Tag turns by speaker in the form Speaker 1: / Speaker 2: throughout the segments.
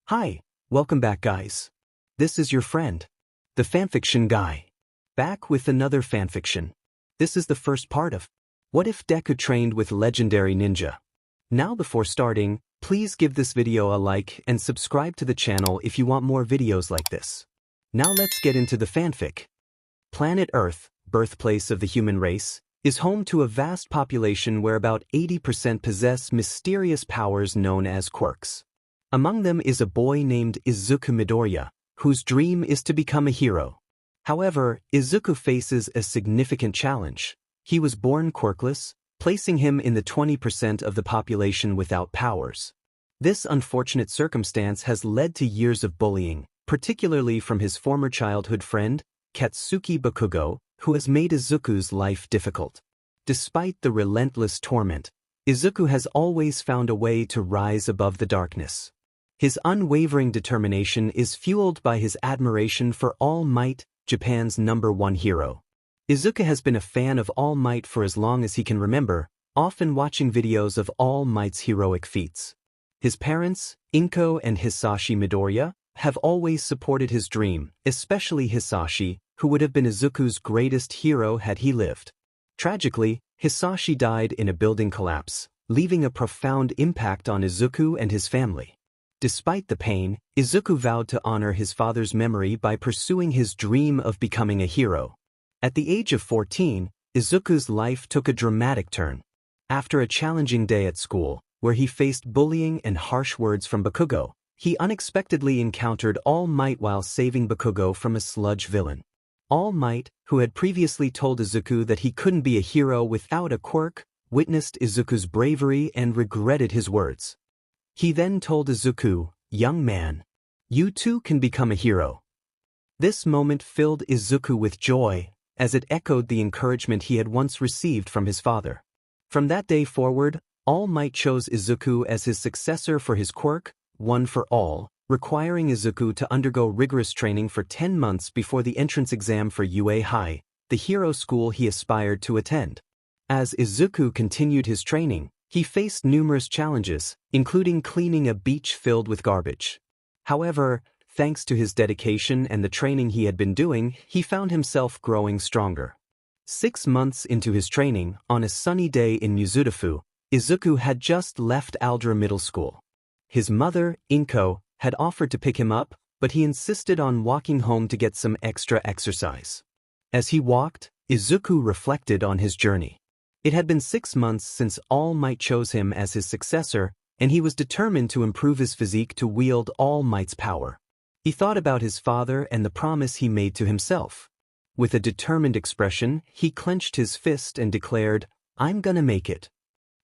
Speaker 1: Hi, welcome back guys. This is your friend, the fanfiction guy. Back with another fanfiction. This is the first part of What If Deku Trained with Legendary Ninja? Now before starting, please give this video a like and subscribe to the channel if you want more videos like this. Now let's get into the fanfic. Planet Earth, birthplace of the human race, is home to a vast population where about 80% possess mysterious powers known as quirks. Among them is a boy named Izuku Midorya, whose dream is to become a hero. However, Izuku faces a significant challenge. He was born quirkless, placing him in the 20% of the population without powers. This unfortunate circumstance has led to years of bullying, particularly from his former childhood friend, Katsuki Bakugo, who has made Izuku's life difficult. Despite the relentless torment, Izuku has always found a way to rise above the darkness. His unwavering determination is fueled by his admiration for All Might, Japan's #1 hero. Izuku has been a fan of All Might for as long as he can remember, often watching videos of All Might's heroic feats. His parents, Inko and Hisashi Midorya, have always supported his dream, especially Hisashi, who would have been Izuku's greatest hero had he lived. Tragically, Hisashi died in a building collapse, leaving a profound impact on Izuku and his family. Despite the pain, Izuku vowed to honor his father's memory by pursuing his dream of becoming a hero. At the age of 14, Izuku's life took a dramatic turn. After a challenging day at school, where he faced bullying and harsh words from Bakugo, he unexpectedly encountered All Might while saving Bakugo from a sludge villain. All Might, who had previously told Izuku that he couldn't be a hero without a quirk, witnessed Izuku's bravery and regretted his words. He then told Izuku, "Young man, you too can become a hero." This moment filled Izuku with joy, as it echoed the encouragement he had once received from his father. From that day forward, All Might chose Izuku as his successor for his quirk, One for All, requiring Izuku to undergo rigorous training for 10 months before the entrance exam for UA High, the hero school he aspired to attend. As Izuku continued his training, he faced numerous challenges, including cleaning a beach filled with garbage. However, thanks to his dedication and the training he had been doing, he found himself growing stronger. 6 months into his training, on a sunny day in Mizudafu, Izuku had just left Aldra Middle School. His mother, Inko, had offered to pick him up, but he insisted on walking home to get some extra exercise. As he walked, Izuku reflected on his journey. It had been 6 months since All Might chose him as his successor, and he was determined to improve his physique to wield All Might's power. He thought about his father and the promise he made to himself. With a determined expression, he clenched his fist and declared, "I'm gonna make it."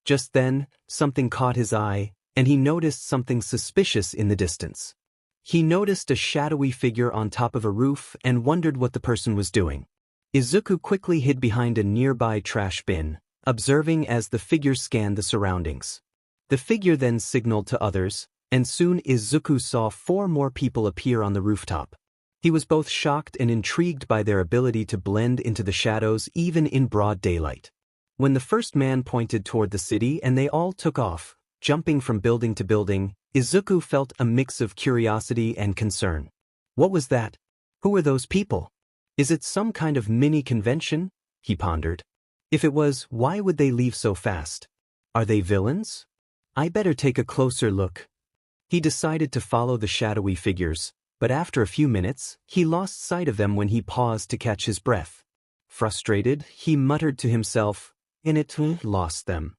Speaker 1: Just then, something caught his eye, and he noticed something suspicious in the distance. He noticed a shadowy figure on top of a roof and wondered what the person was doing. Izuku quickly hid behind a nearby trash bin, observing as the figure scanned the surroundings. The figure then signaled to others, and soon Izuku saw 4 more people appear on the rooftop. He was both shocked and intrigued by their ability to blend into the shadows even in broad daylight. When the first man pointed toward the city and they all took off, jumping from building to building, Izuku felt a mix of curiosity and concern. What was that? Who were those people? Is it some kind of mini convention? He pondered. If it was, why would they leave so fast? Are they villains? I better take a closer look. He decided to follow the shadowy figures, but after a few minutes, he lost sight of them when he paused to catch his breath. Frustrated, he muttered to himself, "And it lost them."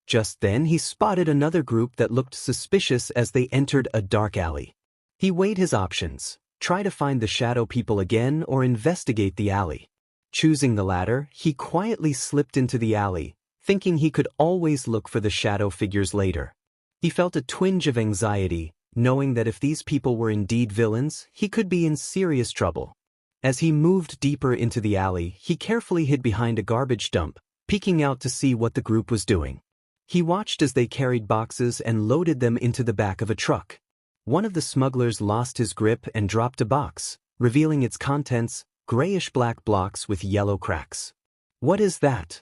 Speaker 1: Just then he spotted another group that looked suspicious as they entered a dark alley. He weighed his options, try to find the shadow people again or investigate the alley. Choosing the latter, he quietly slipped into the alley, thinking he could always look for the shadow figures later. He felt a twinge of anxiety, knowing that if these people were indeed villains, he could be in serious trouble. As he moved deeper into the alley, he carefully hid behind a garbage dump, peeking out to see what the group was doing. He watched as they carried boxes and loaded them into the back of a truck. One of the smugglers lost his grip and dropped a box, revealing its contents, grayish-black blocks with yellow cracks. What is that?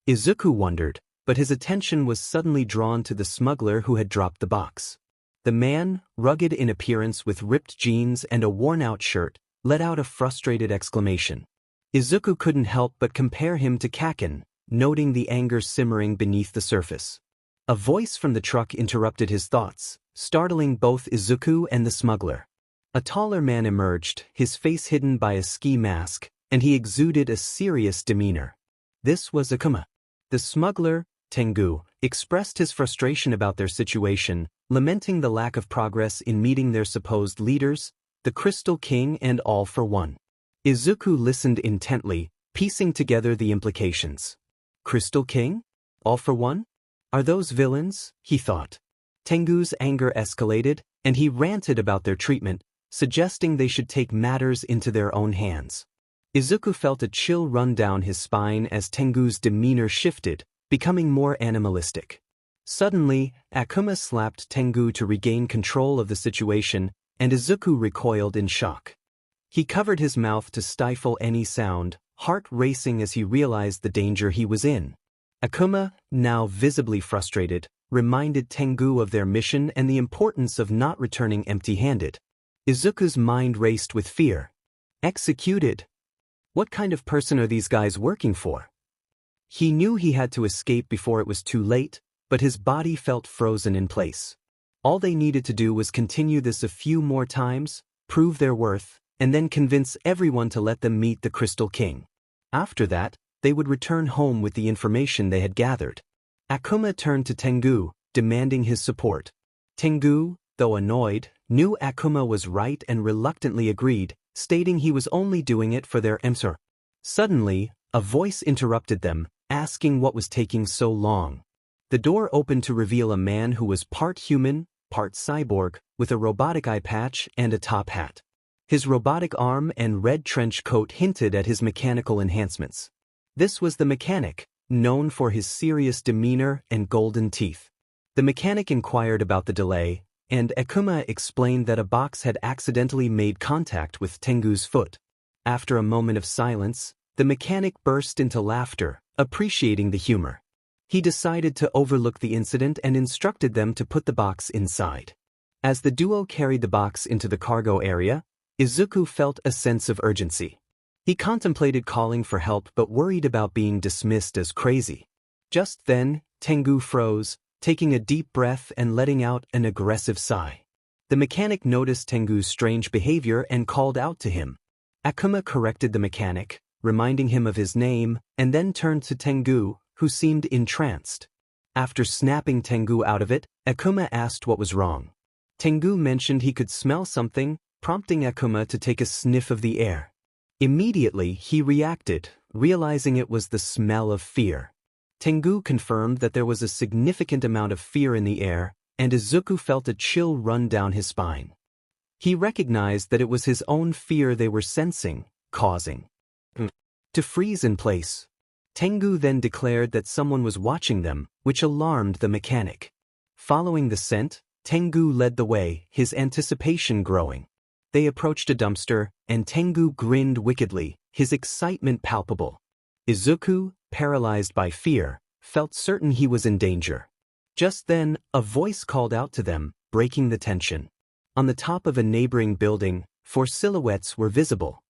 Speaker 1: Izuku wondered, but his attention was suddenly drawn to the smuggler who had dropped the box. The man, rugged in appearance with ripped jeans and a worn-out shirt, let out a frustrated exclamation. Izuku couldn't help but compare him to Kaken, noting the anger simmering beneath the surface. A voice from the truck interrupted his thoughts, startling both Izuku and the smuggler. A taller man emerged, his face hidden by a ski mask, and he exuded a serious demeanor. This was Akuma. The smuggler, Tengu, expressed his frustration about their situation, lamenting the lack of progress in meeting their supposed leaders, the Crystal King and All for One. Izuku listened intently, piecing together the implications. Crystal King? All for One? Are those villains? He thought. Tengu's anger escalated, and he ranted about their treatment, suggesting they should take matters into their own hands. Izuku felt a chill run down his spine as Tengu's demeanor shifted, becoming more animalistic. Suddenly, Akuma slapped Tengu to regain control of the situation, and Izuku recoiled in shock. He covered his mouth to stifle any sound, heart racing as he realized the danger he was in. Akuma, now visibly frustrated, reminded Tengu of their mission and the importance of not returning empty-handed. Izuku's mind raced with fear. Executed? What kind of person are these guys working for? He knew he had to escape before it was too late, but his body felt frozen in place. All they needed to do was continue this a few more times, prove their worth, and then convince everyone to let them meet the Crystal King. After that, they would return home with the information they had gathered. Akuma turned to Tengu, demanding his support. Tengu, though annoyed, knew Akuma was right and reluctantly agreed, stating he was only doing it for their emsor. Suddenly, a voice interrupted them, asking what was taking so long. The door opened to reveal a man who was part human, part cyborg, with a robotic eye patch and a top hat. His robotic arm and red trench coat hinted at his mechanical enhancements. This was the mechanic, known for his serious demeanor and golden teeth. The mechanic inquired about the delay, and Akuma explained that a box had accidentally made contact with Tengu's foot. After a moment of silence, the mechanic burst into laughter, appreciating the humor. He decided to overlook the incident and instructed them to put the box inside. As the duo carried the box into the cargo area, Izuku felt a sense of urgency. He contemplated calling for help but worried about being dismissed as crazy. Just then, Tengu froze, taking a deep breath and letting out an aggressive sigh. The mechanic noticed Tengu's strange behavior and called out to him. Akuma corrected the mechanic, reminding him of his name, and then turned to Tengu, who seemed entranced. After snapping Tengu out of it, Akuma asked what was wrong. Tengu mentioned he could smell something, prompting Akuma to take a sniff of the air. Immediately, he reacted, realizing it was the smell of fear. Tengu confirmed that there was a significant amount of fear in the air, and Izuku felt a chill run down his spine. He recognized that it was his own fear they were sensing, causing to freeze in place. Tengu then declared that someone was watching them, which alarmed the mechanic. Following the scent, Tengu led the way, his anticipation growing. They approached a dumpster, and Tengu grinned wickedly, his excitement palpable. Izuku, paralyzed by fear, felt certain he was in danger. Just then, a voice called out to them, breaking the tension. On the top of a neighboring building, 4 silhouettes were visible.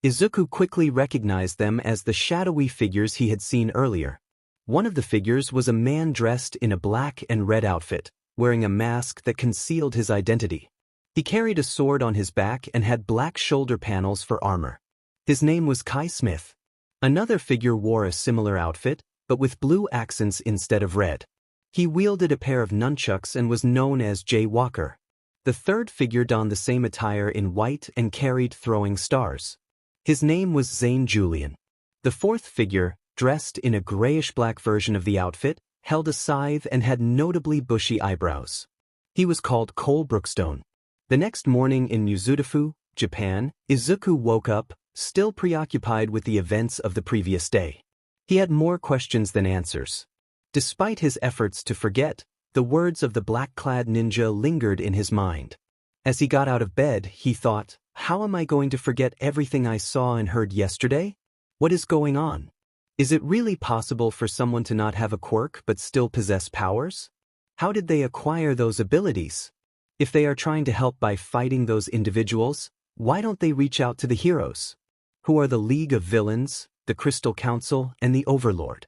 Speaker 1: Izuku quickly recognized them as the shadowy figures he had seen earlier. One of the figures was a man dressed in a black and red outfit, wearing a mask that concealed his identity. He carried a sword on his back and had black shoulder panels for armor. His name was Kai Smith. Another figure wore a similar outfit, but with blue accents instead of red. He wielded a pair of nunchucks and was known as Jay Walker. The third figure donned the same attire in white and carried throwing stars. His name was Zane Julian. The fourth figure, dressed in a grayish-black version of the outfit, held a scythe and had notably bushy eyebrows. He was called Cole Brookstone. The next morning in Mizudafu, Japan, Izuku woke up, still preoccupied with the events of the previous day. He had more questions than answers. Despite his efforts to forget, the words of the black-clad ninja lingered in his mind. As he got out of bed, he thought, how am I going to forget everything I saw and heard yesterday? What is going on? Is it really possible for someone to not have a quirk but still possess powers? How did they acquire those abilities? If they are trying to help by fighting those individuals, why don't they reach out to the heroes? Who are the League of Villains, the Crystal Council, and the Overlord?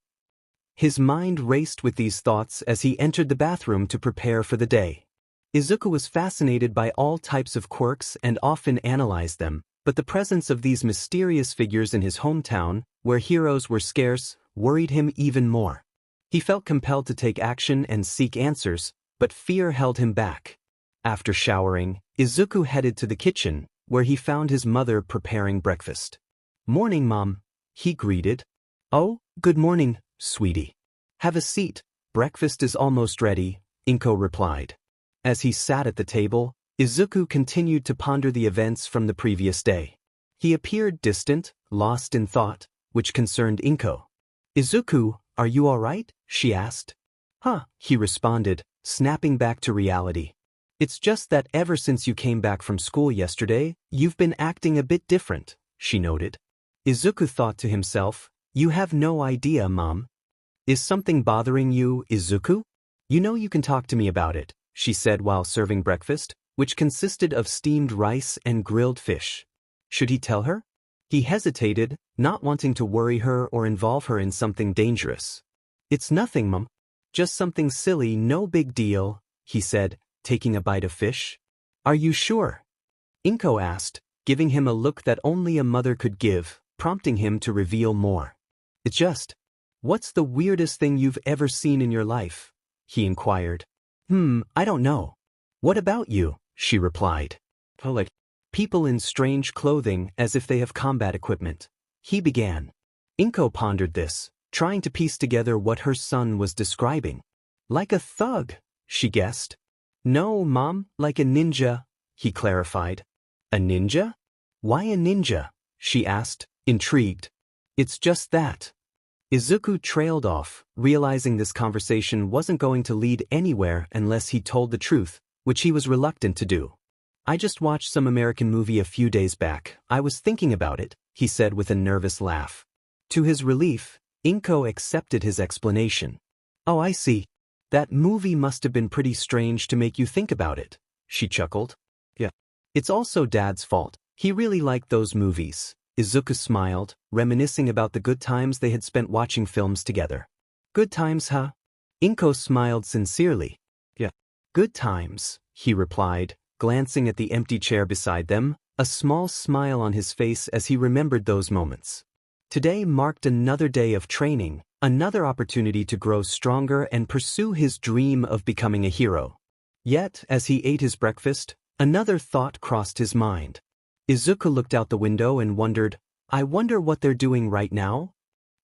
Speaker 1: His mind raced with these thoughts as he entered the bathroom to prepare for the day. Izuku was fascinated by all types of quirks and often analyzed them, but the presence of these mysterious figures in his hometown, where heroes were scarce, worried him even more. He felt compelled to take action and seek answers, but fear held him back. After showering, Izuku headed to the kitchen, where he found his mother preparing breakfast. "Morning, Mom," he greeted. "Oh, good morning, sweetie. Have a seat, breakfast is almost ready," Inko replied. As he sat at the table, Izuku continued to ponder the events from the previous day. He appeared distant, lost in thought, which concerned Inko. "Izuku, are you all right?" she asked. "Huh," he responded, snapping back to reality. "It's just that ever since you came back from school yesterday, you've been acting a bit different," she noted. Izuku thought to himself, "You have no idea, Mom. Is something bothering you, Izuku? You know you can talk to me about it," she said while serving breakfast, which consisted of steamed rice and grilled fish. Should he tell her? He hesitated, not wanting to worry her or involve her in something dangerous. "It's nothing, Mom. Just something silly, no big deal," he said, taking a bite of fish. "Are you sure?" Inko asked, giving him a look that only a mother could give, prompting him to reveal more. "It's just, what's the weirdest thing you've ever seen in your life?" he inquired. I don't know. What about you?" she replied. "Oh, like people in strange clothing as if they have combat equipment," he began. Inko pondered this, trying to piece together what her son was describing. "Like a thug," she guessed. "No, Mom, like a ninja," he clarified. "A ninja? Why a ninja?" she asked, intrigued. "It's just that." Izuku trailed off, realizing this conversation wasn't going to lead anywhere unless he told the truth, which he was reluctant to do. "I just watched some American movie a few days back. I was thinking about it," he said with a nervous laugh. To his relief, Inko accepted his explanation. "Oh, I see. That movie must have been pretty strange to make you think about it," she chuckled. "Yeah. It's also Dad's fault. He really liked those movies." Izuku smiled, reminiscing about the good times they had spent watching films together. "Good times, huh?" Inko smiled sincerely. "Yeah. Good times," he replied, glancing at the empty chair beside them, a small smile on his face as he remembered those moments. Today marked another day of training, another opportunity to grow stronger and pursue his dream of becoming a hero. Yet, as he ate his breakfast, another thought crossed his mind. Izuku looked out the window and wondered, "I wonder what they're doing right now?"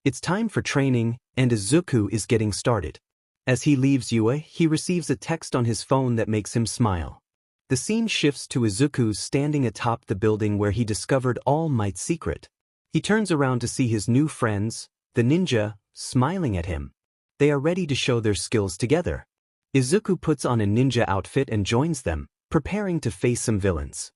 Speaker 1: It's time for training, and Izuku is getting started. As he leaves UA, he receives a text on his phone that makes him smile. The scene shifts to Izuku standing atop the building where he discovered All Might's secret. He turns around to see his new friends, the ninja, smiling at him. They are ready to show their skills together. Izuku puts on a ninja outfit and joins them, preparing to face some villains.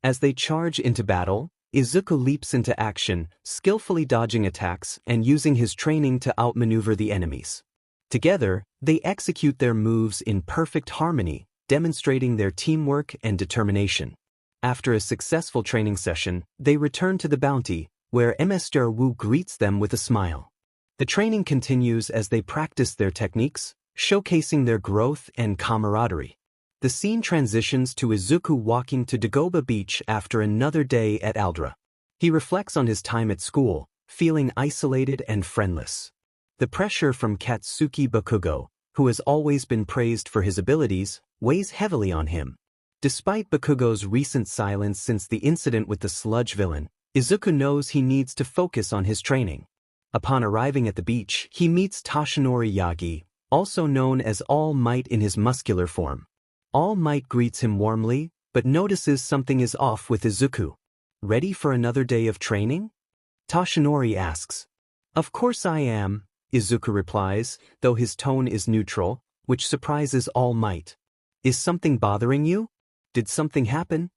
Speaker 1: As they charge into battle, Izuku leaps into action, skillfully dodging attacks and using his training to outmaneuver the enemies. Together, they execute their moves in perfect harmony, demonstrating their teamwork and determination. After a successful training session, they return to the bounty, where Mr. Wu greets them with a smile. The training continues as they practice their techniques, showcasing their growth and camaraderie. The scene transitions to Izuku walking to Dagoba Beach after another day at Aldra. He reflects on his time at school, feeling isolated and friendless. The pressure from Katsuki Bakugo, who has always been praised for his abilities, weighs heavily on him. Despite Bakugo's recent silence since the incident with the sludge villain, Izuku knows he needs to focus on his training. Upon arriving at the beach, he meets Toshinori Yagi, also known as All Might in his muscular form. All Might greets him warmly, but notices something is off with Izuku. "Ready for another day of training?" Toshinori asks. "Of course I am," Izuku replies, though his tone is neutral, which surprises All Might. "Is something bothering you? Did something happen?"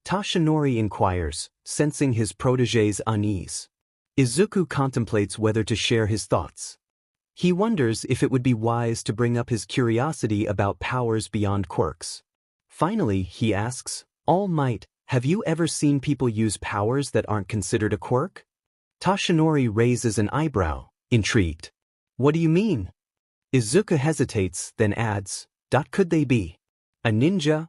Speaker 1: Toshinori inquires, sensing his protégé's unease. Izuku contemplates whether to share his thoughts. He wonders if it would be wise to bring up his curiosity about powers beyond quirks. Finally, he asks, All Might, have you ever seen people use powers that aren't considered a quirk? Toshinori raises an eyebrow, intrigued. What do you mean? Izuku hesitates, then adds, Could they be a ninja?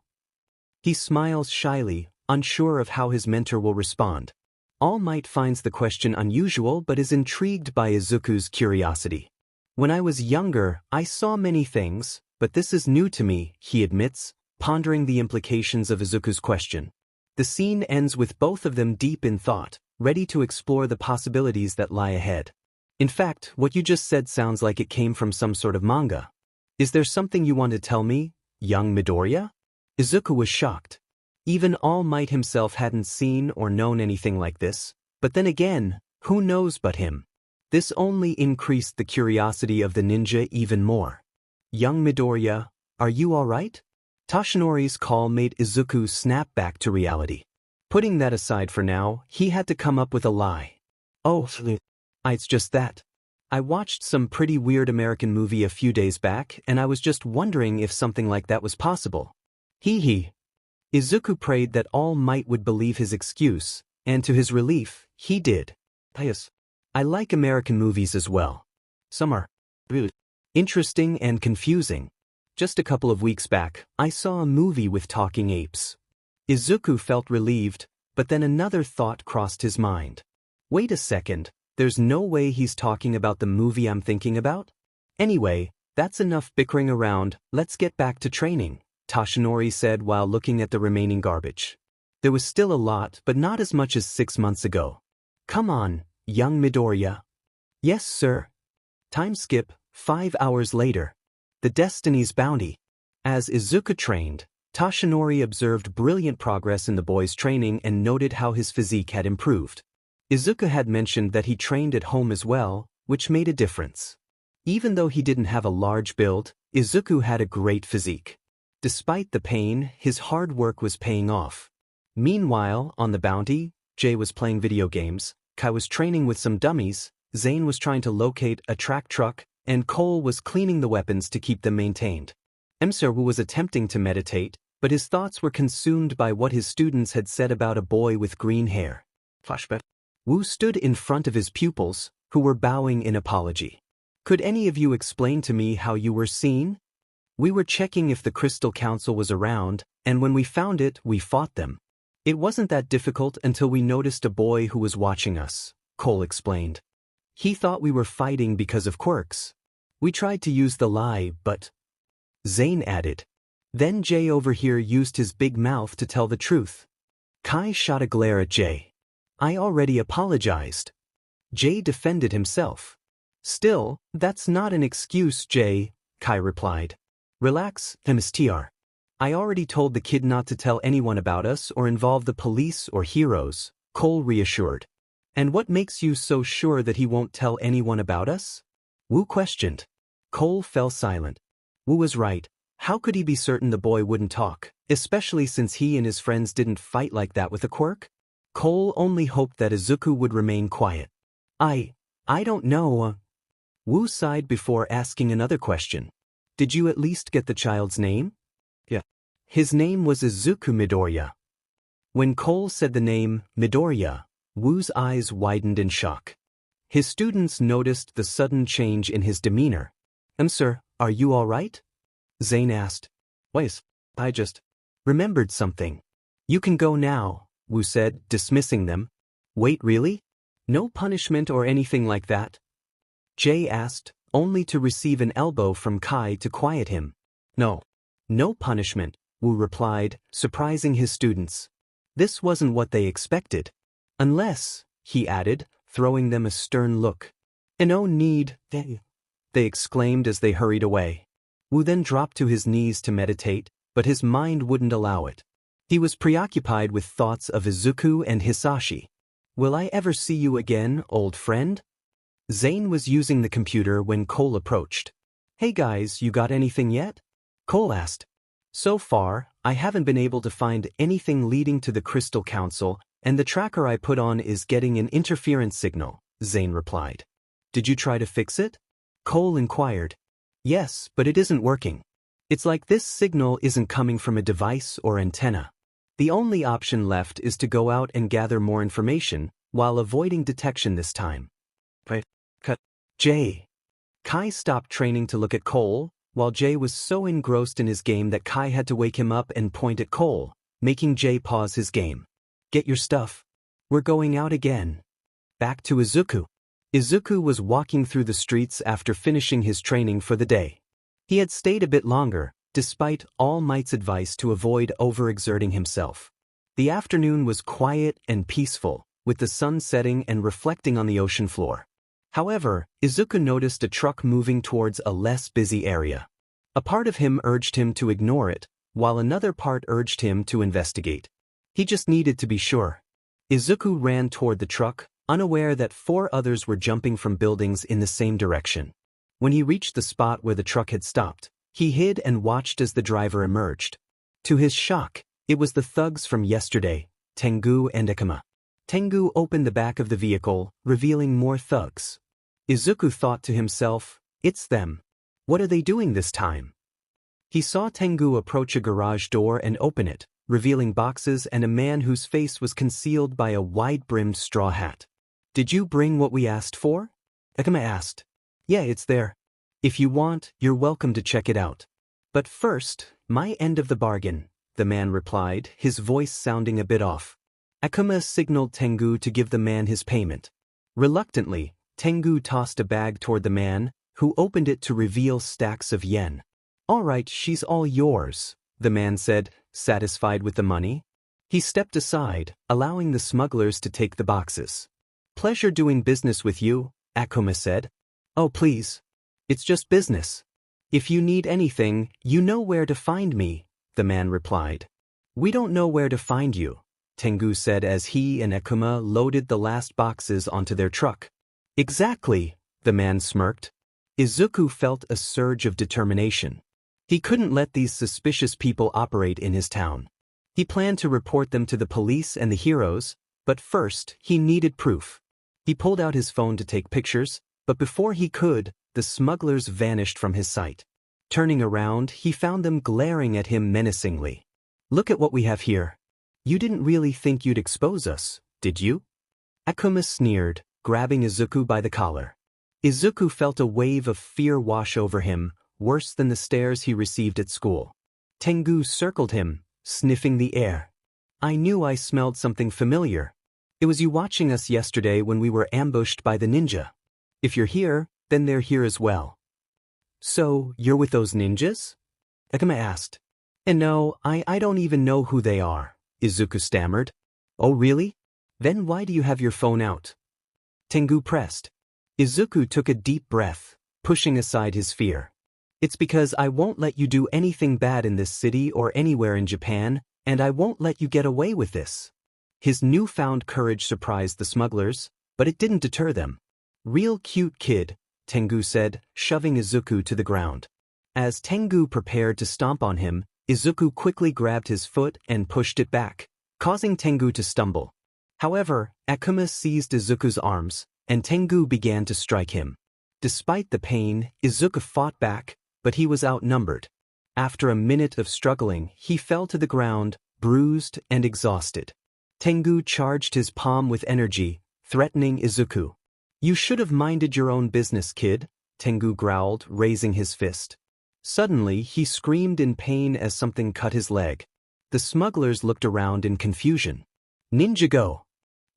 Speaker 1: He smiles shyly, unsure of how his mentor will respond. All Might finds the question unusual but is intrigued by Izuku's curiosity. When I was younger, I saw many things, but this is new to me, he admits, pondering the implications of Izuku's question. The scene ends with both of them deep in thought, ready to explore the possibilities that lie ahead. In fact, what you just said sounds like it came from some sort of manga. Is there something you want to tell me, young Midorya? Izuku was shocked. Even All Might himself hadn't seen or known anything like this, but then again, who knows but him? This only increased the curiosity of the ninja even more. Young Midorya, are you all right? Toshinori's call made Izuku snap back to reality. Putting that aside for now, he had to come up with a lie. Oh, it's just that. I watched some pretty weird American movie a few days back and I was just wondering if something like that was possible. Hee. Izuku prayed that All Might would believe his excuse, and to his relief, he did. Yes. I like American movies as well. Some are interesting and confusing. Just a couple of weeks back, I saw a movie with talking apes. Izuku felt relieved, but then another thought crossed his mind. Wait a second, there's no way he's talking about the movie I'm thinking about? Anyway, that's enough bickering around, let's get back to training, Toshinori said while looking at the remaining garbage. There was still a lot, but not as much as 6 months ago. Come on, young Midorya. Yes, sir. Time skip, 5 hours later. The Destiny's Bounty. As Izuku trained, Toshinori observed brilliant progress in the boy's training and noted how his physique had improved. Izuku had mentioned that he trained at home as well, which made a difference. Even though he didn't have a large build, Izuku had a great physique. Despite the pain, his hard work was paying off. Meanwhile, on the Bounty, Jay was playing video games, Kai was training with some dummies, Zane was trying to locate a track truck, and Cole was cleaning the weapons to keep them maintained. Emserwu was attempting to meditate, but his thoughts were consumed by what his students had said about a boy with green hair. Flashback. Wu stood in front of his pupils, who were bowing in apology. Could any of you explain to me how you were seen? We were checking if the Crystal Council was around, and when we found it, we fought them. It wasn't that difficult until we noticed a boy who was watching us, Cole explained. He thought we were fighting because of quirks. We tried to use the lie, but... Zane added. Then Jay over here used his big mouth to tell the truth. Kai shot a glare at Jay. I already apologized. Jay defended himself. Still, that's not an excuse, Jay, Kai replied. Relax, MSTR. I already told the kid not to tell anyone about us or involve the police or heroes, Cole reassured. And what makes you so sure that he won't tell anyone about us? Wu questioned. Cole fell silent. Wu was right. How could he be certain the boy wouldn't talk, especially since he and his friends didn't fight like that with a quirk? Cole only hoped that Izuku would remain quiet. I don't know. Wu sighed before asking another question. Did you at least get the child's name? Yeah. His name was Izuku Midorya. When Cole said the name, Midorya, Wu's eyes widened in shock. His students noticed the sudden change in his demeanor. Sir, are you all right? Zane asked. Wait, I just remembered something. You can go now, Wu said, dismissing them. Wait, really? No punishment or anything like that? Jay asked, only to receive an elbow from Kai to quiet him. No. No punishment, Wu replied, surprising his students. This wasn't what they expected. Unless, he added, throwing them a stern look. No need, they exclaimed as they hurried away. Wu then dropped to his knees to meditate, but his mind wouldn't allow it. He was preoccupied with thoughts of Izuku and Hisashi. Will I ever see you again, old friend? Zane was using the computer when Cole approached. Hey guys, you got anything yet? Cole asked. So far, I haven't been able to find anything leading to the Crystal Council, and the tracker I put on is getting an interference signal, Zane replied. Did you try to fix it? Cole inquired. Yes, but it isn't working. It's like this signal isn't coming from a device or antenna. The only option left is to go out and gather more information, while avoiding detection this time. But, Jay. Kai stopped training to look at Cole, while Jay was so engrossed in his game that Kai had to wake him up and point at Cole, making Jay pause his game. Get your stuff. We're going out again. Back to Izuku. Izuku was walking through the streets after finishing his training for the day. He had stayed a bit longer, despite All Might's advice to avoid overexerting himself. The afternoon was quiet and peaceful, with the sun setting and reflecting on the ocean floor. However, Izuku noticed a truck moving towards a less busy area. A part of him urged him to ignore it, while another part urged him to investigate. He just needed to be sure. Izuku ran toward the truck, unaware that 4 others were jumping from buildings in the same direction. When he reached the spot where the truck had stopped, he hid and watched as the driver emerged. To his shock, it was the thugs from yesterday, Tengu and Akuma. Tengu opened the back of the vehicle, revealing more thugs. Izuku thought to himself, it's them. What are they doing this time? He saw Tengu approach a garage door and open it, revealing boxes and a man whose face was concealed by a wide-brimmed straw hat. Did you bring what we asked for? Akuma asked. Yeah, it's there. If you want, you're welcome to check it out. But first, my end of the bargain, the man replied, his voice sounding a bit off. Akuma signaled Tengu to give the man his payment. Reluctantly, Tengu tossed a bag toward the man, who opened it to reveal stacks of yen. All right, she's all yours, the man said, satisfied with the money. He stepped aside, allowing the smugglers to take the boxes. Pleasure doing business with you, Akuma said. Oh please. It's just business. If you need anything, you know where to find me, the man replied. We don't know where to find you, Tengu said as he and Akuma loaded the last boxes onto their truck. Exactly, the man smirked. Izuku felt a surge of determination. He couldn't let these suspicious people operate in his town. He planned to report them to the police and the heroes, but first, he needed proof. He pulled out his phone to take pictures, but before he could, the smugglers vanished from his sight. Turning around, he found them glaring at him menacingly. Look at what we have here. You didn't really think you'd expose us, did you? Akuma sneered, grabbing Izuku by the collar. Izuku felt a wave of fear wash over him, worse than the stares he received at school. Tengu circled him, sniffing the air. I knew I smelled something familiar. It was you watching us yesterday when we were ambushed by the ninja. If you're here, then they're here as well. So, you're with those ninjas? Akuma asked. And no, I don't even know who they are, Izuku stammered. Oh really? Then why do you have your phone out? Tengu pressed. Izuku took a deep breath, pushing aside his fear. It's because I won't let you do anything bad in this city or anywhere in Japan, and I won't let you get away with this. His newfound courage surprised the smugglers, but it didn't deter them. Real cute kid, Tengu said, shoving Izuku to the ground. As Tengu prepared to stomp on him, Izuku quickly grabbed his foot and pushed it back, causing Tengu to stumble. However, Akuma seized Izuku's arms, and Tengu began to strike him. Despite the pain, Izuku fought back, but he was outnumbered. After a minute of struggling, he fell to the ground, bruised and exhausted. Tengu charged his palm with energy, threatening Izuku. You should have minded your own business, kid, Tengu growled, raising his fist. Suddenly, he screamed in pain as something cut his leg. The smugglers looked around in confusion. Ninja go!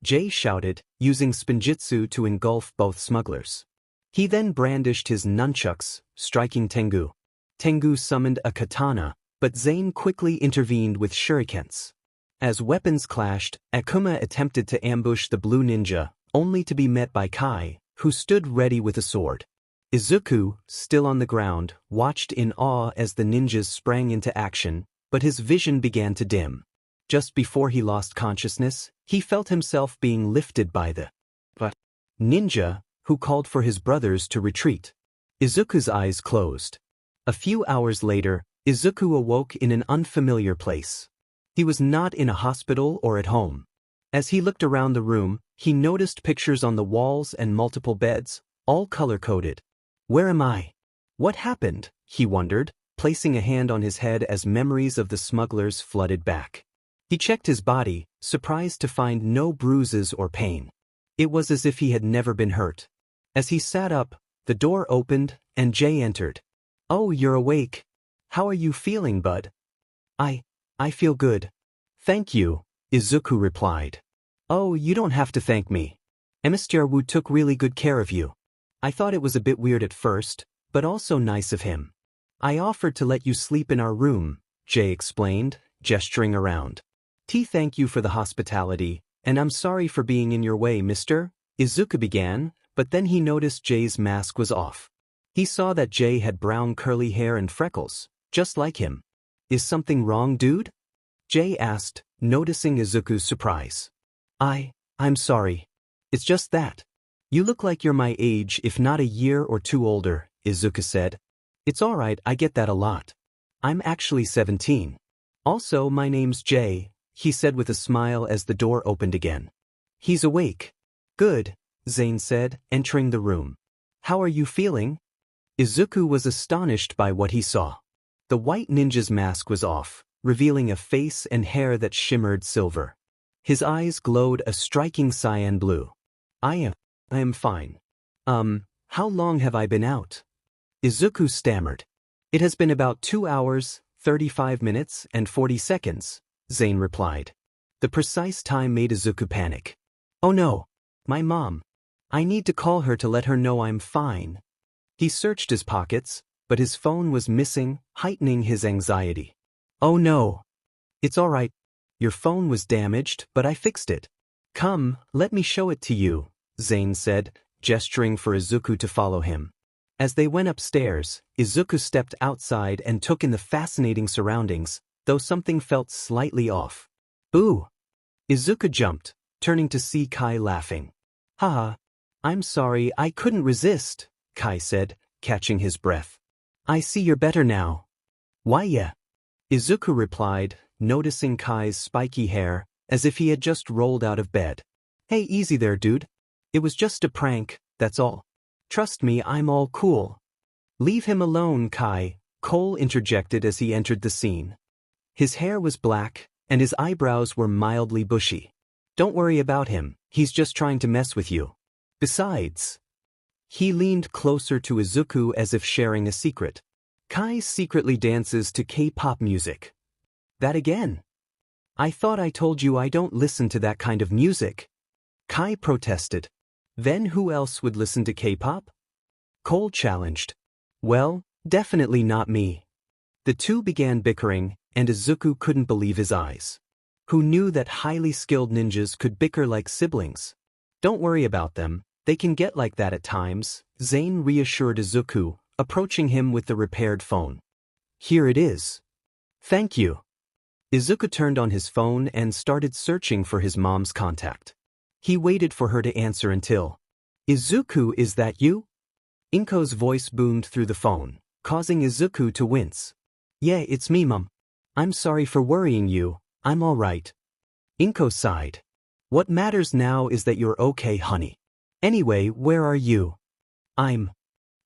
Speaker 1: Jay shouted, using Spinjitsu to engulf both smugglers. He then brandished his nunchucks, striking Tengu. Tengu summoned a katana, but Zane quickly intervened with shurikens. As weapons clashed, Akuma attempted to ambush the blue ninja, only to be met by Kai, who stood ready with a sword. Izuku, still on the ground, watched in awe as the ninjas sprang into action, but his vision began to dim. Just before he lost consciousness, he felt himself being lifted by the ninja, who called for his brothers to retreat. Izuku's eyes closed. A few hours later, Izuku awoke in an unfamiliar place. He was not in a hospital or at home. As he looked around the room, he noticed pictures on the walls and multiple beds, all color-coded. Where am I? What happened? He wondered, placing a hand on his head as memories of the smugglers flooded back. He checked his body, surprised to find no bruises or pain. It was as if he had never been hurt. As he sat up, the door opened, and Jay entered. "Oh, you're awake. How are you feeling, bud?" I feel good. "Thank you," Izuku replied. "Oh, you don't have to thank me. Mr. Wu took really good care of you. I thought it was a bit weird at first, but also nice of him. I offered to let you sleep in our room," Jay explained, gesturing around. "Thank you for the hospitality, and I'm sorry for being in your way, mister," Izuku began, but then he noticed Jay's mask was off. He saw that Jay had brown curly hair and freckles, just like him. "Is something wrong, dude?" Jay asked, noticing Izuku's surprise. I'm sorry. It's just that. You look like you're my age, if not a year or two older," Izuku said. "It's alright, I get that a lot. I'm actually 17. Also, my name's Jay," he said with a smile as the door opened again. "He's awake." "Good," Zane said, entering the room. "How are you feeling?" Izuku was astonished by what he saw. The white ninja's mask was off, revealing a face and hair that shimmered silver. His eyes glowed a striking cyan blue. I am fine. How long have I been out?" Izuku stammered. "It has been about 2 hours, 35 minutes, and 40 seconds, Zane replied. The precise time made Izuku panic. "Oh no, my mom. I need to call her to let her know I'm fine." He searched his pockets, but his phone was missing, heightening his anxiety. "Oh no. It's all right. Your phone was damaged, but I fixed it. Come, let me show it to you," Zane said, gesturing for Izuku to follow him. As they went upstairs, Izuku stepped outside and took in the fascinating surroundings, though something felt slightly off. "Ooh!" Izuku jumped, turning to see Kai laughing. "Haha. I'm sorry, I couldn't resist," Kai said, catching his breath. "I see you're better now." "Why yeah," Izuku replied, noticing Kai's spiky hair, as if he had just rolled out of bed. "Hey, easy there, dude. It was just a prank, that's all. Trust me, I'm all cool." "Leave him alone, Kai," Cole interjected as he entered the scene. His hair was black, and his eyebrows were mildly bushy. "Don't worry about him, he's just trying to mess with you. Besides..." He leaned closer to Izuku as if sharing a secret. "Kai secretly dances to K-pop music." "That again? I thought I told you I don't listen to that kind of music," Kai protested. "Then who else would listen to K-pop?" Cole challenged. "Well, definitely not me." The two began bickering, and Izuku couldn't believe his eyes. Who knew that highly skilled ninjas could bicker like siblings? "Don't worry about them, they can get like that at times," Zane reassured Izuku, approaching him with the repaired phone. "Here it is." "Thank you." Izuku turned on his phone and started searching for his mom's contact. He waited for her to answer until, "Izuku, is that you?" Inko's voice boomed through the phone, causing Izuku to wince. "Yeah, it's me, Mom. I'm sorry for worrying you, I'm all right." Inko sighed. "What matters now is that you're okay, honey. Anyway, where are you?"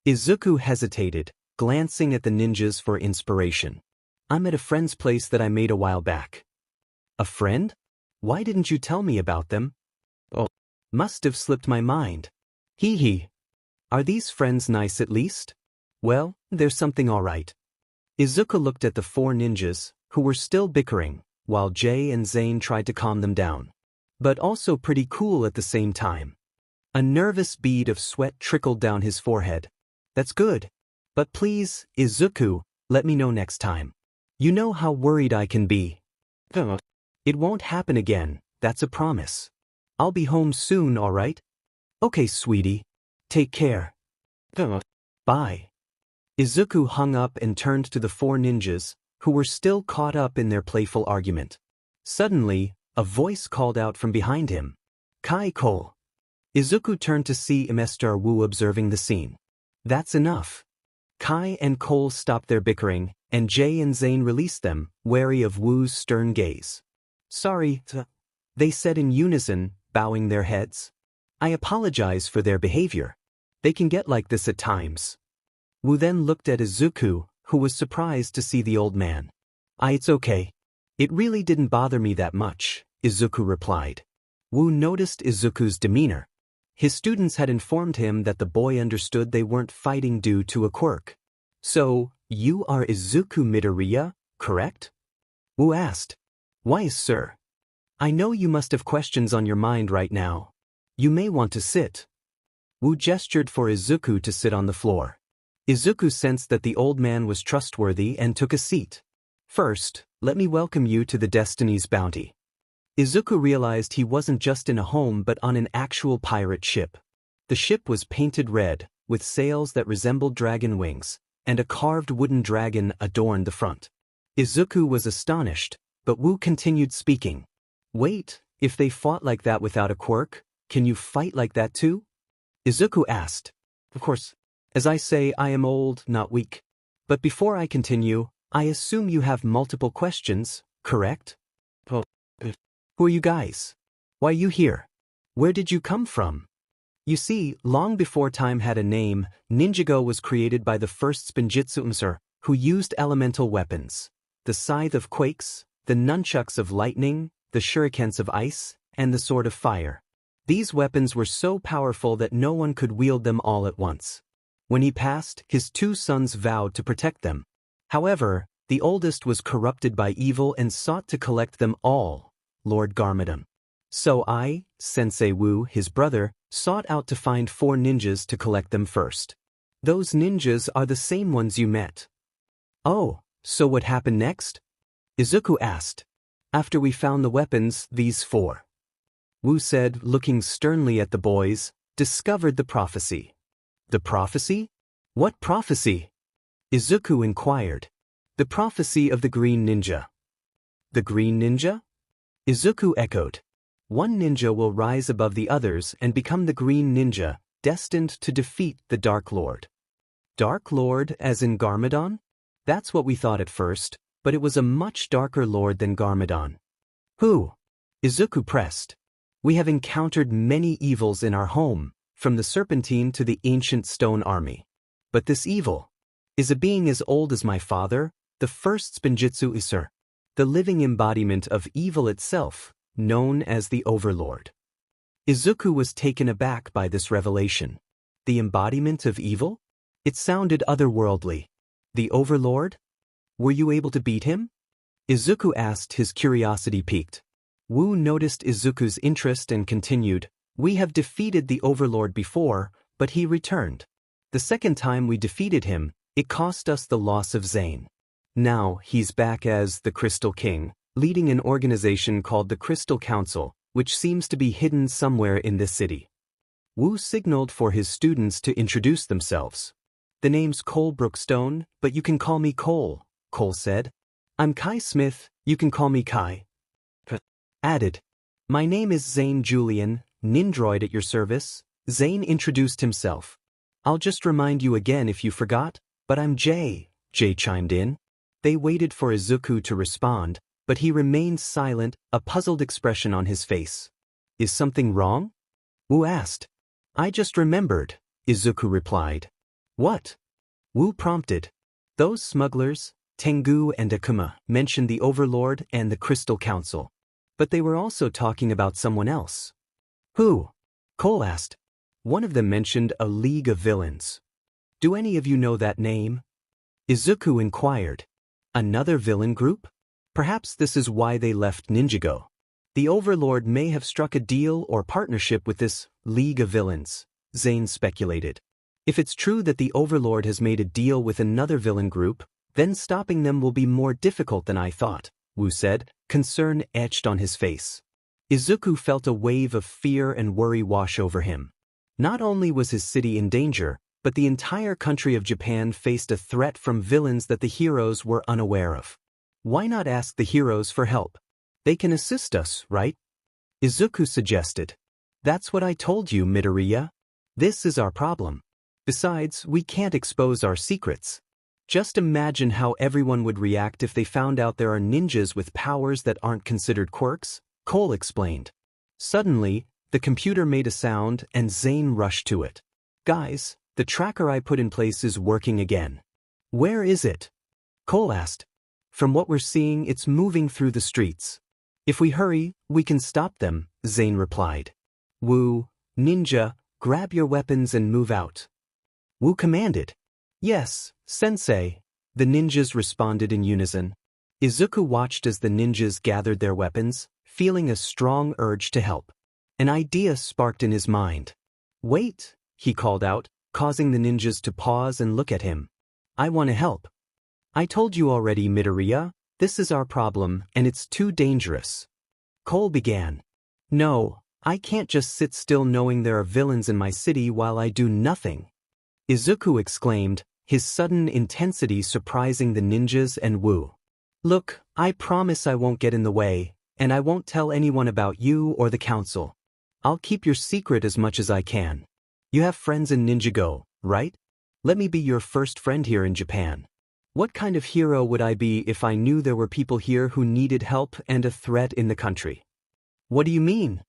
Speaker 1: Izuku hesitated, glancing at the ninjas for inspiration. "I'm at a friend's place that I made a while back." "A friend? Why didn't you tell me about them?" "Oh, must have slipped my mind. Hee hee. Are these friends nice at least?" "Well, there's something all right." Izuku looked at the four ninjas, who were still bickering, while Jay and Zane tried to calm them down. But also pretty cool at the same time. A nervous bead of sweat trickled down his forehead. "That's good. But please, Izuku, let me know next time. You know how worried I can be." "It won't happen again, that's a promise. I'll be home soon, all right?" "Okay, sweetie. Take care." "Bye." Izuku hung up and turned to the four ninjas, who were still caught up in their playful argument. Suddenly, a voice called out from behind him. "Kai Cole." Izuku turned to see Mr. Wu observing the scene. "That's enough." Kai and Cole stopped their bickering, and Jay and Zane released them, wary of Wu's stern gaze. "Sorry, they said in unison, bowing their heads. "I apologize for their behavior. They can get like this at times." Wu then looked at Izuku, who was surprised to see the old man. It's okay. It really didn't bother me that much, Izuku replied. Wu noticed Izuku's demeanor. His students had informed him that the boy understood they weren't fighting due to a quirk. So, you are Izuku Midorya, correct? Wu asked. Why, sir? I know you must have questions on your mind right now. You may want to sit. Wu gestured for Izuku to sit on the floor. Izuku sensed that the old man was trustworthy and took a seat. First, let me welcome you to the Destiny's Bounty. Izuku realized he wasn't just in a home but on an actual pirate ship. The ship was painted red, with sails that resembled dragon wings, and a carved wooden dragon adorned the front. Izuku was astonished, but Wu continued speaking. Wait, if they fought like that without a quirk, can you fight like that too? Izuku asked. Of course. As I say, I am old, not weak. But before I continue, I assume you have multiple questions, correct? Who are you guys? Why are you here? Where did you come from? You see, long before time had a name, Ninjago was created by the first Spinjitsu who used elemental weapons. The scythe of quakes, the nunchucks of lightning, the shurikens of ice, and the sword of fire. These weapons were so powerful that no one could wield them all at once. When he passed, his two sons vowed to protect them. However, the oldest was corrupted by evil and sought to collect them all, Lord Garmadon. So I, Sensei Wu, his brother, sought out to find 4 ninjas to collect them first. Those ninjas are the same ones you met. Oh, so what happened next? Izuku asked. After we found the weapons, these 4. Wu said, looking sternly at the boys, discovered the prophecy. The prophecy? What prophecy? Izuku inquired. The prophecy of the Green Ninja. The Green Ninja? Izuku echoed. One ninja will rise above the others and become the Green Ninja, destined to defeat the Dark Lord. Dark Lord as in Garmadon? That's what we thought at first, but it was a much darker lord than Garmadon. Who? Izuku pressed. We have encountered many evils in our home, from the Serpentine to the ancient stone army. But this evil is a being as old as my father, the first Spinjitsu, the living embodiment of evil itself, known as the Overlord. Izuku was taken aback by this revelation. The embodiment of evil? It sounded otherworldly. The Overlord? Were you able to beat him? Izuku asked, his curiosity piqued. Wu noticed Izuku's interest and continued, We have defeated the Overlord before, but he returned. The second time we defeated him, it cost us the loss of Zane. Now he's back as the Crystal King, leading an organization called the Crystal Council, which seems to be hidden somewhere in this city. Wu signaled for his students to introduce themselves. The name's Cole Brookstone, but you can call me Cole, Cole said. I'm Kai Smith, you can call me Kai. Added. My name is Zane Julian, Nindroid at your service. Zane introduced himself. I'll just remind you again if you forgot, but I'm Jay, Jay chimed in. They waited for Izuku to respond, but he remained silent, a puzzled expression on his face. Is something wrong? Wu asked. I just remembered, Izuku replied. What? Wu prompted. Those smugglers, Tengu and Akuma, mentioned the Overlord and the Crystal Council. But they were also talking about someone else. Who? Cole asked. One of them mentioned a League of Villains. Do any of you know that name? Izuku inquired. Another villain group? Perhaps this is why they left Ninjago. The Overlord may have struck a deal or partnership with this League of Villains, Zane speculated. If it's true that the Overlord has made a deal with another villain group, then stopping them will be more difficult than I thought, Wu said, concern etched on his face. Izuku felt a wave of fear and worry wash over him. Not only was his city in danger, but the entire country of Japan faced a threat from villains that the heroes were unaware of. Why not ask the heroes for help? They can assist us, right? Izuku suggested. That's what I told you, Midoriya. This is our problem. Besides, we can't expose our secrets. Just imagine how everyone would react if they found out there are ninjas with powers that aren't considered quirks, Cole explained. Suddenly, the computer made a sound and Zane rushed to it. Guys, the tracker I put in place is working again. Where is it? Cole asked. From what we're seeing, it's moving through the streets. If we hurry, we can stop them, Zane replied. Wu, ninja, grab your weapons and move out. Wu commanded. Yes, Sensei, the ninjas responded in unison. Izuku watched as the ninjas gathered their weapons, feeling a strong urge to help. An idea sparked in his mind. Wait, he called out, causing the ninjas to pause and look at him. I want to help. I told you already, Midorya, this is our problem and it's too dangerous. Cole began. No, I can't just sit still knowing there are villains in my city while I do nothing. Izuku exclaimed, his sudden intensity surprising the ninjas and Wu. Look, I promise I won't get in the way, and I won't tell anyone about you or the council. I'll keep your secret as much as I can. You have friends in Ninjago, right? Let me be your first friend here in Japan. What kind of hero would I be if I knew there were people here who needed help and a threat in the country? What do you mean?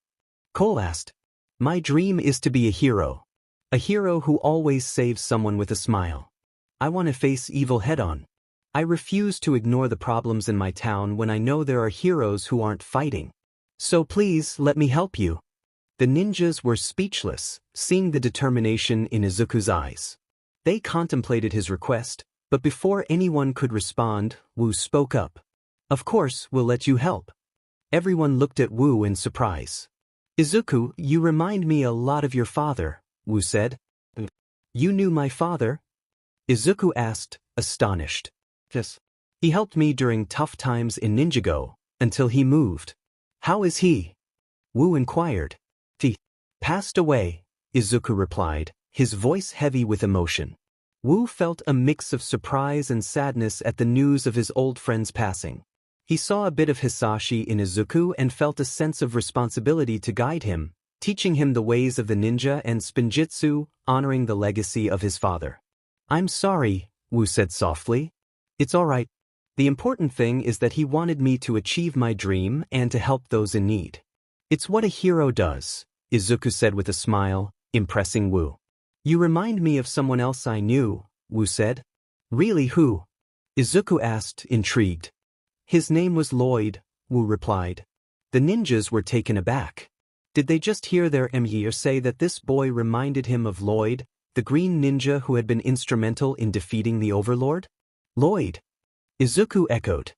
Speaker 1: Cole asked. My dream is to be a hero. A hero who always saves someone with a smile. I want to face evil head-on. I refuse to ignore the problems in my town when I know there are heroes who aren't fighting. So please, let me help you. The ninjas were speechless, seeing the determination in Izuku's eyes. They contemplated his request, but before anyone could respond, Wu spoke up. Of course, we'll let you help. Everyone looked at Wu in surprise. Izuku, you remind me a lot of your father, Wu said. You knew my father? Izuku asked, astonished. Yes. He helped me during tough times in Ninjago, until he moved. How is he? Wu inquired. He passed away, Izuku replied, his voice heavy with emotion. Wu felt a mix of surprise and sadness at the news of his old friend's passing. He saw a bit of Hisashi in Izuku and felt a sense of responsibility to guide him, teaching him the ways of the ninja and Spinjitsu, honoring the legacy of his father. I'm sorry, Wu said softly. It's all right. The important thing is that he wanted me to achieve my dream and to help those in need. It's what a hero does, Izuku said with a smile, impressing Wu. You remind me of someone else I knew, Wu said. Really, who? Izuku asked, intrigued. His name was Lloyd, Wu replied. The ninjas were taken aback. Did they just hear their emir say that this boy reminded him of Lloyd, the green ninja who had been instrumental in defeating the Overlord? Lloyd. Izuku echoed.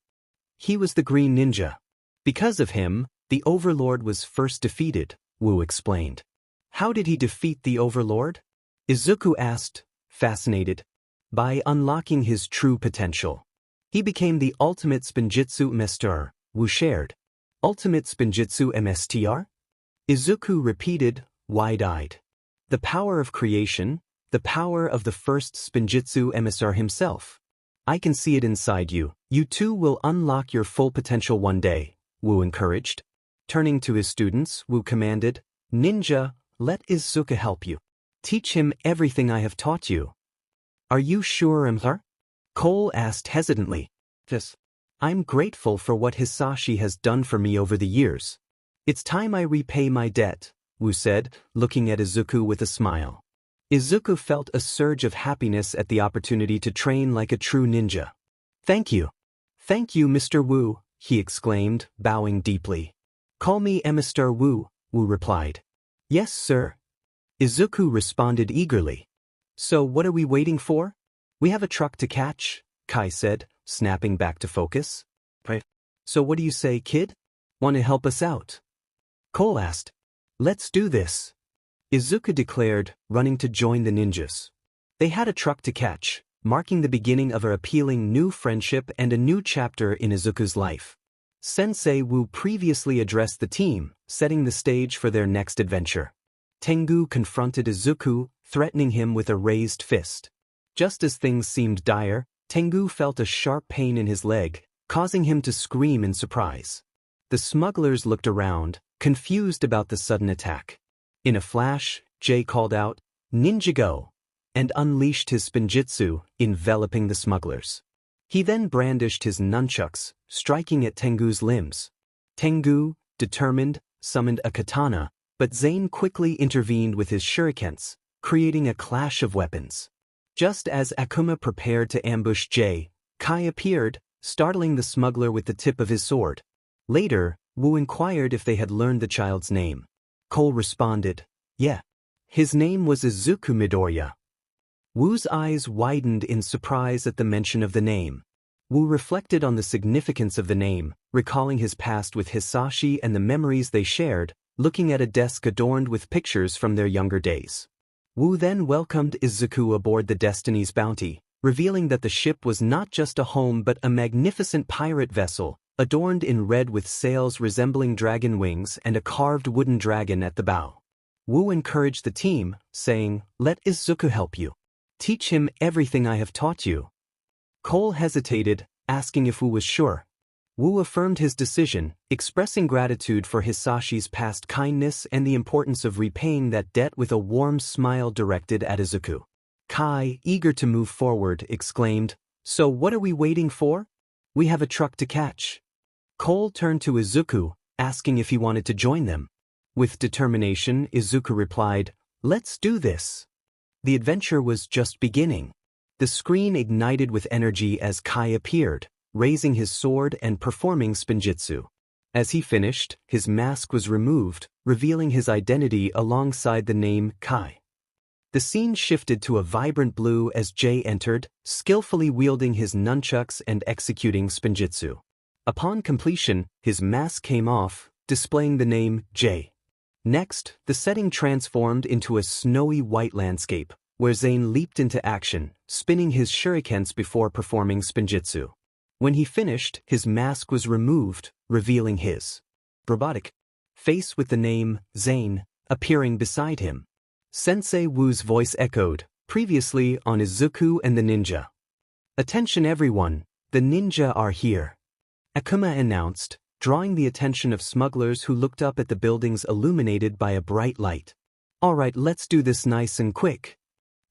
Speaker 1: He was the green ninja. Because of him, the Overlord was first defeated, Wu explained. How did he defeat the Overlord? Izuku asked, fascinated. By unlocking his true potential. He became the ultimate Spinjitsu Master, Wu shared. Ultimate Spinjitsu MSTR? Izuku repeated, wide-eyed. The power of creation, the power of the first Spinjitsu MSR himself. I can see it inside you. You too will unlock your full potential one day, Wu encouraged. Turning to his students, Wu commanded, Ninja, let Izuku help you. Teach him everything I have taught you. Are you sure, Emir? Cole asked hesitantly. Yes. I'm grateful for what Hisashi has done for me over the years. It's time I repay my debt, Wu said, looking at Izuku with a smile. Izuku felt a surge of happiness at the opportunity to train like a true ninja. Thank you. Thank you, Mr. Wu, he exclaimed, bowing deeply. Call me Mr. Wu, Wu replied. Yes, sir. Izuku responded eagerly. So what are we waiting for? We have a truck to catch, Kai said, snapping back to focus. Right. So what do you say, kid? Want to help us out? Cole asked. Let's do this. Izuku declared, running to join the ninjas. They had a truck to catch, marking the beginning of an appealing new friendship and a new chapter in Izuku's life. Sensei Wu previously addressed the team, setting the stage for their next adventure. Tengu confronted Izuku, threatening him with a raised fist. Just as things seemed dire, Tengu felt a sharp pain in his leg, causing him to scream in surprise. The smugglers looked around, confused about the sudden attack. In a flash, Jay called out, Ninjago, and unleashed his Spinjitsu, enveloping the smugglers. He then brandished his nunchucks, striking at Tengu's limbs. Tengu, determined, summoned a katana, but Zane quickly intervened with his shurikens, creating a clash of weapons. Just as Akuma prepared to ambush Jay, Kai appeared, startling the smuggler with the tip of his sword. Later, Wu inquired if they had learned the child's name. Cole responded, "Yeah." His name was Izuku Midorya. Wu's eyes widened in surprise at the mention of the name. Wu reflected on the significance of the name, recalling his past with Hisashi and the memories they shared, looking at a desk adorned with pictures from their younger days. Wu then welcomed Izuku aboard the Destiny's Bounty, revealing that the ship was not just a home but a magnificent pirate vessel, adorned in red with sails resembling dragon wings and a carved wooden dragon at the bow. Wu encouraged the team, saying, "Let Izuku help you. Teach him everything I have taught you." Cole hesitated, asking if Wu was sure. Wu affirmed his decision, expressing gratitude for Hisashi's past kindness and the importance of repaying that debt with a warm smile directed at Izuku. Kai, eager to move forward, exclaimed, "So what are we waiting for? We have a truck to catch." Cole turned to Izuku, asking if he wanted to join them. With determination, Izuku replied, "Let's do this." The adventure was just beginning. The screen ignited with energy as Kai appeared, raising his sword and performing Spinjitsu. As he finished, his mask was removed, revealing his identity alongside the name Kai. The scene shifted to a vibrant blue as Jay entered, skillfully wielding his nunchucks and executing Spinjitsu. Upon completion, his mask came off, displaying the name Jay. Next, the setting transformed into a snowy white landscape, where Zane leaped into action, spinning his shurikens before performing Spinjitsu. When he finished, his mask was removed, revealing his robotic face with the name Zane appearing beside him. Sensei Wu's voice echoed, previously on Izuku and the ninja. "Attention everyone, the ninja are here," Akuma announced, drawing the attention of smugglers who looked up at the buildings illuminated by a bright light. "All right, let's do this nice and quick,"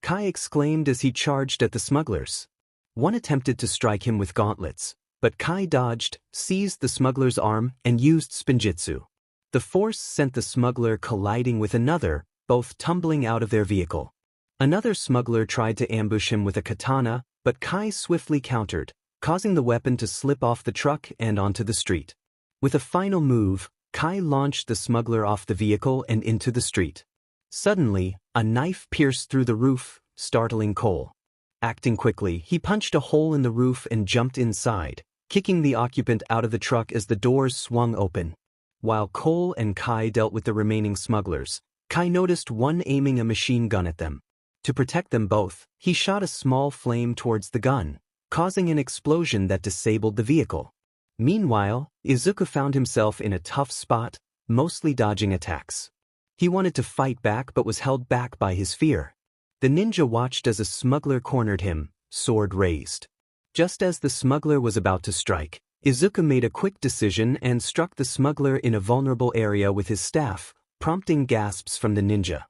Speaker 1: Kai exclaimed as he charged at the smugglers. One attempted to strike him with gauntlets, but Kai dodged, seized the smuggler's arm, and used Spinjitsu. The force sent the smuggler colliding with another, both tumbling out of their vehicle. Another smuggler tried to ambush him with a katana, but Kai swiftly countered, causing the weapon to slip off the truck and onto the street. With a final move, Kai launched the smuggler off the vehicle and into the street. Suddenly, a knife pierced through the roof, startling Cole. Acting quickly, he punched a hole in the roof and jumped inside, kicking the occupant out of the truck as the doors swung open. While Cole and Kai dealt with the remaining smugglers, Kai noticed one aiming a machine gun at them. To protect them both, he shot a small flame towards the gun, causing an explosion that disabled the vehicle. Meanwhile, Izuku found himself in a tough spot, mostly dodging attacks. He wanted to fight back but was held back by his fear. The ninja watched as a smuggler cornered him, sword raised. Just as the smuggler was about to strike, Izuku made a quick decision and struck the smuggler in a vulnerable area with his staff, prompting gasps from the ninja.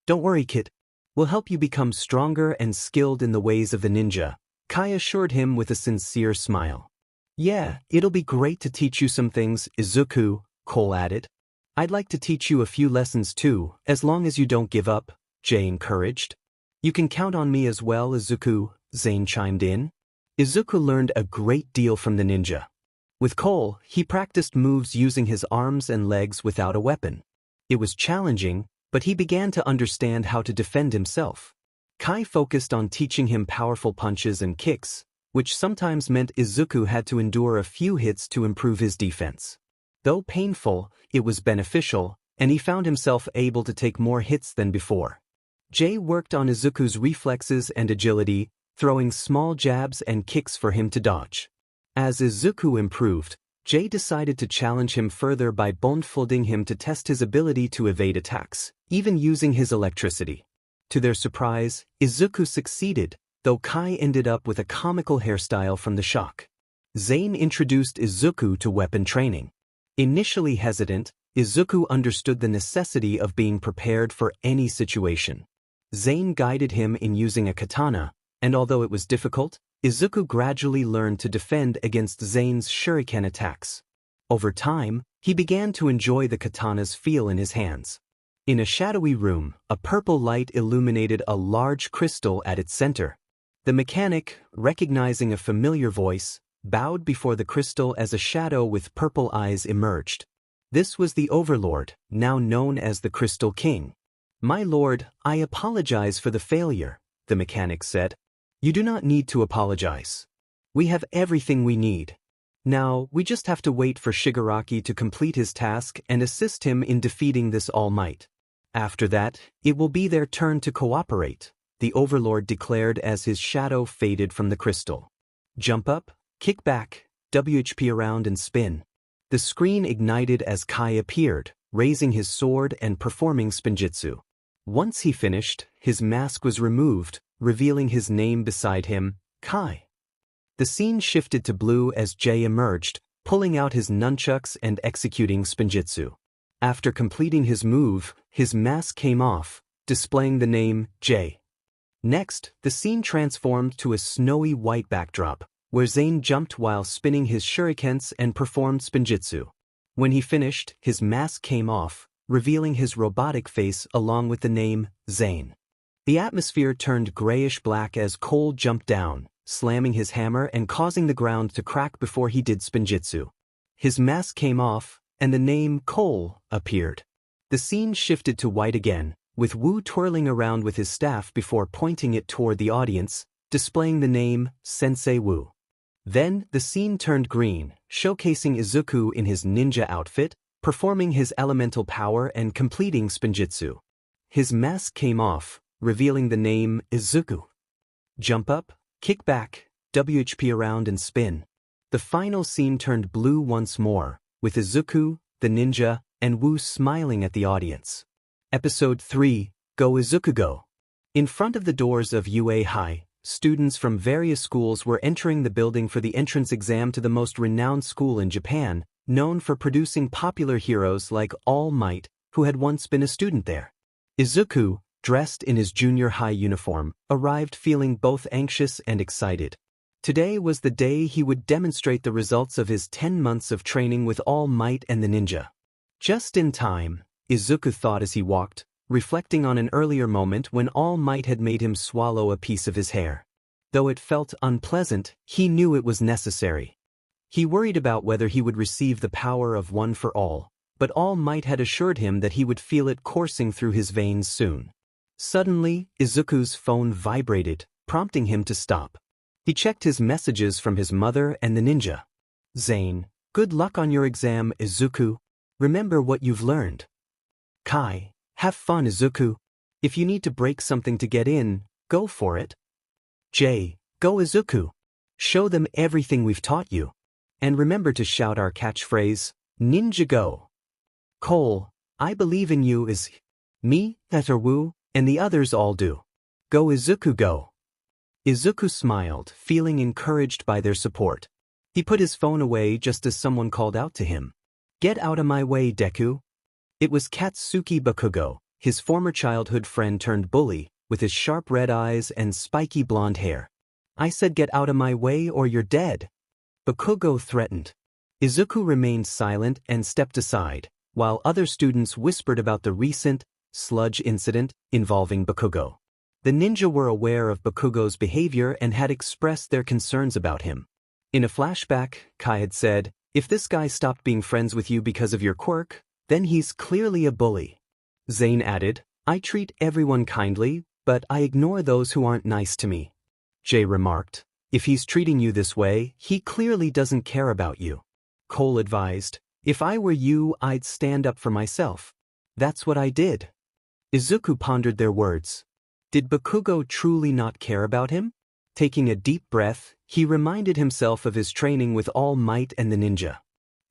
Speaker 1: "Don't worry, kid. We'll help you become stronger and skilled in the ways of the ninja," Kai assured him with a sincere smile. "Yeah, it'll be great to teach you some things, Izuku," Cole added. "I'd like to teach you a few lessons too, as long as you don't give up," Jay encouraged. "You can count on me as well, Izuku," Zane chimed in. Izuku learned a great deal from the ninja. With Cole, he practiced moves using his arms and legs without a weapon. It was challenging, but he began to understand how to defend himself. Kai focused on teaching him powerful punches and kicks, which sometimes meant Izuku had to endure a few hits to improve his defense. Though painful, it was beneficial, and he found himself able to take more hits than before. Jay worked on Izuku's reflexes and agility, throwing small jabs and kicks for him to dodge. As Izuku improved, Jay decided to challenge him further by blindfolding him to test his ability to evade attacks, even using his electricity. To their surprise, Izuku succeeded, though Kai ended up with a comical hairstyle from the shock. Zane introduced Izuku to weapon training. Initially hesitant, Izuku understood the necessity of being prepared for any situation. Zane guided him in using a katana, and although it was difficult, Izuku gradually learned to defend against Zane's shuriken attacks. Over time, he began to enjoy the katana's feel in his hands. In a shadowy room, a purple light illuminated a large crystal at its center. The mechanic, recognizing a familiar voice, bowed before the crystal as a shadow with purple eyes emerged. This was the Overlord, now known as the Crystal King. "My lord, I apologize for the failure," the mechanic said. "You do not need to apologize. We have everything we need. Now, we just have to wait for Shigaraki to complete his task and assist him in defeating this All Might. After that, it will be their turn to cooperate," the Overlord declared as his shadow faded from the crystal. "Jump up, kick back, WHP around and spin." The screen ignited as Kai appeared, raising his sword and performing Spinjitsu. Once he finished, his mask was removed, revealing his name beside him, Kai. The scene shifted to blue as Jay emerged, pulling out his nunchucks and executing Spinjitsu. After completing his move, his mask came off, displaying the name Jay. Next, the scene transformed to a snowy white backdrop, where Zane jumped while spinning his shurikens and performed Spinjitsu. When he finished, his mask came off, revealing his robotic face along with the name Zane. The atmosphere turned grayish-black as Cole jumped down, slamming his hammer and causing the ground to crack before he did Spinjitsu. His mask came off, and the name Cole appeared. The scene shifted to white again, with Wu twirling around with his staff before pointing it toward the audience, displaying the name Sensei Wu. Then, the scene turned green, showcasing Izuku in his ninja outfit, performing his elemental power and completing Spinjitsu. His mask came off, revealing the name Izuku. Jump up, kick back, WHP around and spin. The final scene turned blue once more, with Izuku, the ninja, and Wu smiling at the audience. Episode 3, Go Izuku Go. In front of the doors of UA High, students from various schools were entering the building for the entrance exam to the most renowned school in Japan, known for producing popular heroes like All Might, who had once been a student there. Izuku, dressed in his junior high uniform, arrived feeling both anxious and excited. Today was the day he would demonstrate the results of his 10 months of training with All Might and the ninja. Just in time, Izuku thought as he walked, reflecting on an earlier moment when All Might had made him swallow a piece of his hair. Though it felt unpleasant, he knew it was necessary. He worried about whether he would receive the power of One for All, but All Might had assured him that he would feel it coursing through his veins soon. Suddenly, Izuku's phone vibrated, prompting him to stop. He checked his messages from his mother and the ninja. "Zane, good luck on your exam, Izuku. Remember what you've learned. Kai, have fun, Izuku. If you need to break something to get in, go for it. Jay, go Izuku. Show them everything we've taught you. And remember to shout our catchphrase, Ninja Go. Cole, I believe in you as me, Wu, and the others all do. Go Izuku go." Izuku smiled, feeling encouraged by their support. He put his phone away just as someone called out to him. "Get out of my way, Deku." It was Katsuki Bakugo, his former childhood friend turned bully, with his sharp red eyes and spiky blonde hair. "I said get out of my way or you're dead," Bakugo threatened. Izuku remained silent and stepped aside, while other students whispered about the recent sludge incident involving Bakugo. The ninja were aware of Bakugo's behavior and had expressed their concerns about him. In a flashback, Kai had said, "If this guy stopped being friends with you because of your quirk, then he's clearly a bully." Zane added, "I treat everyone kindly, but I ignore those who aren't nice to me." Jay remarked, "If he's treating you this way, he clearly doesn't care about you." Cole advised, "If I were you, I'd stand up for myself." That's what I did. Izuku pondered their words. Did Bakugo truly not care about him? Taking a deep breath, he reminded himself of his training with All Might and the ninja.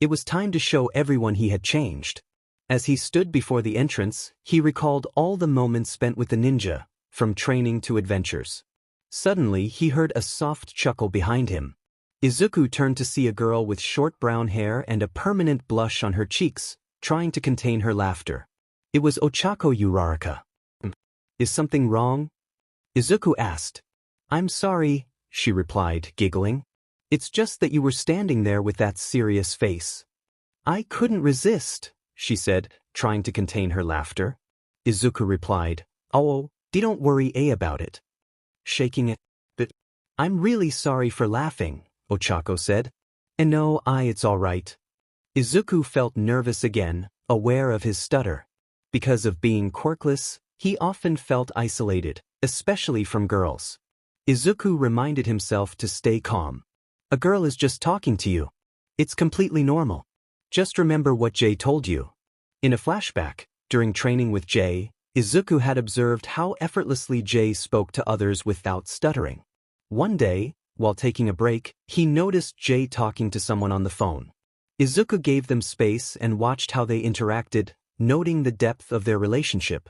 Speaker 1: It was time to show everyone he had changed. As he stood before the entrance, he recalled all the moments spent with the ninja, from training to adventures. Suddenly, he heard a soft chuckle behind him. Izuku turned to see a girl with short brown hair and a permanent blush on her cheeks, trying to contain her laughter. It was Ochako Uraraka. "Is something wrong?" Izuku asked. "I'm sorry," she replied, giggling. "It's just that you were standing there with that serious face." "I couldn't resist," she said, trying to contain her laughter. Izuku replied, "Oh, don't worry about it." Shaking it. I'm really sorry for laughing, Ochako said. And no, it's all right. Izuku felt nervous again, aware of his stutter. Because of being quirkless, he often felt isolated, especially from girls. Izuku reminded himself to stay calm. A girl is just talking to you. It's completely normal. Just remember what Jay told you. In a flashback, during training with Jay, Izuku had observed how effortlessly Jay spoke to others without stuttering. One day, while taking a break, he noticed Jay talking to someone on the phone. Izuku gave them space and watched how they interacted, noting the depth of their relationship.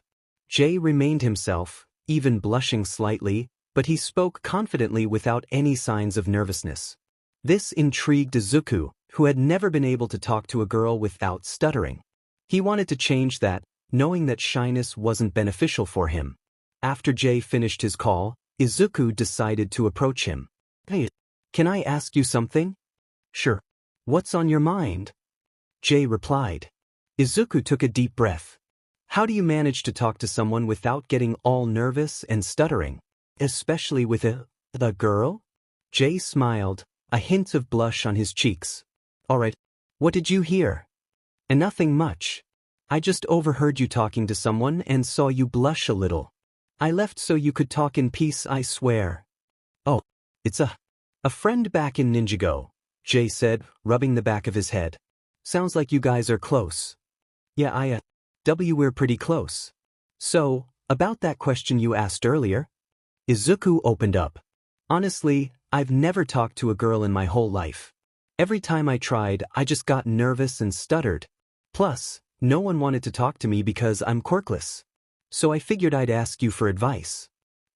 Speaker 1: Jay remained himself, even blushing slightly, but he spoke confidently without any signs of nervousness. This intrigued Izuku, who had never been able to talk to a girl without stuttering. He wanted to change that, knowing that shyness wasn't beneficial for him. After Jay finished his call, Izuku decided to approach him. Hey, can I ask you something? Sure. What's on your mind? Jay replied. Izuku took a deep breath. How do you manage to talk to someone without getting all nervous and stuttering? Especially with the girl? Jay smiled, a hint of blush on his cheeks. Alright, what did you hear? And nothing much. I just overheard you talking to someone and saw you blush a little. I left so you could talk in peace, I swear. Oh, it's a friend back in Ninjago, Jay said, rubbing the back of his head. Sounds like you guys are close. Yeah, we're pretty close. So, about that question you asked earlier? Izuku opened up. Honestly, I've never talked to a girl in my whole life. Every time I tried, I just got nervous and stuttered. Plus, no one wanted to talk to me because I'm quirkless. So I figured I'd ask you for advice.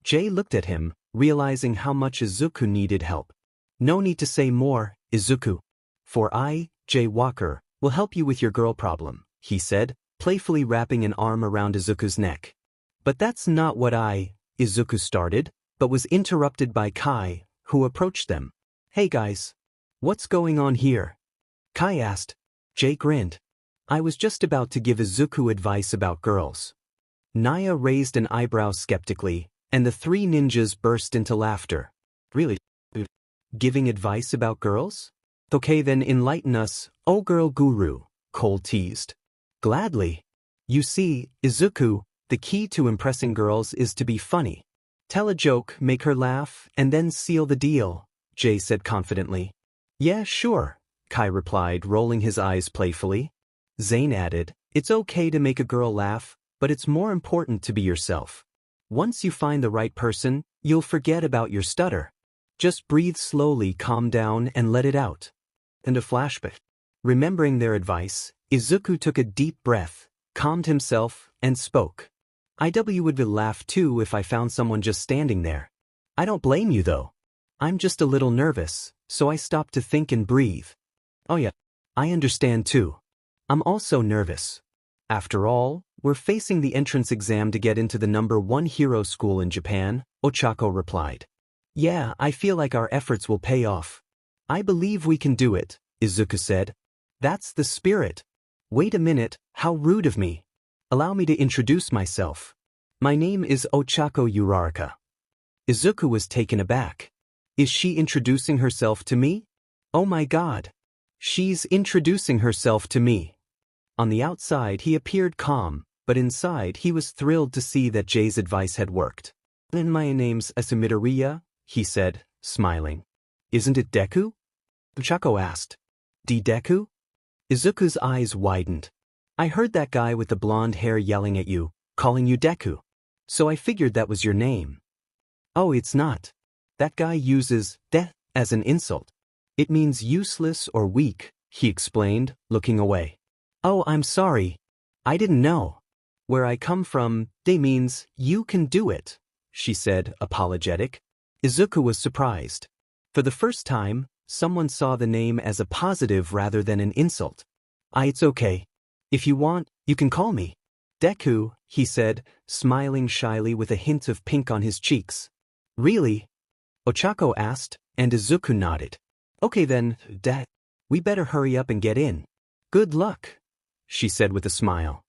Speaker 1: Jay looked at him, realizing how much Izuku needed help. No need to say more, Izuku. For I, Jay Walker, will help you with your girl problem, he said, playfully wrapping an arm around Izuku's neck. But that's not what Izuku started, but was interrupted by Kai, who approached them. Hey guys. What's going on here? Kai asked. Jay grinned. I was just about to give Izuku advice about girls. Naya raised an eyebrow skeptically, and the three ninjas burst into laughter. Really? Giving advice about girls? Okay then enlighten us, oh girl guru, Cole teased. Gladly. You see, Izuku, the key to impressing girls is to be funny. Tell a joke, make her laugh, and then seal the deal, Jay said confidently. Yeah, sure, Kai replied, rolling his eyes playfully. Zane added, it's okay to make a girl laugh, but it's more important to be yourself. Once you find the right person, you'll forget about your stutter. Just breathe slowly, calm down, and let it out. And a flashback. Remembering their advice, Izuku took a deep breath, calmed himself, and spoke. I would laugh too if I found someone just standing there. I don't blame you though. I'm just a little nervous, so I stopped to think and breathe. Oh yeah, I understand too. I'm also nervous. After all, we're facing the entrance exam to get into the #1 hero school in Japan, Ochako replied. Yeah, I feel like our efforts will pay off. I believe we can do it, Izuku said. That's the spirit. Wait a minute, how rude of me. Allow me to introduce myself. My name is Ochako Uraraka. Izuku was taken aback. Is she introducing herself to me? Oh my god. She's introducing herself to me. On the outside he appeared calm, but inside he was thrilled to see that Jay's advice had worked. And my name's Izuku Midorya, he said, smiling. Isn't it Deku? Ochako asked. Deku? Izuku's eyes widened. I heard that guy with the blonde hair yelling at you, calling you Deku. So I figured that was your name. Oh, it's not. That guy uses de as an insult. It means useless or weak, he explained, looking away. Oh, I'm sorry. I didn't know. Where I come from, de means you can do it, she said, apologetic. Izuku was surprised. For the first time, someone saw the name as a positive rather than an insult. It's okay. If you want, you can call me Deku, he said, smiling shyly with a hint of pink on his cheeks. Really? Ochako asked, and Izuku nodded. Okay then, we better hurry up and get in. Good luck, she said with a smile.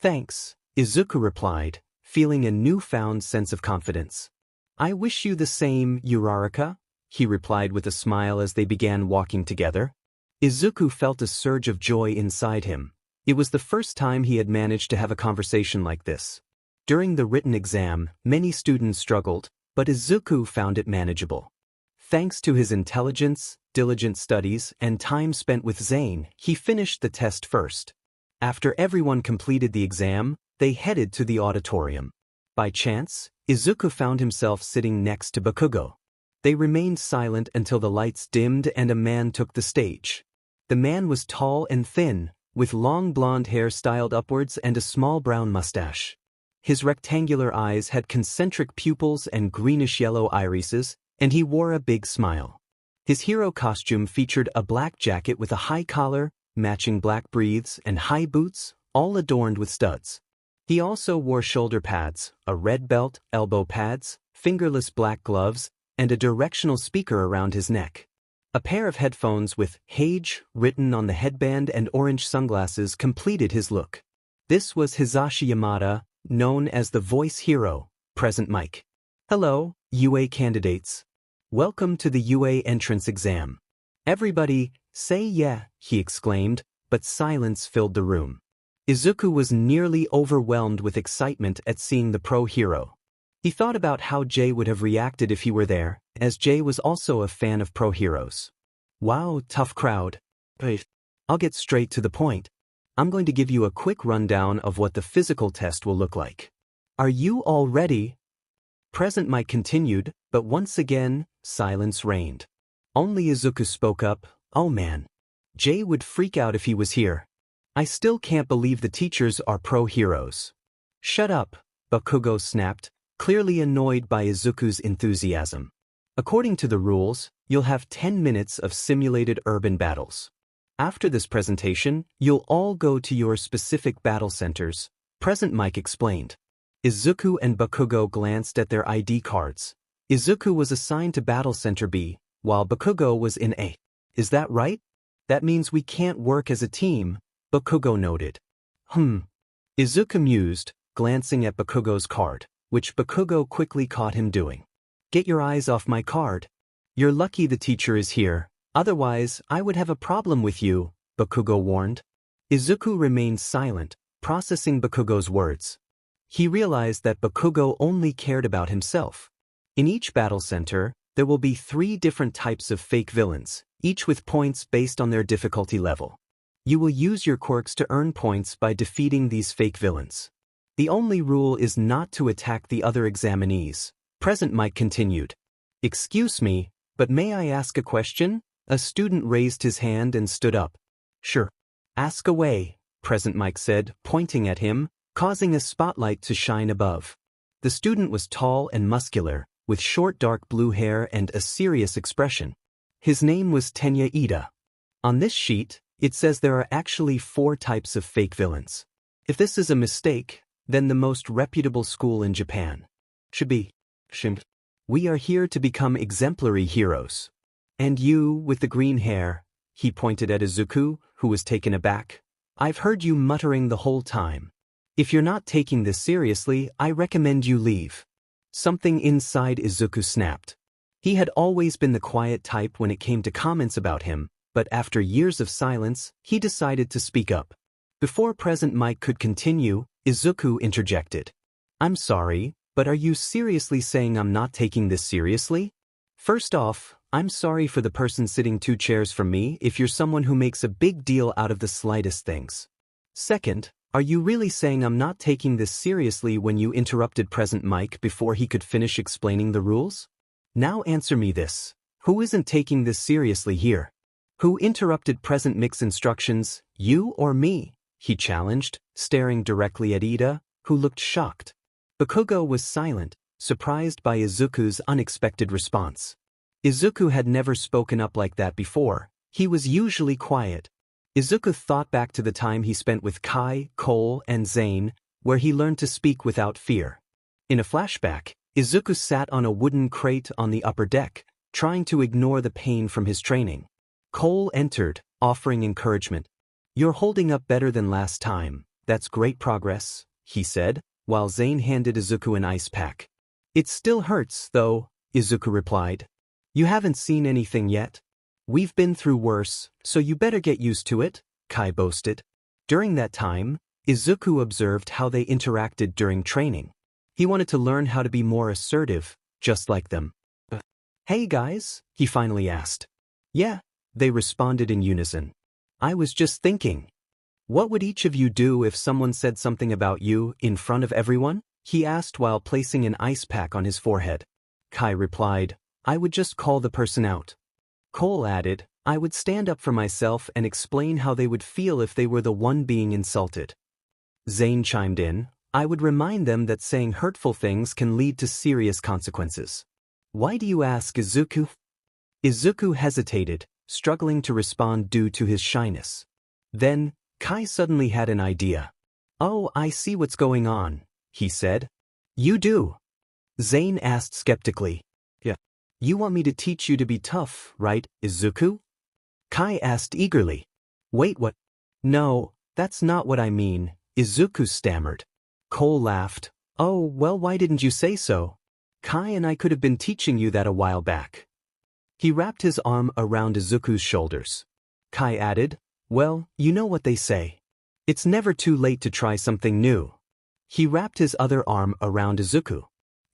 Speaker 1: Thanks, Izuku replied, feeling a newfound sense of confidence. I wish you the same, Uraraka, he replied with a smile as they began walking together. Izuku felt a surge of joy inside him. It was the first time he had managed to have a conversation like this. During the written exam, many students struggled, but Izuku found it manageable. Thanks to his intelligence, diligent studies, and time spent with Zane, he finished the test first. After everyone completed the exam, they headed to the auditorium. By chance, Izuku found himself sitting next to Bakugo. They remained silent until the lights dimmed and a man took the stage. The man was tall and thin, with long blonde hair styled upwards and a small brown mustache. His rectangular eyes had concentric pupils and greenish-yellow irises, and he wore a big smile. His hero costume featured a black jacket with a high collar, matching black breeches, and high boots, all adorned with studs. He also wore shoulder pads, a red belt, elbow pads, fingerless black gloves, and a directional speaker around his neck. A pair of headphones with Hage written on the headband and orange sunglasses completed his look. This was Hisashi Yamada, known as the voice hero, present mic. Hello, UA candidates. Welcome to the UA entrance exam. Everybody, say yeah, he exclaimed, but silence filled the room. Izuku was nearly overwhelmed with excitement at seeing the pro hero. He thought about how Jay would have reacted if he were there, as Jay was also a fan of pro heroes. Wow, tough crowd. I'll get straight to the point. I'm going to give you a quick rundown of what the physical test will look like. Are you all ready? Present mic continued, but once again, silence reigned. Only Izuku spoke up. Oh man. Jay would freak out if he was here. I still can't believe the teachers are pro heroes. Shut up, Bakugo snapped, clearly annoyed by Izuku's enthusiasm. According to the rules, you'll have 10 minutes of simulated urban battles. After this presentation, you'll all go to your specific battle centers, present mic explained. Izuku and Bakugo glanced at their ID cards. Izuku was assigned to Battle Center B, while Bakugo was in A. Is that right? That means we can't work as a team, Bakugo noted. Izuku mused, glancing at Bakugo's card, which Bakugo quickly caught him doing. Get your eyes off my card. You're lucky the teacher is here, otherwise I would have a problem with you, Bakugo warned. Izuku remained silent, processing Bakugo's words. He realized that Bakugo only cared about himself. In each battle center, there will be 3 different types of fake villains, each with points based on their difficulty level. You will use your quirks to earn points by defeating these fake villains. The only rule is not to attack the other examinees, present mic continued. Excuse me, but may I ask a question? A student raised his hand and stood up. Sure. Ask away, present mic said, pointing at him, causing a spotlight to shine above. The student was tall and muscular, with short dark blue hair and a serious expression. His name was Tenya Ida. On this sheet, it says there are actually 4 types of fake villains. If this is a mistake, then the most reputable school in Japan should be Shim. We are here to become exemplary heroes. And you, with the green hair, he pointed at Izuku, who was taken aback. I've heard you muttering the whole time. If you're not taking this seriously, I recommend you leave. Something inside Izuku snapped. He had always been the quiet type when it came to comments about him, but after years of silence, he decided to speak up. Before present mic could continue, Izuku interjected. I'm sorry, but are you seriously saying I'm not taking this seriously? First off, I'm sorry for the person sitting 2 chairs from me if you're someone who makes a big deal out of the slightest things. Second, are you really saying I'm not taking this seriously when you interrupted present mic before he could finish explaining the rules? Now answer me this. Who isn't taking this seriously here? Who interrupted present mic's instructions, you or me? He challenged, staring directly at Ida, who looked shocked. Bakugo was silent, surprised by Izuku's unexpected response. Izuku had never spoken up like that before. He was usually quiet. Izuku thought back to the time he spent with Kai, Cole, and Zane, where he learned to speak without fear. In a flashback, Izuku sat on a wooden crate on the upper deck, trying to ignore the pain from his training. Cole entered, offering encouragement. You're holding up better than last time. That's great progress, he said, while Zane handed Izuku an ice pack. It still hurts, though, Izuku replied. You haven't seen anything yet? We've been through worse, so you better get used to it, Kai boasted. During that time, Izuku observed how they interacted during training. He wanted to learn how to be more assertive, just like them. Hey guys, he finally asked. Yeah, they responded in unison. I was just thinking. What would each of you do if someone said something about you in front of everyone? He asked while placing an ice pack on his forehead. Kai replied, I would just call the person out. Cole added, I would stand up for myself and explain how they would feel if they were the one being insulted. Zane chimed in, I would remind them that saying hurtful things can lead to serious consequences. Why do you ask, Izuku? Izuku hesitated, struggling to respond due to his shyness. Then, Kai suddenly had an idea. Oh, I see what's going on, he said. You do? Zane asked skeptically. Yeah. You want me to teach you to be tough, right, Izuku? Kai asked eagerly. Wait, what? No, that's not what I mean, Izuku stammered. Cole laughed. Oh, well, why didn't you say so? Kai and I could have been teaching you that a while back. He wrapped his arm around Izuku's shoulders. Kai added, well, you know what they say. It's never too late to try something new. He wrapped his other arm around Izuku.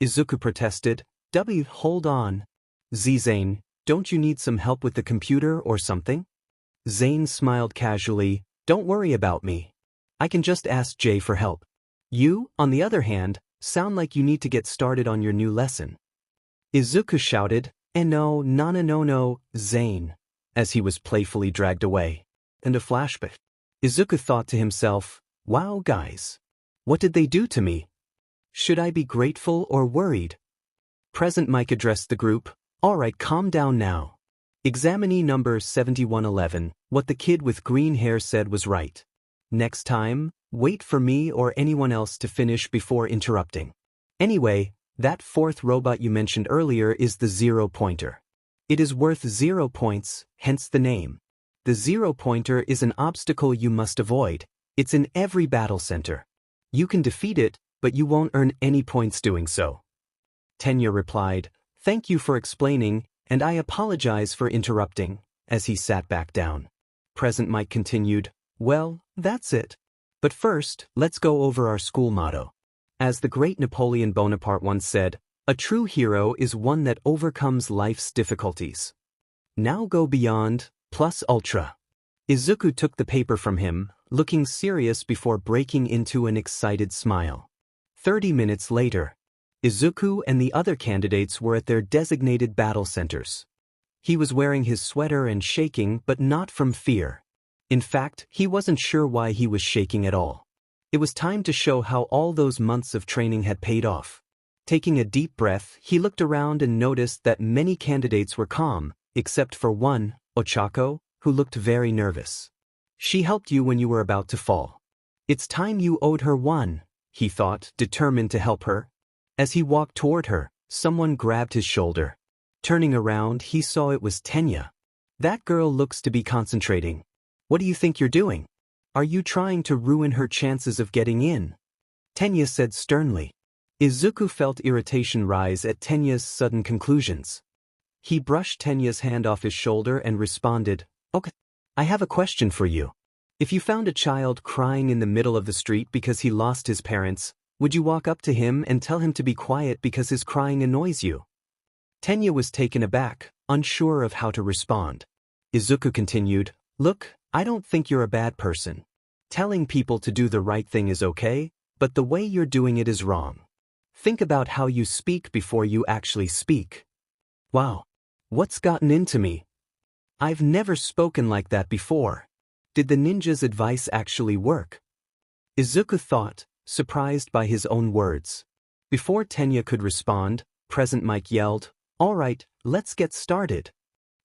Speaker 1: Izuku protested, hold on. Zane, don't you need some help with the computer or something? Zane smiled casually, don't worry about me. I can just ask Jay for help. You, on the other hand, sound like you need to get started on your new lesson. Izuku shouted, no, Zane, as he was playfully dragged away. And a flashback. Izuku thought to himself, wow guys. What did they do to me? Should I be grateful or worried? Present Mike addressed the group, alright, calm down now. Examinee number 7111, what the kid with green hair said was right. Next time, wait for me or anyone else to finish before interrupting. Anyway, that fourth robot you mentioned earlier is the 0 pointer. It is worth 0 points, hence the name. The 0 pointer is an obstacle you must avoid. It's in every battle center. You can defeat it, but you won't earn any points doing so. Tenya replied, thank you for explaining, and I apologize for interrupting, as he sat back down. Present Mike continued, well, that's it. But first, let's go over our school motto. As the great Napoleon Bonaparte once said, a true hero is one that overcomes life's difficulties. Now go beyond, plus ultra. Izuku took the paper from him, looking serious before breaking into an excited smile. 30 minutes later, Izuku and the other candidates were at their designated battle centers. He was wearing his sweater and shaking, but not from fear. In fact, he wasn't sure why he was shaking at all. It was time to show how all those months of training had paid off. Taking a deep breath, he looked around and noticed that many candidates were calm, except for one, Ochako, who looked very nervous. She helped you when you were about to fall. It's time you owed her one, he thought, determined to help her. As he walked toward her, someone grabbed his shoulder. Turning around, he saw it was Tenya. That girl looks to be concentrating. What do you think you're doing? Are you trying to ruin her chances of getting in? Tenya said sternly. Izuku felt irritation rise at Tenya's sudden conclusions. He brushed Tenya's hand off his shoulder and responded, okay, I have a question for you. If you found a child crying in the middle of the street because he lost his parents, would you walk up to him and tell him to be quiet because his crying annoys you? Tenya was taken aback, unsure of how to respond. Izuku continued, look, I don't think you're a bad person. Telling people to do the right thing is okay, but the way you're doing it is wrong. Think about how you speak before you actually speak. Wow. What's gotten into me? I've never spoken like that before. Did the ninja's advice actually work? Izuku thought, surprised by his own words. Before Tenya could respond, Present Mike yelled, all right, let's get started.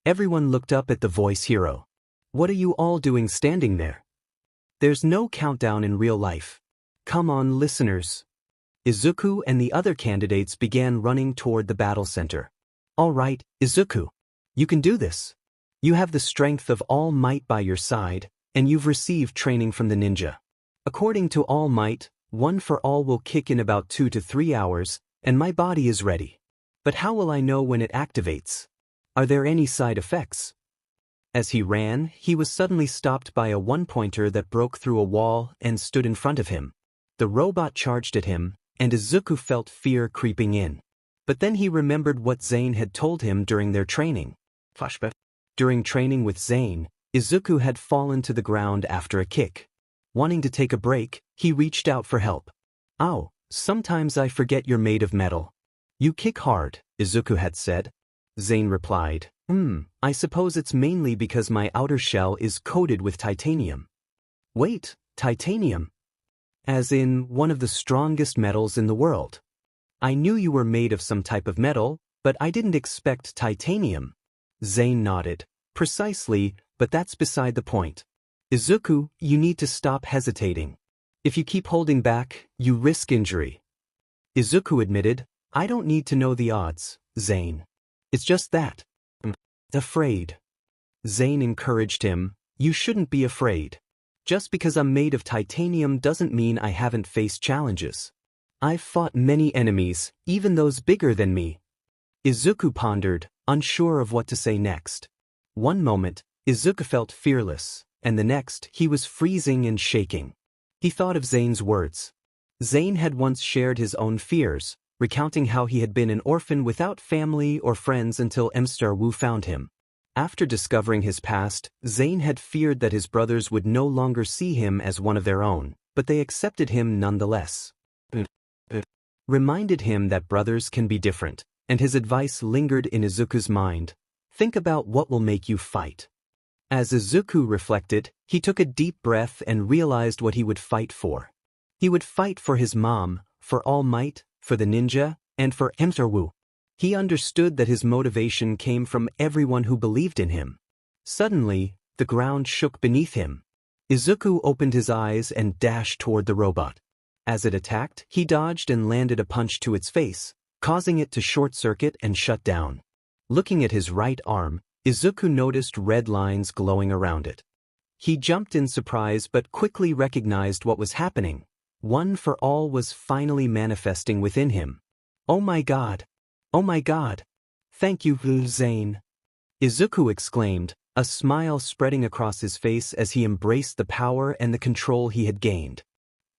Speaker 1: Everyone looked up at the voice hero. What are you all doing standing there? There's no countdown in real life. Come on, listeners. Izuku and the other candidates began running toward the battle center. All right, Izuku. You can do this. You have the strength of All Might by your side, and you've received training from the ninja. According to All Might, One for All will kick in about 2 to 3 hours, and my body is ready. But how will I know when it activates? Are there any side effects? As he ran, he was suddenly stopped by a one-pointer that broke through a wall and stood in front of him. The robot charged at him, and Izuku felt fear creeping in. But then he remembered what Zane had told him during their training. Flashback. During training with Zane, Izuku had fallen to the ground after a kick. Wanting to take a break, he reached out for help. "Ow, sometimes I forget you're made of metal. You kick hard," Izuku had said. Zane replied, I suppose it's mainly because my outer shell is coated with titanium." "Wait, titanium? As in one of the strongest metals in the world? I knew you were made of some type of metal, but I didn't expect titanium." Zane nodded. "Precisely, but that's beside the point. Izuku, you need to stop hesitating. If you keep holding back, you risk injury." Izuku admitted, "I don't need to know the odds, Zane. It's just that I'm afraid." Zane encouraged him, "You shouldn't be afraid. Just because I'm made of titanium doesn't mean I haven't faced challenges. I've fought many enemies, even those bigger than me." Izuku pondered, unsure of what to say next. One moment, Izuku felt fearless, and the next, he was freezing and shaking. He thought of Zane's words. Zane had once shared his own fears, recounting how he had been an orphan without family or friends until Mr. Wu found him. After discovering his past, Zane had feared that his brothers would no longer see him as one of their own, but they accepted him nonetheless. Reminded him that brothers can be different, and his advice lingered in Izuku's mind. Think about what will make you fight. As Izuku reflected, he took a deep breath and realized what he would fight for. He would fight for his mom, for All Might, for the ninja, and for Mr. Wu. He understood that his motivation came from everyone who believed in him. Suddenly, the ground shook beneath him. Izuku opened his eyes and dashed toward the robot. As it attacked, he dodged and landed a punch to its face, causing it to short-circuit and shut down. Looking at his right arm, Izuku noticed red lines glowing around it. He jumped in surprise but quickly recognized what was happening. One for All was finally manifesting within him. "Oh my god! Oh my god! Thank you, Zane!" Izuku exclaimed, a smile spreading across his face as he embraced the power and the control he had gained.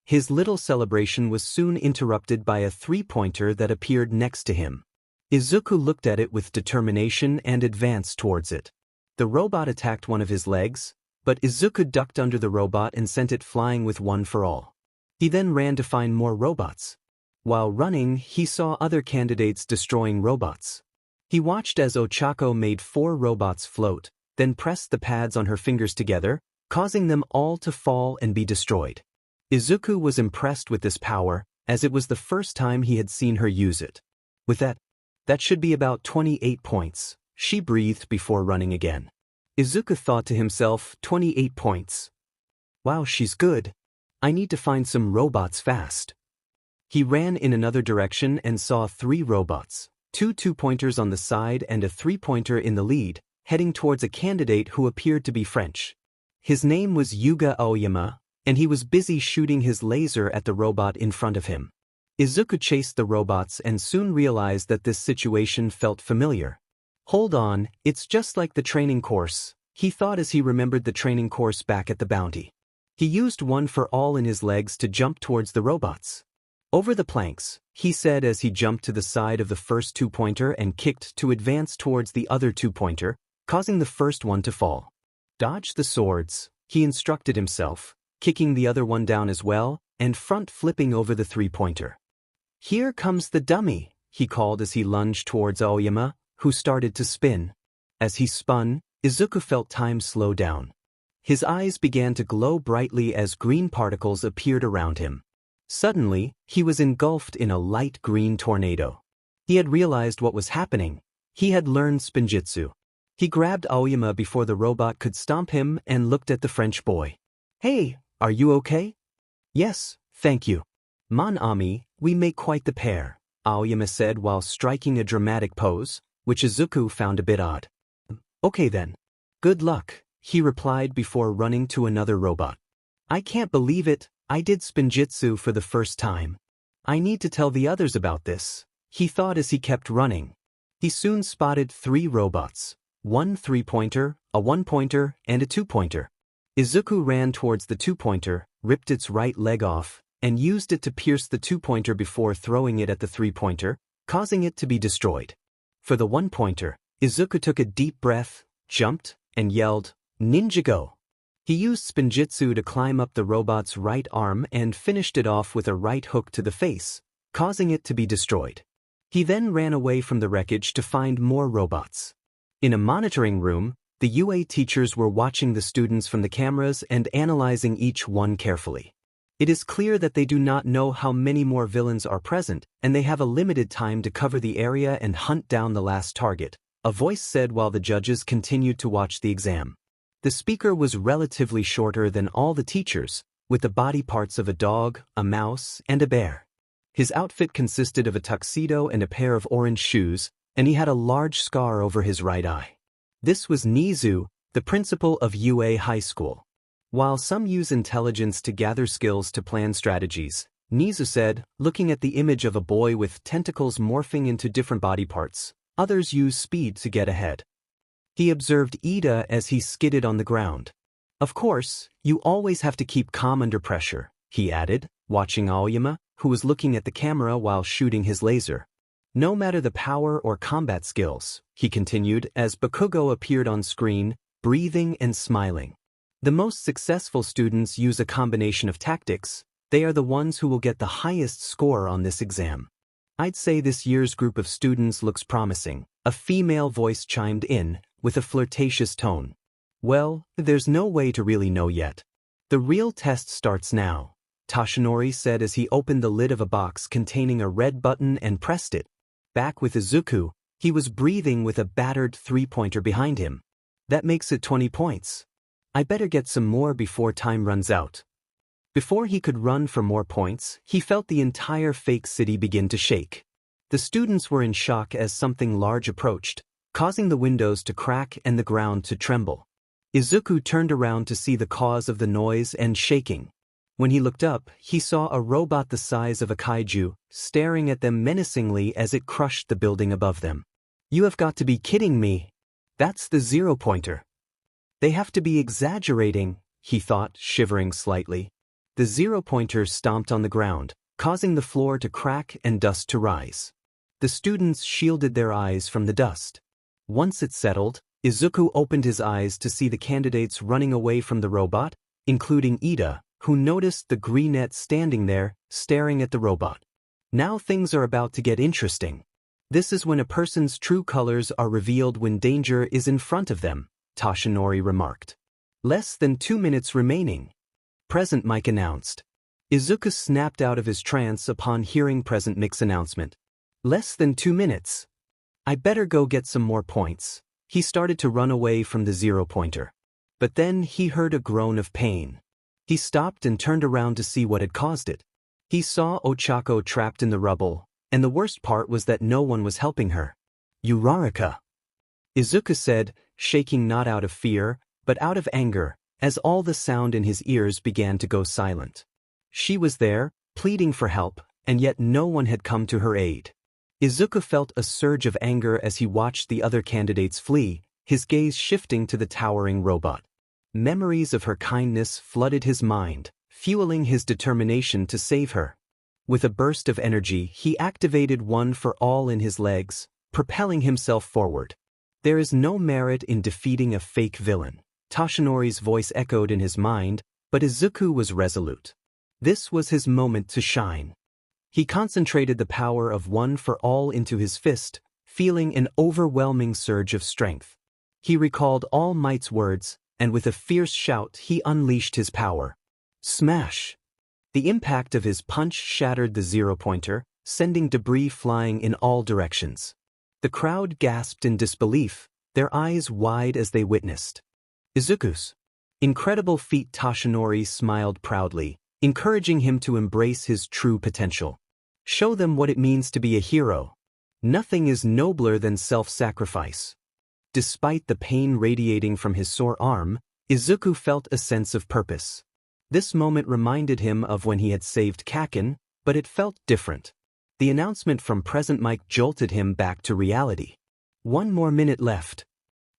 Speaker 1: His little celebration was soon interrupted by a three-pointer that appeared next to him. Izuku looked at it with determination and advanced towards it. The robot attacked one of his legs, but Izuku ducked under the robot and sent it flying with one for all. He then ran to find more robots. While running, he saw other candidates destroying robots. He watched as Ochako made 4 robots float, then pressed the pads on her fingers together, causing them all to fall and be destroyed. Izuku was impressed with this power, as it was the first time he had seen her use it. "With that should be about 28 points, she breathed before running again. Izuku thought to himself, 28 points. Wow, she's good. I need to find some robots fast. He ran in another direction and saw 3 robots, 2 two-pointers on the side and a 3-pointer in the lead, heading towards a candidate who appeared to be French. His name was Yuga Aoyama, and he was busy shooting his laser at the robot in front of him. Izuku chased the robots and soon realized that this situation felt familiar. "Hold on, it's just like the training course," he thought as he remembered the training course back at the bounty. He used one for all in his legs to jump towards the robots. "Over the planks," he said as he jumped to the side of the first two-pointer and kicked to advance towards the other two-pointer, causing the first one to fall. "Dodge the swords," he instructed himself, kicking the other one down as well, and front-flipping over the three-pointer. "Here comes the dummy," he called as he lunged towards Aoyama, who started to spin. As he spun, Izuku felt time slow down. His eyes began to glow brightly as green particles appeared around him. Suddenly, he was engulfed in a light green tornado. He had realized what was happening. He had learned Spinjitsu. He grabbed Aoyama before the robot could stomp him and looked at the French boy. "Hey, are you okay?" "Yes, thank you. Mon ami, we make quite the pair," Aoyama said while striking a dramatic pose, which Izuku found a bit odd. "Okay then. Good luck," he replied before running to another robot. "I can't believe it, I did Spinjitsu for the first time. I need to tell the others about this," he thought as he kept running. He soon spotted 3 robots, 1 3-pointer, a 1-pointer, and a 2-pointer. Izuku ran towards the 2-pointer, ripped its right leg off, and used it to pierce the 2-pointer before throwing it at the 3-pointer, causing it to be destroyed. For the 1-pointer, Izuku took a deep breath, jumped, and yelled, "Ninja go!" He used Spinjitsu to climb up the robot's right arm and finished it off with a right hook to the face, causing it to be destroyed. He then ran away from the wreckage to find more robots. In a monitoring room, the UA teachers were watching the students from the cameras and analyzing each one carefully. It is clear that they do not know how many more villains are present, and they have a limited time to cover the area and hunt down the last target, a voice said while the judges continued to watch the exam. The speaker was relatively shorter than all the teachers, with the body parts of a dog, a mouse, and a bear. His outfit consisted of a tuxedo and a pair of orange shoes, and he had a large scar over his right eye. This was Nizu, the principal of UA High School. While some use intelligence to gather skills to plan strategies, Nizu said, looking at the image of a boy with tentacles morphing into different body parts, others use speed to get ahead. He observed Ida as he skidded on the ground. "Of course, you always have to keep calm under pressure," he added, watching Aoyama, who was looking at the camera while shooting his laser. "No matter the power or combat skills," he continued as Bakugo appeared on screen, breathing and smiling. "The most successful students use a combination of tactics. They are the ones who will get the highest score on this exam. I'd say this year's group of students looks promising," a female voice chimed in, with a flirtatious tone. "Well, there's no way to really know yet. The real test starts now," Toshinori said as he opened the lid of a box containing a red button and pressed it. Back with Izuku, he was breathing with a battered 3-pointer behind him. "That makes it 20 points. I better get some more before time runs out." Before he could run for more points, he felt the entire fake city begin to shake. The students were in shock as something large approached, causing the windows to crack and the ground to tremble. Izuku turned around to see the cause of the noise and shaking. When he looked up, he saw a robot the size of a kaiju, staring at them menacingly as it crushed the building above them. "You have got to be kidding me. That's the 0-pointer. They have to be exaggerating," he thought, shivering slightly. The 0-pointer stomped on the ground, causing the floor to crack and dust to rise. The students shielded their eyes from the dust. Once it settled, Izuku opened his eyes to see the candidates running away from the robot, including Ida, who noticed the greenette standing there, staring at the robot. Now things are about to get interesting. This is when a person's true colors are revealed when danger is in front of them, Toshinori remarked. "Less than 2 minutes remaining," Present Mike announced. Izuku snapped out of his trance upon hearing Present Mike's announcement. "Less than 2 minutes. I better go get some more points." He started to run away from the 0-pointer. But then he heard a groan of pain. He stopped and turned around to see what had caused it. He saw Ochako trapped in the rubble, and the worst part was that no one was helping her. "Uraraka," Izuku said, shaking not out of fear, but out of anger, as all the sound in his ears began to go silent. She was there, pleading for help, and yet no one had come to her aid. Izuku felt a surge of anger as he watched the other candidates flee, his gaze shifting to the towering robot. Memories of her kindness flooded his mind, fueling his determination to save her. With a burst of energy, he activated One for All in his legs, propelling himself forward. "There is no merit in defeating a fake villain," Toshinori's voice echoed in his mind, but Izuku was resolute. This was his moment to shine. He concentrated the power of One for All into his fist, feeling an overwhelming surge of strength. He recalled All Might's words, and with a fierce shout he unleashed his power. Smash! The impact of his punch shattered the 0-pointer, sending debris flying in all directions. The crowd gasped in disbelief, their eyes wide as they witnessed Izuku's incredible feat. Toshinori smiled proudly, encouraging him to embrace his true potential. "Show them what it means to be a hero. Nothing is nobler than self-sacrifice." Despite the pain radiating from his sore arm, Izuku felt a sense of purpose. This moment reminded him of when he had saved Kaken, but it felt different. The announcement from Present Mike jolted him back to reality. 1 more minute left.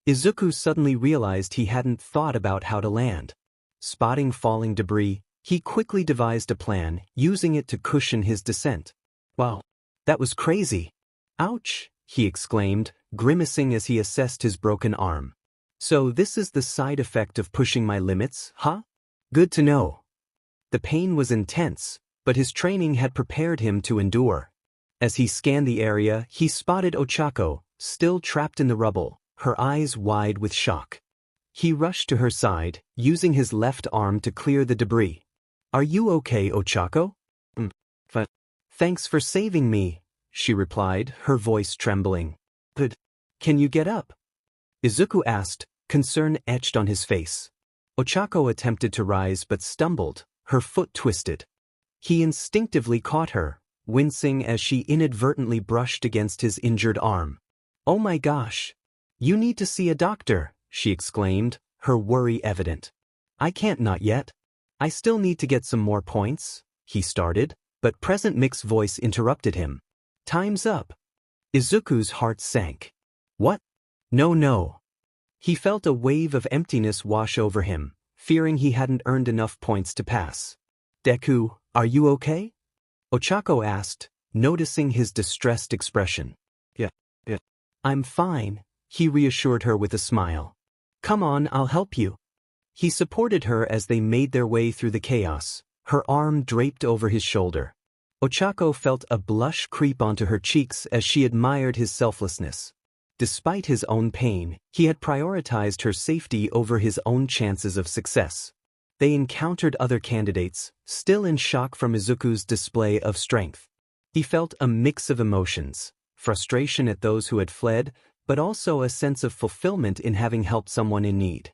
Speaker 1: Izuku suddenly realized he hadn't thought about how to land. Spotting falling debris, he quickly devised a plan, using it to cushion his descent. Wow, that was crazy. Ouch, he exclaimed, grimacing as he assessed his broken arm. So this is the side effect of pushing my limits, huh? Good to know. The pain was intense, but his training had prepared him to endure. As he scanned the area, he spotted Ochako, still trapped in the rubble, her eyes wide with shock. He rushed to her side, using his left arm to clear the debris. Are you okay, Ochako? Thanks for saving me, she replied, her voice trembling. But can you get up? Izuku asked, concern etched on his face. Ochako attempted to rise but stumbled, her foot twisted. He instinctively caught her, wincing as she inadvertently brushed against his injured arm. Oh my gosh! You need to see a doctor, she exclaimed, her worry evident. I can't not yet. I still need to get some more points, he started, but Present Mix's voice interrupted him. Time's up. Izuku's heart sank. What? No. He felt a wave of emptiness wash over him, fearing he hadn't earned enough points to pass. Deku, are you okay? Ochako asked, noticing his distressed expression. Yeah. I'm fine, he reassured her with a smile. Come on, I'll help you. He supported her as they made their way through the chaos, her arm draped over his shoulder. Ochako felt a blush creep onto her cheeks as she admired his selflessness. Despite his own pain, he had prioritized her safety over his own chances of success. They encountered other candidates, still in shock from Izuku's display of strength. He felt a mix of emotions, frustration at those who had fled, but also a sense of fulfillment in having helped someone in need.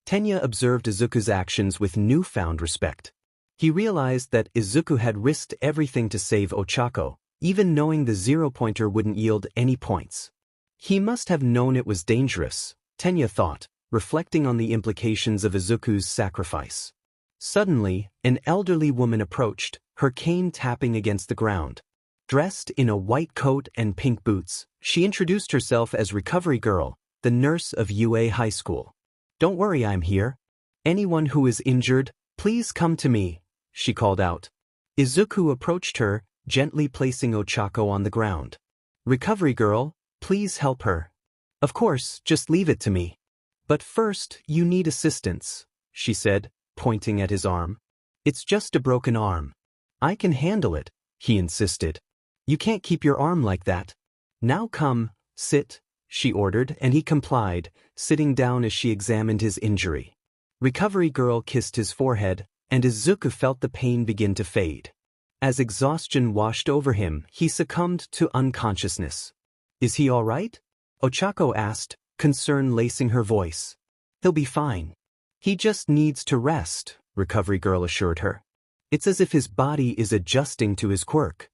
Speaker 1: Tenya observed Izuku's actions with newfound respect. He realized that Izuku had risked everything to save Ochako, even knowing the zero-pointer wouldn't yield any points. He must have known it was dangerous, Tenya thought, reflecting on the implications of Izuku's sacrifice. Suddenly, an elderly woman approached, her cane tapping against the ground. Dressed in a white coat and pink boots, she introduced herself as Recovery Girl, the nurse of UA High School. Don't worry, I'm here. Anyone who is injured, please come to me, she called out. Izuku approached her, gently placing Ochako on the ground. Recovery Girl, please help her. Of course, just leave it to me. But first, you need assistance, she said, pointing at his arm. It's just a broken arm. I can handle it, he insisted. You can't keep your arm like that. Now come, sit, she ordered, and he complied, sitting down as she examined his injury. Recovery Girl kissed his forehead, and Izuku felt the pain begin to fade. As exhaustion washed over him, he succumbed to unconsciousness. Is he all right? Ochako asked, concern lacing her voice. He'll be fine. He just needs to rest, Recovery Girl assured her. It's as if his body is adjusting to his quirk.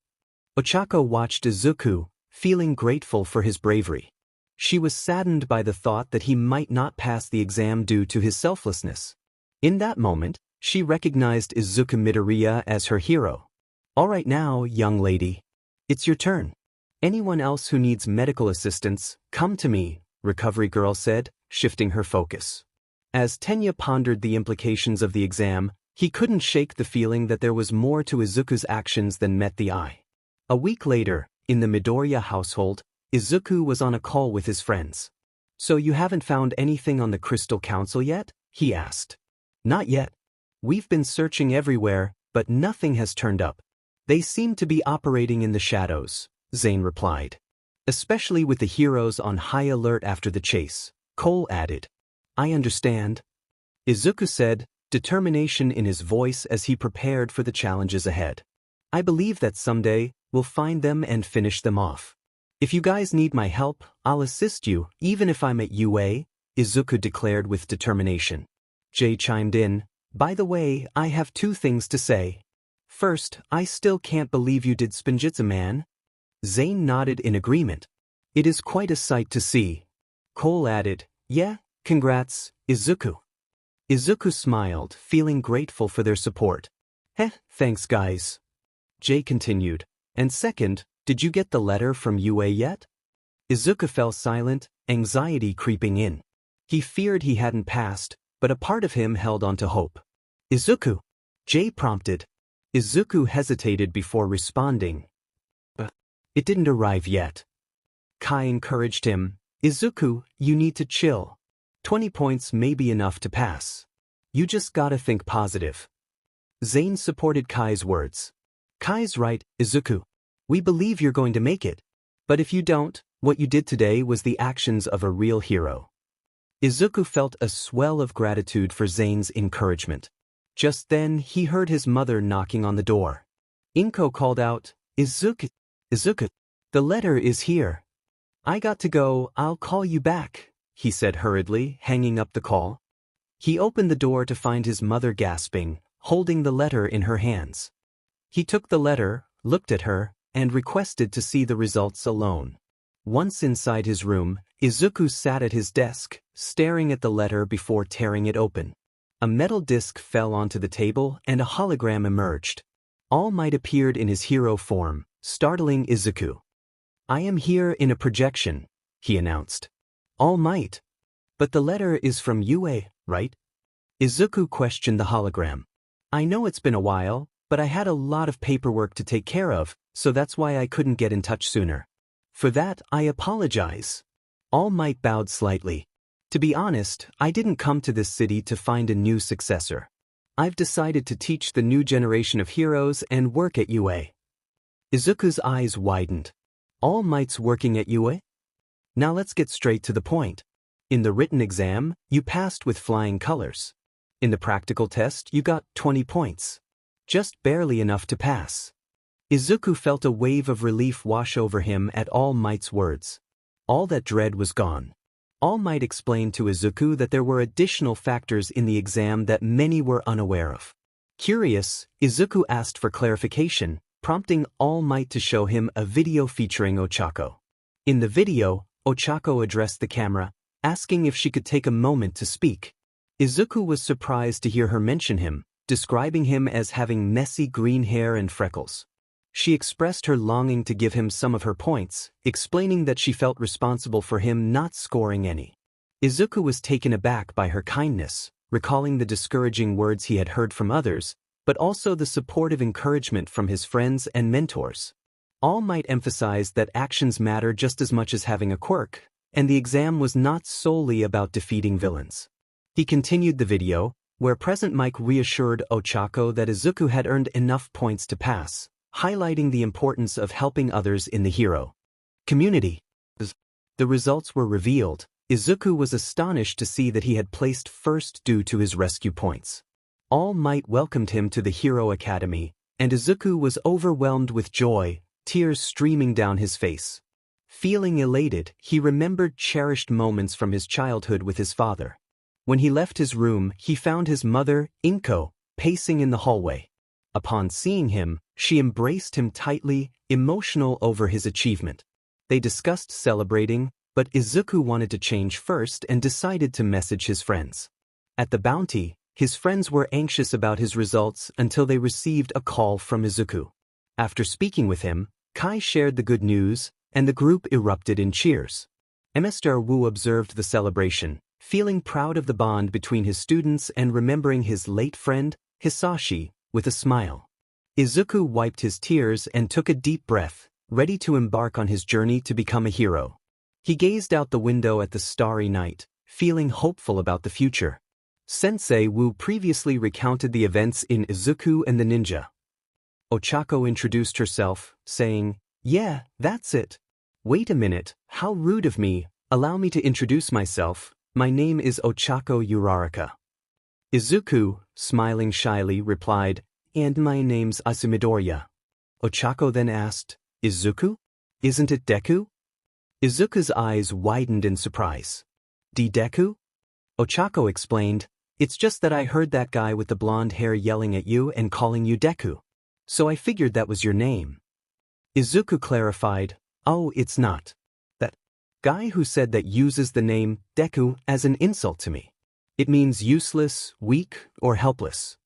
Speaker 1: Ochako watched Izuku, feeling grateful for his bravery. She was saddened by the thought that he might not pass the exam due to his selflessness. In that moment, she recognized Izuku Midorya as her hero. All right now, young lady. It's your turn. Anyone else who needs medical assistance, come to me, Recovery Girl said, shifting her focus. As Tenya pondered the implications of the exam, he couldn't shake the feeling that there was more to Izuku's actions than met the eye. A week later, in the Midorya household, Izuku was on a call with his friends. So you haven't found anything on the Crystal Council yet? He asked. Not yet. We've been searching everywhere, but nothing has turned up. They seem to be operating in the shadows, Zane replied. Especially with the heroes on high alert after the chase, Cole added. I understand. Izuku said, determination in his voice as he prepared for the challenges ahead. I believe that someday, we'll find them and finish them off. If you guys need my help, I'll assist you, even if I'm at UA, Izuku declared with determination. Jay chimed in, by the way, I have 2 things to say. First, I still can't believe you did Spinjitsu, man. Zane nodded in agreement. It is quite a sight to see. Cole added, yeah, congrats, Izuku. Izuku smiled, feeling grateful for their support. Thanks guys. Jay continued, and second, did you get the letter from UA yet? Izuku fell silent, anxiety creeping in. He feared he hadn't passed, but a part of him held on to hope. Izuku? Jay prompted. Izuku hesitated before responding. It didn't arrive yet. Kai encouraged him. Izuku, you need to chill. 20 points may be enough to pass. You just gotta think positive. Zane supported Kai's words. Kai's right, Izuku. We believe you're going to make it. But if you don't, what you did today was the actions of a real hero. Izuku felt a swell of gratitude for Zane's encouragement. Just then, he heard his mother knocking on the door. Inko called out, Izuku, Izuku, the letter is here. I got to go, I'll call you back, he said hurriedly, hanging up the call. He opened the door to find his mother gasping, holding the letter in her hands. He took the letter, looked at her, and requested to see the results alone. Once inside his room, Izuku sat at his desk, staring at the letter before tearing it open. A metal disc fell onto the table and a hologram emerged. All Might appeared in his hero form, startling Izuku. I am here in a projection, he announced. All Might. But the letter is from Yue, right? Izuku questioned the hologram. I know it's been a while, but I had a lot of paperwork to take care of, so that's why I couldn't get in touch sooner. For that, I apologize. All Might bowed slightly. To be honest, I didn't come to this city to find a new successor. I've decided to teach the new generation of heroes and work at UA. Izuku's eyes widened. All Might's working at UA? Now let's get straight to the point. In the written exam, you passed with flying colors. In the practical test, you got 20 points. Just barely enough to pass. Izuku felt a wave of relief wash over him at All Might's words. All that dread was gone. All Might explained to Izuku that there were additional factors in the exam that many were unaware of. Curious, Izuku asked for clarification, prompting All Might to show him a video featuring Ochako. In the video, Ochako addressed the camera, asking if she could take a moment to speak. Izuku was surprised to hear her mention him, describing him as having messy green hair and freckles. She expressed her longing to give him some of her points, explaining that she felt responsible for him not scoring any. Izuku was taken aback by her kindness, recalling the discouraging words he had heard from others, but also the supportive encouragement from his friends and mentors. All Might emphasized that actions matter just as much as having a quirk, and the exam was not solely about defeating villains. He continued the video, where present Mike reassured Ochako that Izuku had earned enough points to pass, highlighting the importance of helping others in the hero community. The results were revealed. Izuku was astonished to see that he had placed first due to his rescue points. All Might welcomed him to the Hero Academy, and Izuku was overwhelmed with joy, tears streaming down his face. Feeling elated, he remembered cherished moments from his childhood with his father. When he left his room, he found his mother, Inko, pacing in the hallway. Upon seeing him, she embraced him tightly, emotional over his achievement. They discussed celebrating, but Izuku wanted to change first and decided to message his friends. At the bounty, his friends were anxious about his results until they received a call from Izuku. After speaking with him, Kai shared the good news, and the group erupted in cheers. Mr. Wu observed the celebration, feeling proud of the bond between his students and remembering his late friend, Hisashi, with a smile. Izuku wiped his tears and took a deep breath, ready to embark on his journey to become a hero. He gazed out the window at the starry night, feeling hopeful about the future. Sensei Wu previously recounted the events in Izuku and the Ninja. Ochako introduced herself, saying, "Yeah, that's it. Wait a minute, how rude of me, allow me to introduce myself, my name is Ochako Uraraka." Izuku, smiling shyly, replied, "And my name's Izuku Midorya." Ochako then asked, "Izuku? Isn't it Deku?" Izuku's eyes widened in surprise. Deku? Ochako explained, "It's just that I heard that guy with the blonde hair yelling at you and calling you Deku. So I figured that was your name." Izuku clarified, "Oh, it's not. That guy who said that uses the name Deku as an insult to me. It means useless, weak, or helpless."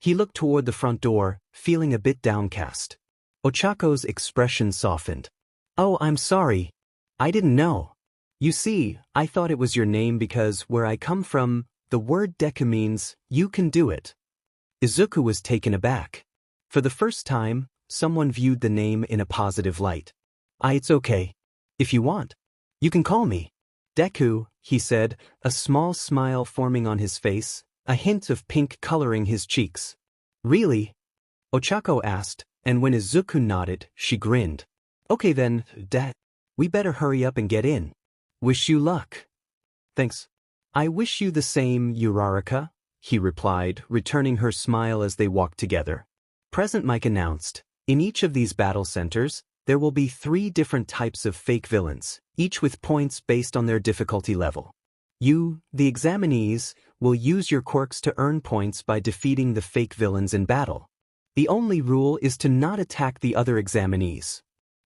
Speaker 1: He looked toward the front door, feeling a bit downcast. Ochako's expression softened. "Oh, I'm sorry. I didn't know. You see, I thought it was your name because where I come from, the word Deku means, you can do it. Izuku was taken aback. For the first time, someone viewed the name in a positive light. It's okay. If you want, you can call me Deku, he said, a small smile forming on his face, a hint of pink coloring his cheeks. Really? Ochako asked, and when Izuku nodded, she grinned. Okay then, we better hurry up and get in. Wish you luck. Thanks. I wish you the same, Uraraka, he replied, returning her smile as they walked together. Present Mike announced, in each of these battle centers, there will be 3 different types of fake villains, each with points based on their difficulty level. You, the examinees, will use your quirks to earn points by defeating the fake villains in battle. The only rule is to not attack the other examinees.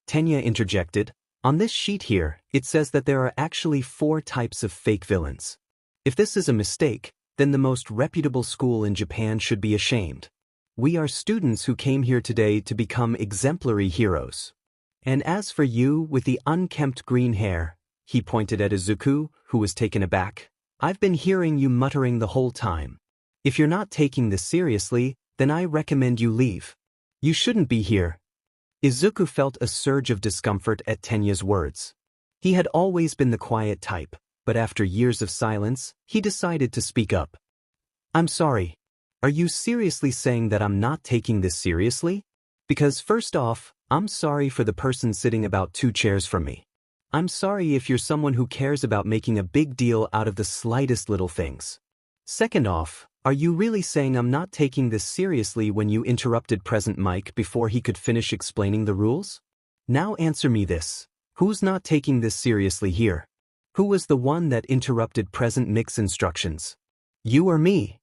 Speaker 1: Tenya interjected, on this sheet here, it says that there are actually 4 types of fake villains. If this is a mistake, then the most reputable school in Japan should be ashamed. We are students who came here today to become exemplary heroes. And as for you with the unkempt green hair, he pointed at Izuku, who was taken aback, I've been hearing you muttering the whole time. If you're not taking this seriously, then I recommend you leave. You shouldn't be here. Izuku felt a surge of discomfort at Tenya's words. He had always been the quiet type, but after years of silence, he decided to speak up. I'm sorry. Are you seriously saying that I'm not taking this seriously? Because first off, I'm sorry for the person sitting about 2 chairs from me. I'm sorry if you're someone who cares about making a big deal out of the slightest little things. Second off, are you really saying I'm not taking this seriously when you interrupted Present Mike before he could finish explaining the rules? Now answer me this. Who's not taking this seriously here? Who was the one that interrupted Present Mike's instructions? You or me?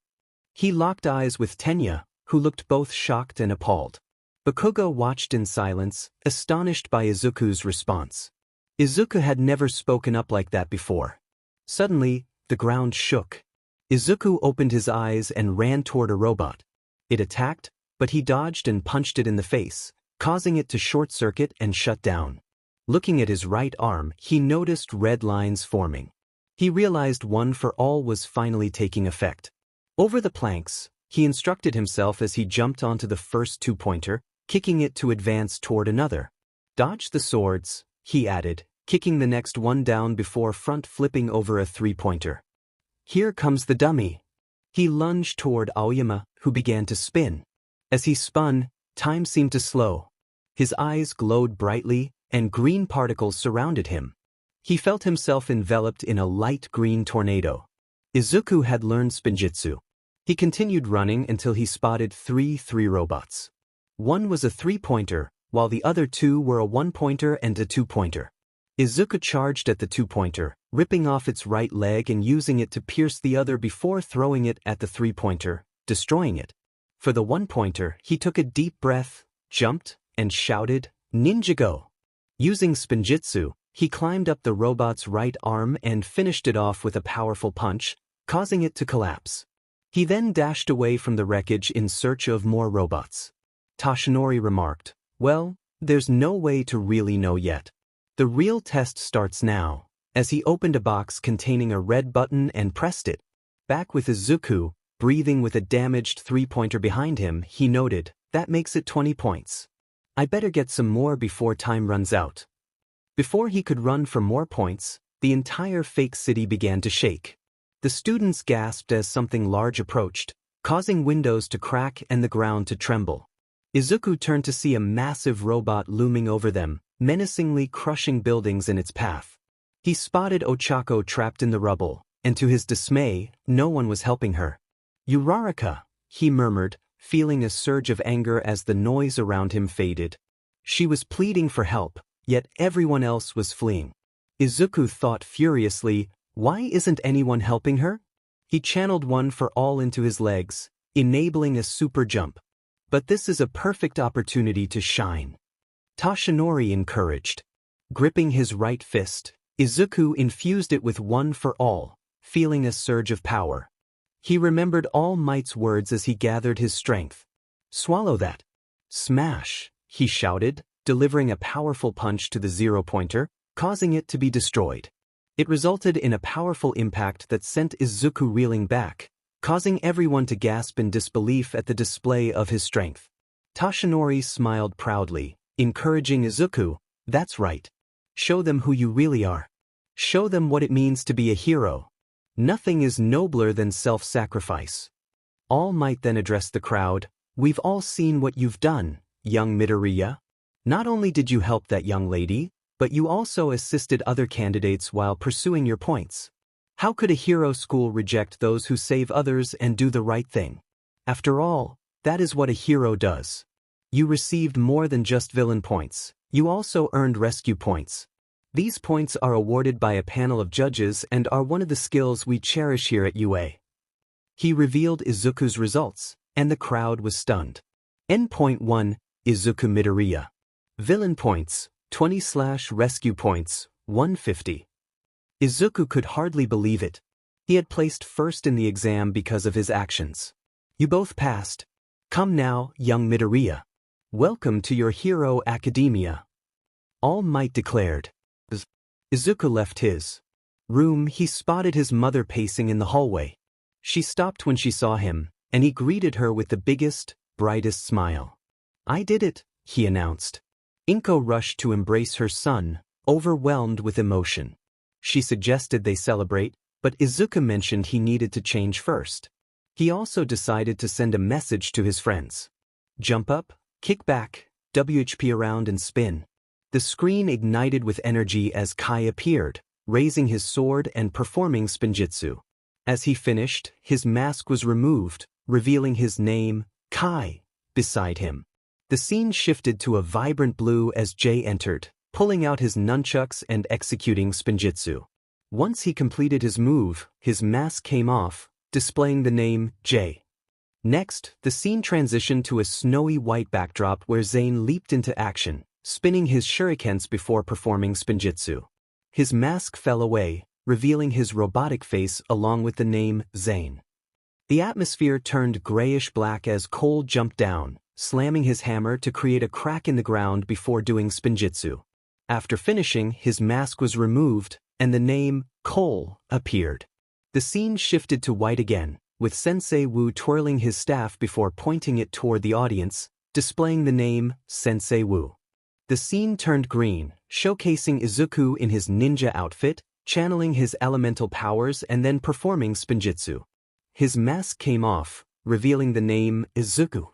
Speaker 1: He locked eyes with Tenya, who looked both shocked and appalled. Bakugo watched in silence, astonished by Izuku's response. Izuku had never spoken up like that before. Suddenly, the ground shook. Izuku opened his eyes and ran toward a robot. It attacked, but he dodged and punched it in the face, causing it to short-circuit and shut down. Looking at his right arm, he noticed red lines forming. He realized One for All was finally taking effect. Over the planks, he instructed himself as he jumped onto the first 2-pointer, kicking it to advance toward another. Dodge the swords, he added, kicking the next one down before front-flipping over a 3-pointer. Here comes the dummy. He lunged toward Aoyama, who began to spin. As he spun, time seemed to slow. His eyes glowed brightly, and green particles surrounded him. He felt himself enveloped in a light green tornado. Izuku had learned Spinjitsu. He continued running until he spotted 3 robots. One was a 3-pointer, while the other 2 were a 1-pointer and a 2-pointer. Izuku charged at the 2-pointer, ripping off its right leg and using it to pierce the other before throwing it at the 3-pointer, destroying it. For the 1-pointer, he took a deep breath, jumped, and shouted, "Ninja go!" Using Spinjitsu, he climbed up the robot's right arm and finished it off with a powerful punch, causing it to collapse. He then dashed away from the wreckage in search of more robots. Toshinori remarked, "Well, there's no way to really know yet. The real test starts now," as he opened a box containing a red button and pressed it. Back with Izuku, breathing with a damaged 3-pointer behind him, he noted, "That makes it 20 points. I better get some more before time runs out." Before he could run for more points, the entire fake city began to shake. The students gasped as something large approached, causing windows to crack and the ground to tremble. Izuku turned to see a massive robot looming over them, menacingly crushing buildings in its path. He spotted Ochako trapped in the rubble, and to his dismay, no one was helping her. "Uraraka," he murmured, feeling a surge of anger as the noise around him faded. She was pleading for help, yet everyone else was fleeing. Izuku thought furiously, why isn't anyone helping her? He channeled One for All into his legs, enabling a super jump. But this is a perfect opportunity to shine. Toshinori encouraged. Gripping his right fist, Izuku infused it with One for All, feeling a surge of power. He remembered All Might's words as he gathered his strength. "Swallow that." "Smash," he shouted, delivering a powerful punch to the 0-pointer, causing it to be destroyed. It resulted in a powerful impact that sent Izuku reeling back, causing everyone to gasp in disbelief at the display of his strength. Tashinori smiled proudly, encouraging Izuku, "That's right. Show them who you really are. Show them what it means to be a hero. Nothing is nobler than self-sacrifice." All Might then addressed the crowd, "We've all seen what you've done, young Midoriya. Not only did you help that young lady, but you also assisted other candidates while pursuing your points. How could a hero school reject those who save others and do the right thing? After all, that is what a hero does. You received more than just villain points. You also earned rescue points. These points are awarded by a panel of judges and are one of the skills we cherish here at UA." He revealed Izuku's results, and the crowd was stunned. N.1 Izuku Midorya. Villain points, 20/rescue points, 150. Izuku could hardly believe it. He had placed first in the exam because of his actions. "You both passed. Come now, young Midoriya. Welcome to your hero academia." All Might declared. As Izuku left his room, he spotted his mother pacing in the hallway. She stopped when she saw him, and he greeted her with the biggest, brightest smile. "I did it," he announced. Inko rushed to embrace her son, overwhelmed with emotion. She suggested they celebrate, but Izuku mentioned he needed to change first. He also decided to send a message to his friends. "Jump up, kick back, WHP around and spin." The screen ignited with energy as Kai appeared, raising his sword and performing Spinjitsu. As he finished, his mask was removed, revealing his name, Kai, beside him. The scene shifted to a vibrant blue as Jay entered, pulling out his nunchucks and executing Spinjitsu. Once he completed his move, his mask came off, displaying the name Jay. Next, the scene transitioned to a snowy white backdrop where Zane leaped into action, spinning his shurikens before performing Spinjitsu. His mask fell away, revealing his robotic face along with the name Zane. The atmosphere turned grayish-black as Cole jumped down, slamming his hammer to create a crack in the ground before doing Spinjitsu. After finishing, his mask was removed, and the name Cole appeared. The scene shifted to white again, with Sensei Wu twirling his staff before pointing it toward the audience, displaying the name Sensei Wu. The scene turned green, showcasing Izuku in his ninja outfit, channeling his elemental powers and then performing Spinjitsu. His mask came off, revealing the name Izuku.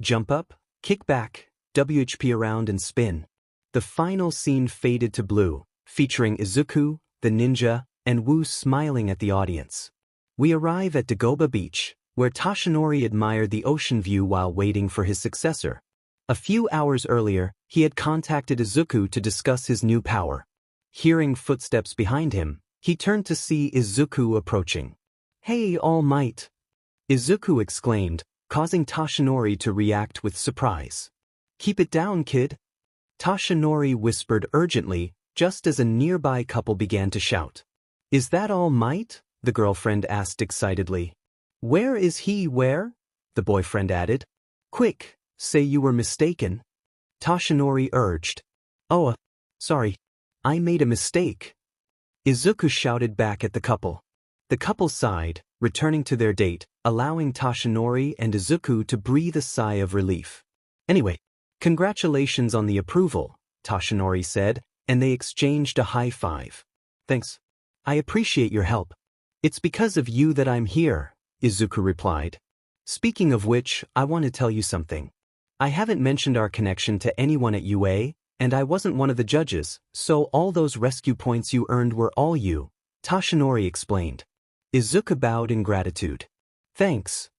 Speaker 1: Jump up, kick back, WHP around and spin. The final scene faded to blue, featuring Izuku, the ninja, and Wu smiling at the audience. We arrive at Dagoba Beach, where Tashinori admired the ocean view while waiting for his successor. A few hours earlier, he had contacted Izuku to discuss his new power. Hearing footsteps behind him, he turned to see Izuku approaching. "Hey, All Might!" Izuku exclaimed, causing Tashinori to react with surprise. "Keep it down, kid." Tashinori whispered urgently, just as a nearby couple began to shout. "Is that All Might?" the girlfriend asked excitedly. "Where is he, where?" the boyfriend added. "Quick, say you were mistaken," Tashinori urged. "Oh, sorry. I made a mistake," Izuku shouted back at the couple. The couple sighed, returning to their date, allowing Tashinori and Izuku to breathe a sigh of relief. "Anyway, congratulations on the approval," Tashinori said, and they exchanged a high five. "Thanks. I appreciate your help. It's because of you that I'm here," Izuku replied. "Speaking of which, I want to tell you something. I haven't mentioned our connection to anyone at UA, and I wasn't one of the judges, so all those rescue points you earned were all you," Tashinori explained. Izuku bowed in gratitude. "Thanks."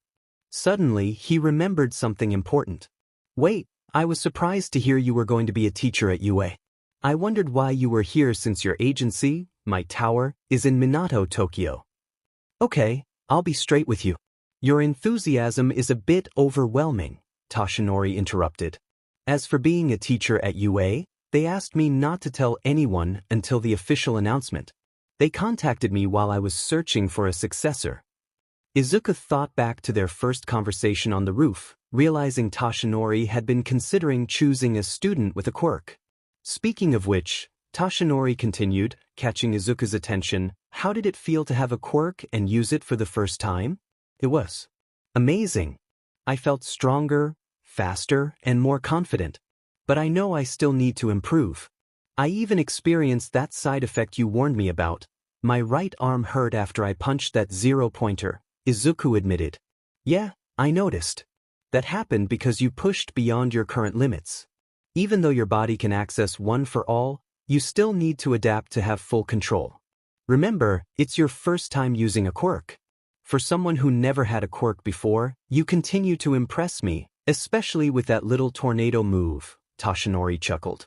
Speaker 1: Suddenly, he remembered something important. "Wait, I was surprised to hear you were going to be a teacher at UA. I wondered why you were here since your agency, my tower, is in Minato, Tokyo." "Okay, I'll be straight with you. Your enthusiasm is a bit overwhelming," Tashinori interrupted. "As for being a teacher at UA, they asked me not to tell anyone until the official announcement. They contacted me while I was searching for a successor." Izuku thought back to their first conversation on the roof, realizing Tashinori had been considering choosing a student with a quirk. Speaking of which, Toshinori continued, catching Izuku's attention. How did it feel to have a quirk and use it for the first time? It was amazing. I felt stronger, faster, and more confident. But I know I still need to improve. I even experienced that side effect you warned me about. My right arm hurt after I punched that zero-pointer, Izuku admitted. Yeah, I noticed. That happened because you pushed beyond your current limits. Even though your body can access one for all, you still need to adapt to have full control. Remember, it's your first time using a quirk. For someone who never had a quirk before, you continue to impress me, especially with that little tornado move, Toshinori chuckled.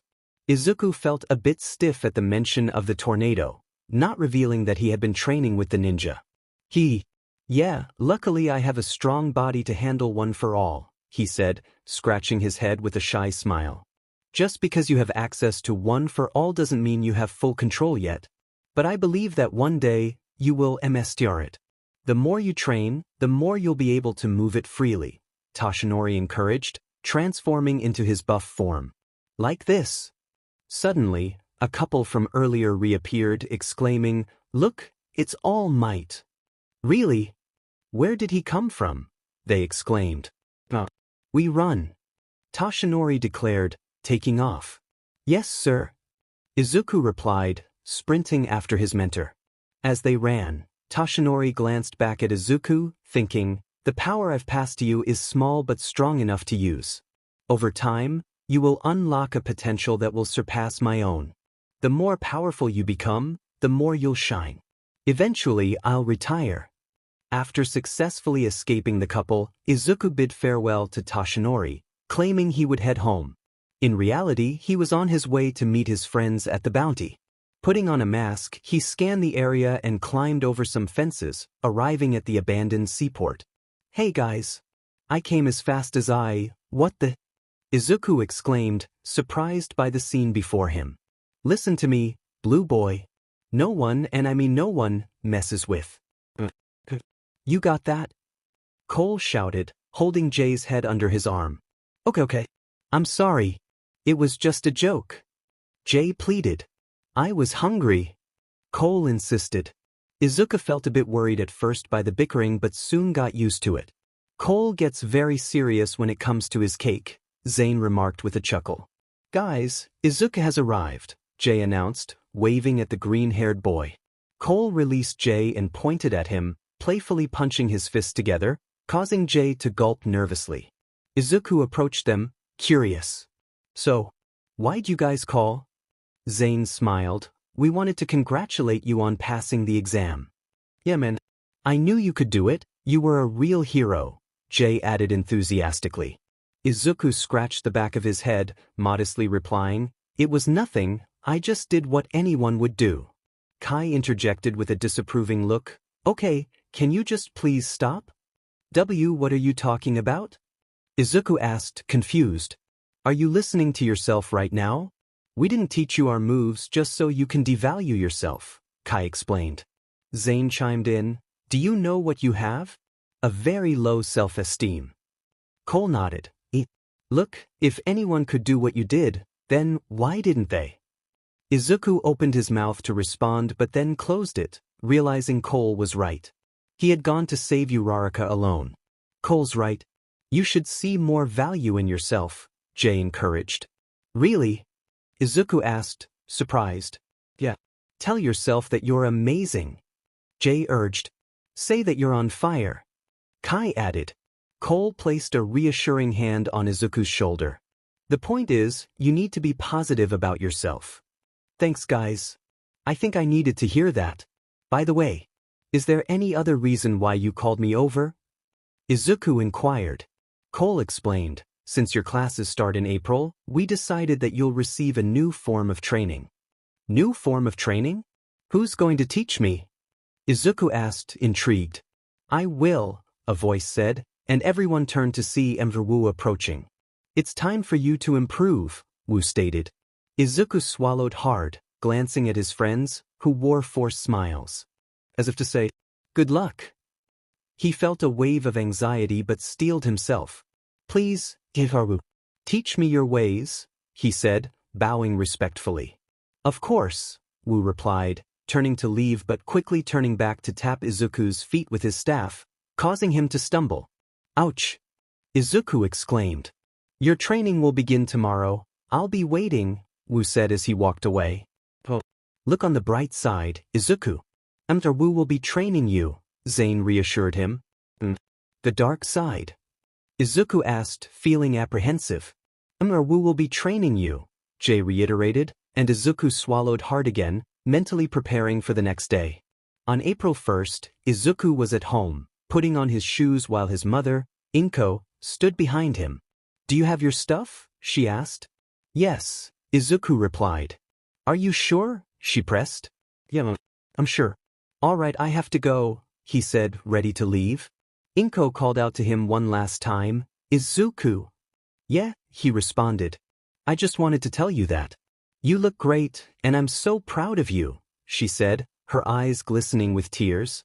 Speaker 1: Izuku felt a bit stiff at the mention of the tornado, not revealing that he had been training with the ninja. Yeah, luckily I have a strong body to handle one for all, he said, scratching his head with a shy smile. Just because you have access to one for all doesn't mean you have full control yet. But I believe that one day, you will master it. The more you train, the more you'll be able to move it freely, Toshinori encouraged, transforming into his buff form. Like this. Suddenly, a couple from earlier reappeared, exclaiming, "Look, it's All Might." Really? Where did he come from? They exclaimed. We run. Toshinori declared, taking off. Yes, sir. Izuku replied, sprinting after his mentor. As they ran, Toshinori glanced back at Izuku, thinking, the power I've passed to you is small but strong enough to use. Over time, you will unlock a potential that will surpass my own. The more powerful you become, the more you'll shine. Eventually, I'll retire. After successfully escaping the couple, Izuku bid farewell to Toshinori, claiming he would head home. In reality, he was on his way to meet his friends at the bounty. Putting on a mask, he scanned the area and climbed over some fences, arriving at the abandoned seaport. Hey guys. I came as fast as what the? Izuku exclaimed, surprised by the scene before him. Listen to me, blue boy. No one, and I mean no one, messes with. You got that? Cole shouted, holding Jay's head under his arm. Okay. I'm sorry. It was just a joke. Jay pleaded. I was hungry. Cole insisted. Izuku felt a bit worried at first by the bickering but soon got used to it. Cole gets very serious when it comes to his cake, Zane remarked with a chuckle. Guys, Izuku has arrived, Jay announced, waving at the green-haired boy. Cole released Jay and pointed at him, playfully punching his fists together, causing Jay to gulp nervously. Izuku approached them, curious. So, why'd you guys call? Zane smiled. We wanted to congratulate you on passing the exam. Yeah man. I knew you could do it, you were a real hero, Jay added enthusiastically. Izuku scratched the back of his head, modestly replying, It was nothing, I just did what anyone would do. Kai interjected with a disapproving look. Okay, can you just please stop? What are you talking about? Izuku asked, confused. Are you listening to yourself right now? We didn't teach you our moves just so you can devalue yourself, Kai explained. Zane chimed in. Do you know what you have? A very low self-esteem. Cole nodded. Look, if anyone could do what you did, then why didn't they? Izuku opened his mouth to respond but then closed it, realizing Cole was right. He had gone to save Uraraka alone. Cole's right. You should see more value in yourself, Jay encouraged. Really? Izuku asked, surprised. Yeah. Tell yourself that you're amazing. Jay urged. Say that you're on fire. Kai added. Cole placed a reassuring hand on Izuku's shoulder. The point is, you need to be positive about yourself. Thanks guys. I think I needed to hear that. By the way, is there any other reason why you called me over? Izuku inquired. Cole explained, since your classes start in April, we decided that you'll receive a new form of training. New form of training? Who's going to teach me? Izuku asked, intrigued. I will, a voice said, and everyone turned to see Wu approaching. It's time for you to improve, Wu stated. Izuku swallowed hard, glancing at his friends, who wore forced smiles. As if to say, good luck. He felt a wave of anxiety but steeled himself. Please, Hikaru, teach me your ways, he said, bowing respectfully. Of course, Wu replied, turning to leave but quickly turning back to tap Izuku's feet with his staff, causing him to stumble. Ouch! Izuku exclaimed. Your training will begin tomorrow. I'll be waiting, Wu said as he walked away. Oh. Look on the bright side, Izuku. Wu will be training you, Zane reassured him. The dark side? Izuku asked, feeling apprehensive. Wu will be training you, Jay reiterated, and Izuku swallowed hard again, mentally preparing for the next day. On April 1st, Izuku was at home, putting on his shoes while his mother, Inko, stood behind him. Do you have your stuff? She asked. Yes, Izuku replied. Are you sure? She pressed. Yeah, I'm sure. All right, I have to go, he said, ready to leave. Inko called out to him one last time, Izuku. Yeah, he responded. I just wanted to tell you that. You look great, and I'm so proud of you, she said, her eyes glistening with tears.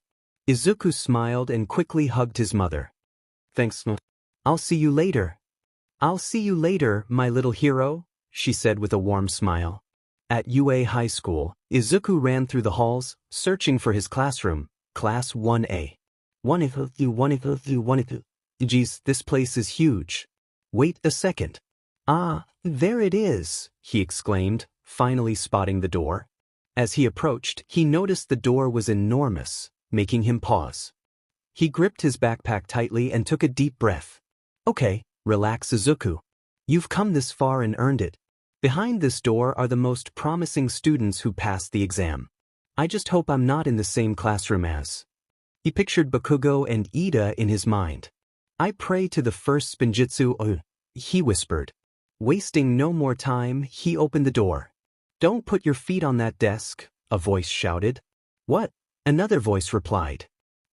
Speaker 1: Izuku smiled and quickly hugged his mother. Thanks, I'll see you later. I'll see you later, my little hero, she said with a warm smile. At UA High School, Izuku ran through the halls, searching for his classroom, Class 1A. Geez, this place is huge. Wait a second. Ah, there it is, he exclaimed, finally spotting the door. As he approached, he noticed the door was enormous, making him pause. He gripped his backpack tightly and took a deep breath. Okay, relax, Izuku. You've come this far and earned it. Behind this door are the most promising students who passed the exam. I just hope I'm not in the same classroom as. He pictured Bakugo and Ida in his mind. I pray to the first Spinjitsu, he whispered. Wasting no more time, he opened the door. Don't put your feet on that desk, a voice shouted. What? Another voice replied.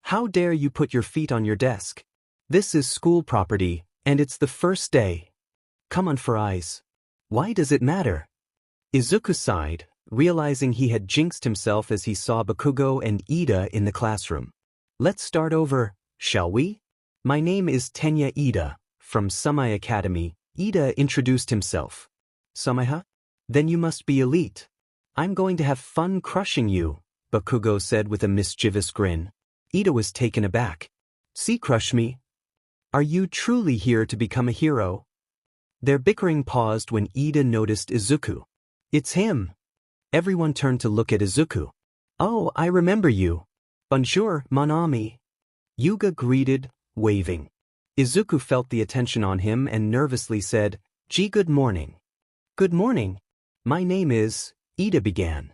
Speaker 1: How dare you put your feet on your desk? This is school property, and it's the first day. Come on for eyes. Why does it matter? Izuku sighed, realizing he had jinxed himself as he saw Bakugo and Ida in the classroom. Let's start over, shall we? My name is Tenya Ida, from Sumai Academy. Ida introduced himself. Sumaiha? Then you must be elite. I'm going to have fun crushing you, Bakugo said with a mischievous grin. Ida was taken aback. See, crush me? Are you truly here to become a hero? Their bickering paused when Ida noticed Izuku. It's him. Everyone turned to look at Izuku. Oh, I remember you. Bonjour, mon ami. Yuga greeted, waving. Izuku felt the attention on him and nervously said, Gee, good morning. Good morning. My name is, Ida began.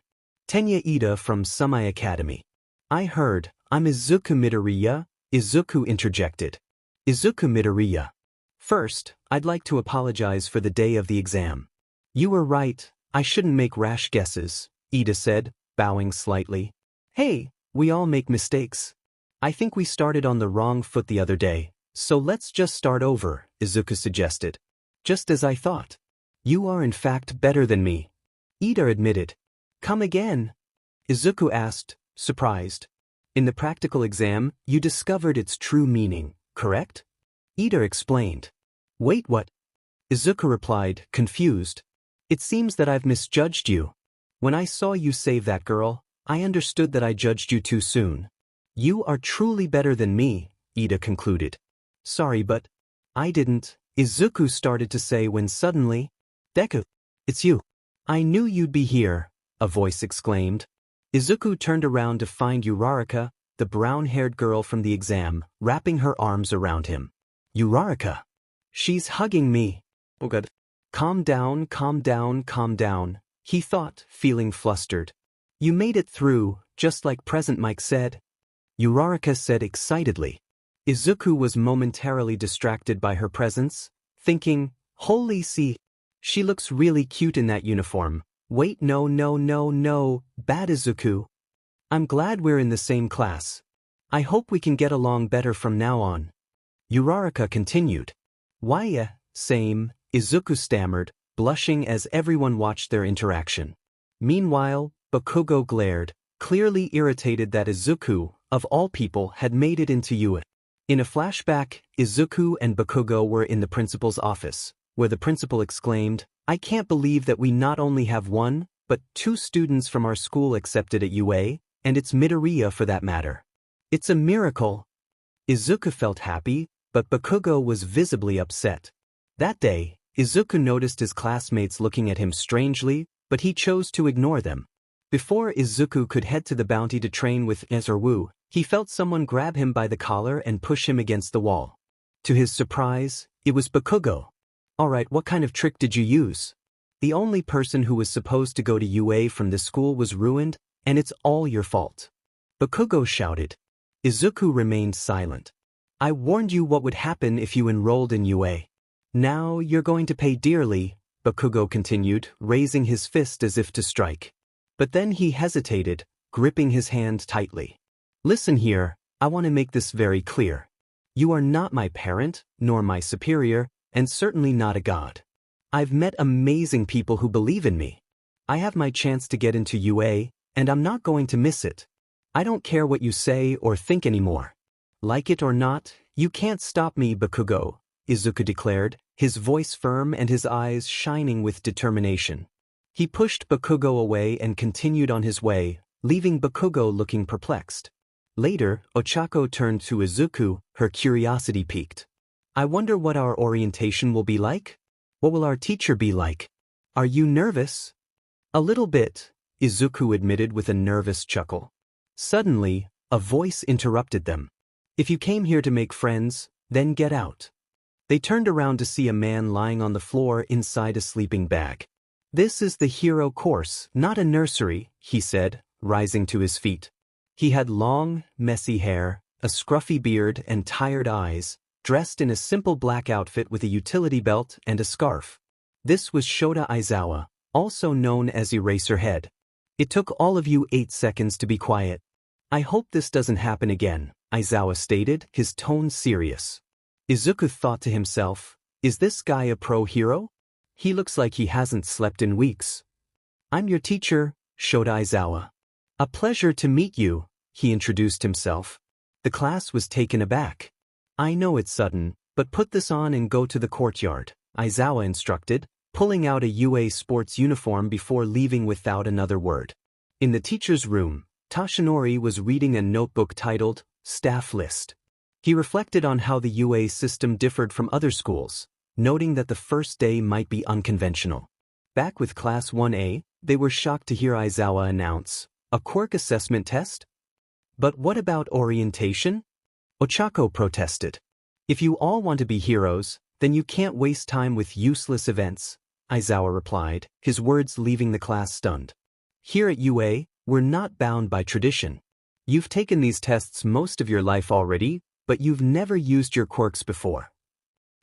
Speaker 1: Tenya Ida from Sumai Academy. I heard, I'm Izuku Midorya, Izuku interjected. Izuku Midorya. First, I'd like to apologize for the day of the exam. You were right, I shouldn't make rash guesses, Ida said, bowing slightly. Hey, we all make mistakes. I think we started on the wrong foot the other day, so let's just start over, Izuku suggested. Just as I thought. You are in fact better than me. Ida admitted. Come again? Izuku asked, surprised. In the practical exam, you discovered its true meaning, correct? Ida explained. Wait, what? Izuku replied, confused. It seems that I've misjudged you. When I saw you save that girl, I understood that I judged you too soon. You are truly better than me, Ida concluded. Sorry, but I didn't, Izuku started to say when suddenly, Deku, it's you. I knew you'd be here, a voice exclaimed. Izuku turned around to find Uraraka, the brown-haired girl from the exam, wrapping her arms around him. Uraraka. She's hugging me. Oh God. Calm down, calm down, calm down, he thought, feeling flustered. You made it through, just like Present Mike said. Uraraka said excitedly. Izuku was momentarily distracted by her presence, thinking, holy see, she looks really cute in that uniform. Wait, no, bad Izuku. I'm glad we're in the same class. I hope we can get along better from now on. Uraraka continued. Why, same, Izuku stammered, blushing as everyone watched their interaction. Meanwhile, Bakugo glared, clearly irritated that Izuku, of all people, had made it into UA. In a flashback, Izuku and Bakugo were in the principal's office, where the principal exclaimed, I can't believe that we not only have one, but 2 students from our school accepted at UA, and it's Midoriya for that matter. It's a miracle. Izuku felt happy, but Bakugo was visibly upset. That day, Izuku noticed his classmates looking at him strangely, but he chose to ignore them. Before Izuku could head to the bounty to train with Nezorwu, he felt someone grab him by the collar and push him against the wall. To his surprise, it was Bakugo. "Alright, what kind of trick did you use? The only person who was supposed to go to UA from this school was ruined, and it's all your fault," Bakugo shouted. Izuku remained silent. "I warned you what would happen if you enrolled in UA. Now you're going to pay dearly," Bakugo continued, raising his fist as if to strike. But then he hesitated, gripping his hand tightly. "Listen here, I want to make this very clear. You are not my parent, nor my superior, and certainly not a god. I've met amazing people who believe in me. I have my chance to get into UA, and I'm not going to miss it. I don't care what you say or think anymore. Like it or not, you can't stop me, Bakugo," Izuku declared, his voice firm and his eyes shining with determination. He pushed Bakugo away and continued on his way, leaving Bakugo looking perplexed. Later, Ochako turned to Izuku, her curiosity piqued. "I wonder what our orientation will be like? What will our teacher be like? Are you nervous?" "A little bit," Izuku admitted with a nervous chuckle. Suddenly, a voice interrupted them. "If you came here to make friends, then get out." They turned around to see a man lying on the floor inside a sleeping bag. "This is the hero course, not a nursery," he said, rising to his feet. He had long, messy hair, a scruffy beard and tired eyes, dressed in a simple black outfit with a utility belt and a scarf. This was Shota Aizawa, also known as Eraserhead. "It took all of you 8 seconds to be quiet. I hope this doesn't happen again," Aizawa stated, his tone serious. Izuku thought to himself, "Is this guy a pro hero? He looks like he hasn't slept in weeks." "I'm your teacher, Shota Aizawa. A pleasure to meet you," he introduced himself. The class was taken aback. "I know it's sudden, but put this on and go to the courtyard," Aizawa instructed, pulling out a UA sports uniform before leaving without another word. In the teacher's room, Tashinori was reading a notebook titled, "Staff List." He reflected on how the UA system differed from other schools, noting that the first day might be unconventional. Back with Class 1A, they were shocked to hear Aizawa announce, "A Quirk assessment test? But what about orientation?" Ochako protested. "If you all want to be heroes, then you can't waste time with useless events," Aizawa replied, his words leaving the class stunned. "Here at UA, we're not bound by tradition. You've taken these tests most of your life already, but you've never used your quirks before."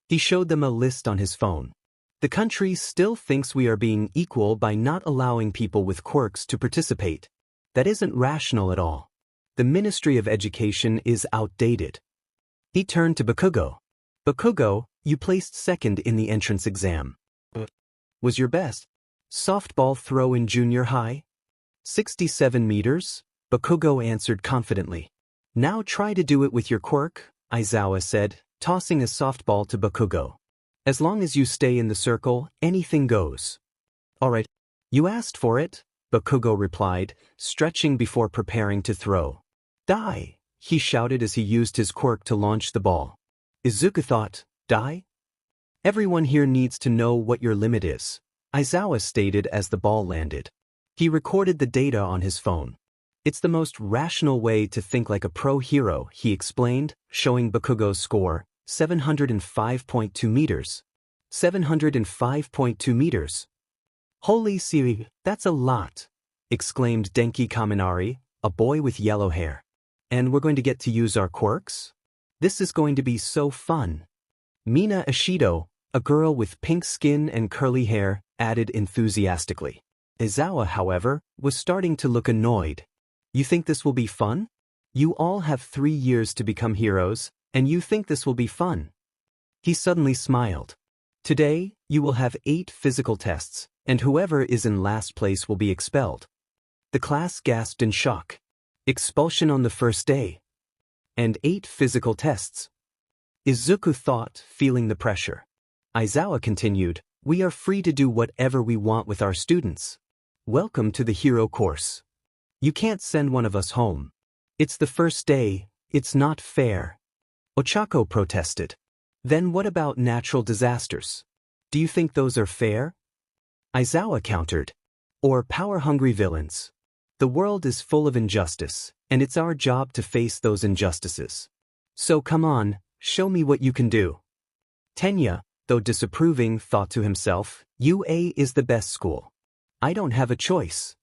Speaker 1: He showed them a list on his phone. "The country still thinks we are being equal by not allowing people with quirks to participate. That isn't rational at all. The Ministry of Education is outdated." He turned to Bakugo. "Bakugo, you placed second in the entrance exam. Was your best softball throw in junior high?" 67 meters, Bakugo answered confidently. "Now try to do it with your quirk," Aizawa said, tossing a softball to Bakugo. "As long as you stay in the circle, anything goes." "Alright, you asked for it," Bakugo replied, stretching before preparing to throw. "Die!" he shouted as he used his quirk to launch the ball. Izuku thought, "Die? Everyone here needs to know what your limit is," Aizawa stated as the ball landed. He recorded the data on his phone. "It's the most rational way to think like a pro hero," he explained, showing Bakugo's score, 705.2 meters. 705.2 meters. "Holy Siri, that's a lot," exclaimed Denki Kaminari, a boy with yellow hair. "And we're going to get to use our quirks? This is going to be so fun." Mina Ishido, a girl with pink skin and curly hair, added enthusiastically. Aizawa, however, was starting to look annoyed. "You think this will be fun? You all have 3 years to become heroes, and you think this will be fun?" He suddenly smiled. "Today, you will have 8 physical tests, and whoever is in last place will be expelled." The class gasped in shock. Expulsion on the first day. And 8 physical tests. Izuku thought, feeling the pressure. Aizawa continued, "We are free to do whatever we want with our students. Welcome to the hero course. You can't send one of us home. It's the first day, it's not fair. Ochako protested. Then what about natural disasters? Do you think those are fair? Aizawa countered. Or power-hungry villains. The world is full of injustice, and it's our job to face those injustices. So come on, show me what you can do. Tenya, though disapproving, thought to himself, UA is the best school. I don't have a choice.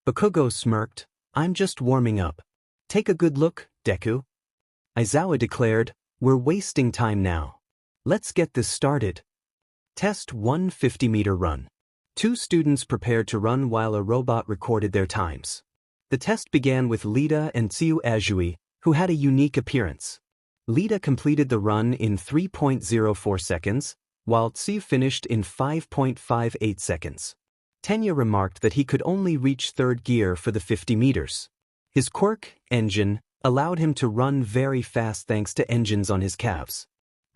Speaker 1: Bakugo smirked. I'm just warming up. Take a good look, Deku. Aizawa declared, we're wasting time now. Let's get this started. Test 1 50-meter run. 2 students prepared to run while a robot recorded their times. The test began with Lida and Tsuyu Azui, who had a unique appearance. Lida completed the run in 3.04 seconds, while Tsuyu finished in 5.58 seconds. Tenya remarked that he could only reach 3rd gear for the 50 meters. His Quirk engine allowed him to run very fast thanks to engines on his calves.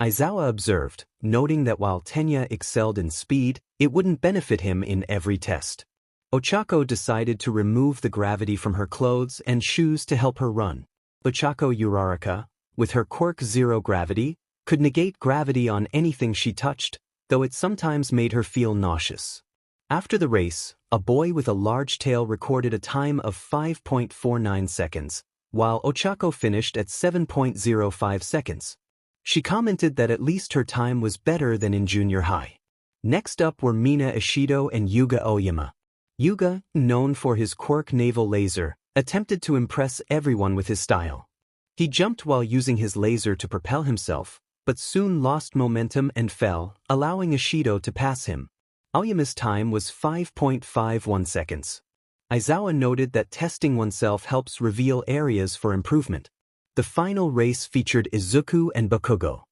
Speaker 1: Aizawa observed, noting that while Tenya excelled in speed, it wouldn't benefit him in every test. Ochako decided to remove the gravity from her clothes and shoes to help her run. Ochako Uraraka, with her Quirk zero gravity, could negate gravity on anything she touched, though it sometimes made her feel nauseous. After the race, a boy with a large tail recorded a time of 5.49 seconds, while Ochako finished at 7.05 seconds. She commented that at least her time was better than in junior high. Next up were Mina Ishido and Yuga Oyama. Yuga, known for his Quirk naval laser, attempted to impress everyone with his style. He jumped while using his laser to propel himself, but soon lost momentum and fell, allowing Ishido to pass him. Aoyama's time was 5.51 seconds. Aizawa noted that testing oneself helps reveal areas for improvement. The final race featured Izuku and Bakugo.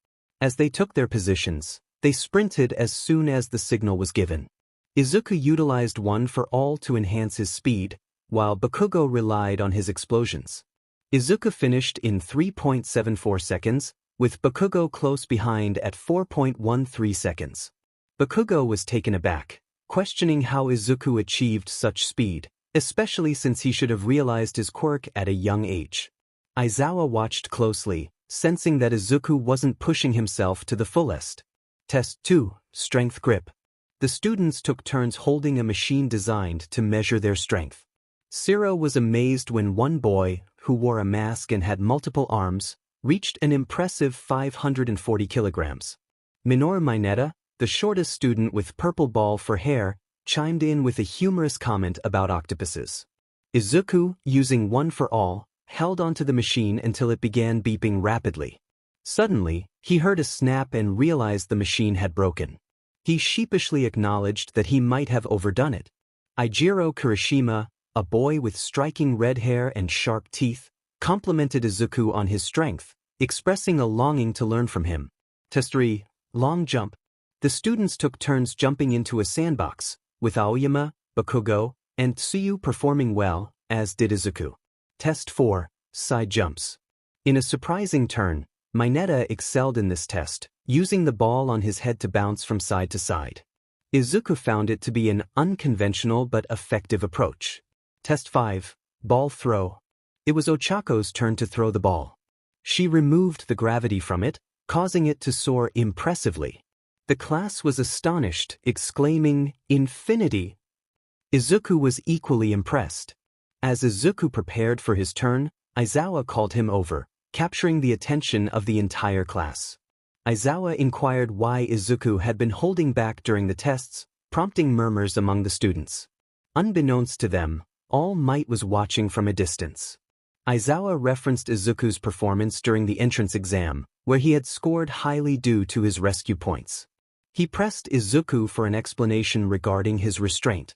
Speaker 1: As they took their positions, they sprinted as soon as the signal was given. Izuku utilized one for all to enhance his speed, while Bakugo relied on his explosions. Izuku finished in 3.74 seconds, with Bakugo close behind at 4.13 seconds. Bakugo was taken aback, questioning how Izuku achieved such speed, especially since he should have realized his Quirk at a young age. Aizawa watched closely, sensing that Izuku wasn't pushing himself to the fullest. Test 2, Strength Grip. The students took turns holding a machine designed to measure their strength. Siro was amazed when one boy, who wore a mask and had multiple arms, reached an impressive 540 kilograms. Minoru Mineta, the shortest student with purple ball for hair, chimed in with a humorous comment about octopuses. Izuku, using one for all, held onto the machine until it began beeping rapidly. Suddenly, he heard a snap and realized the machine had broken. He sheepishly acknowledged that he might have overdone it. Eijiro Kirishima, a boy with striking red hair and sharp teeth, complimented Izuku on his strength, expressing a longing to learn from him. Test 3, Long Jump. The students took turns jumping into a sandbox, with Aoyama, Bakugo, and Tsuyu performing well, as did Izuku. Test 4, Side Jumps. In a surprising turn, Mineta excelled in this test, using the ball on his head to bounce from side to side. Izuku found it to be an unconventional but effective approach. Test 5, Ball Throw. It was Ochako's turn to throw the ball. She removed the gravity from it, causing it to soar impressively. The class was astonished, exclaiming, "Infinity!" Izuku was equally impressed. As Izuku prepared for his turn, Aizawa called him over, capturing the attention of the entire class. Aizawa inquired why Izuku had been holding back during the tests, prompting murmurs among the students. Unbeknownst to them, All Might was watching from a distance. Aizawa referenced Izuku's performance during the entrance exam, where he had scored highly due to his rescue points. He pressed Izuku for an explanation regarding his restraint.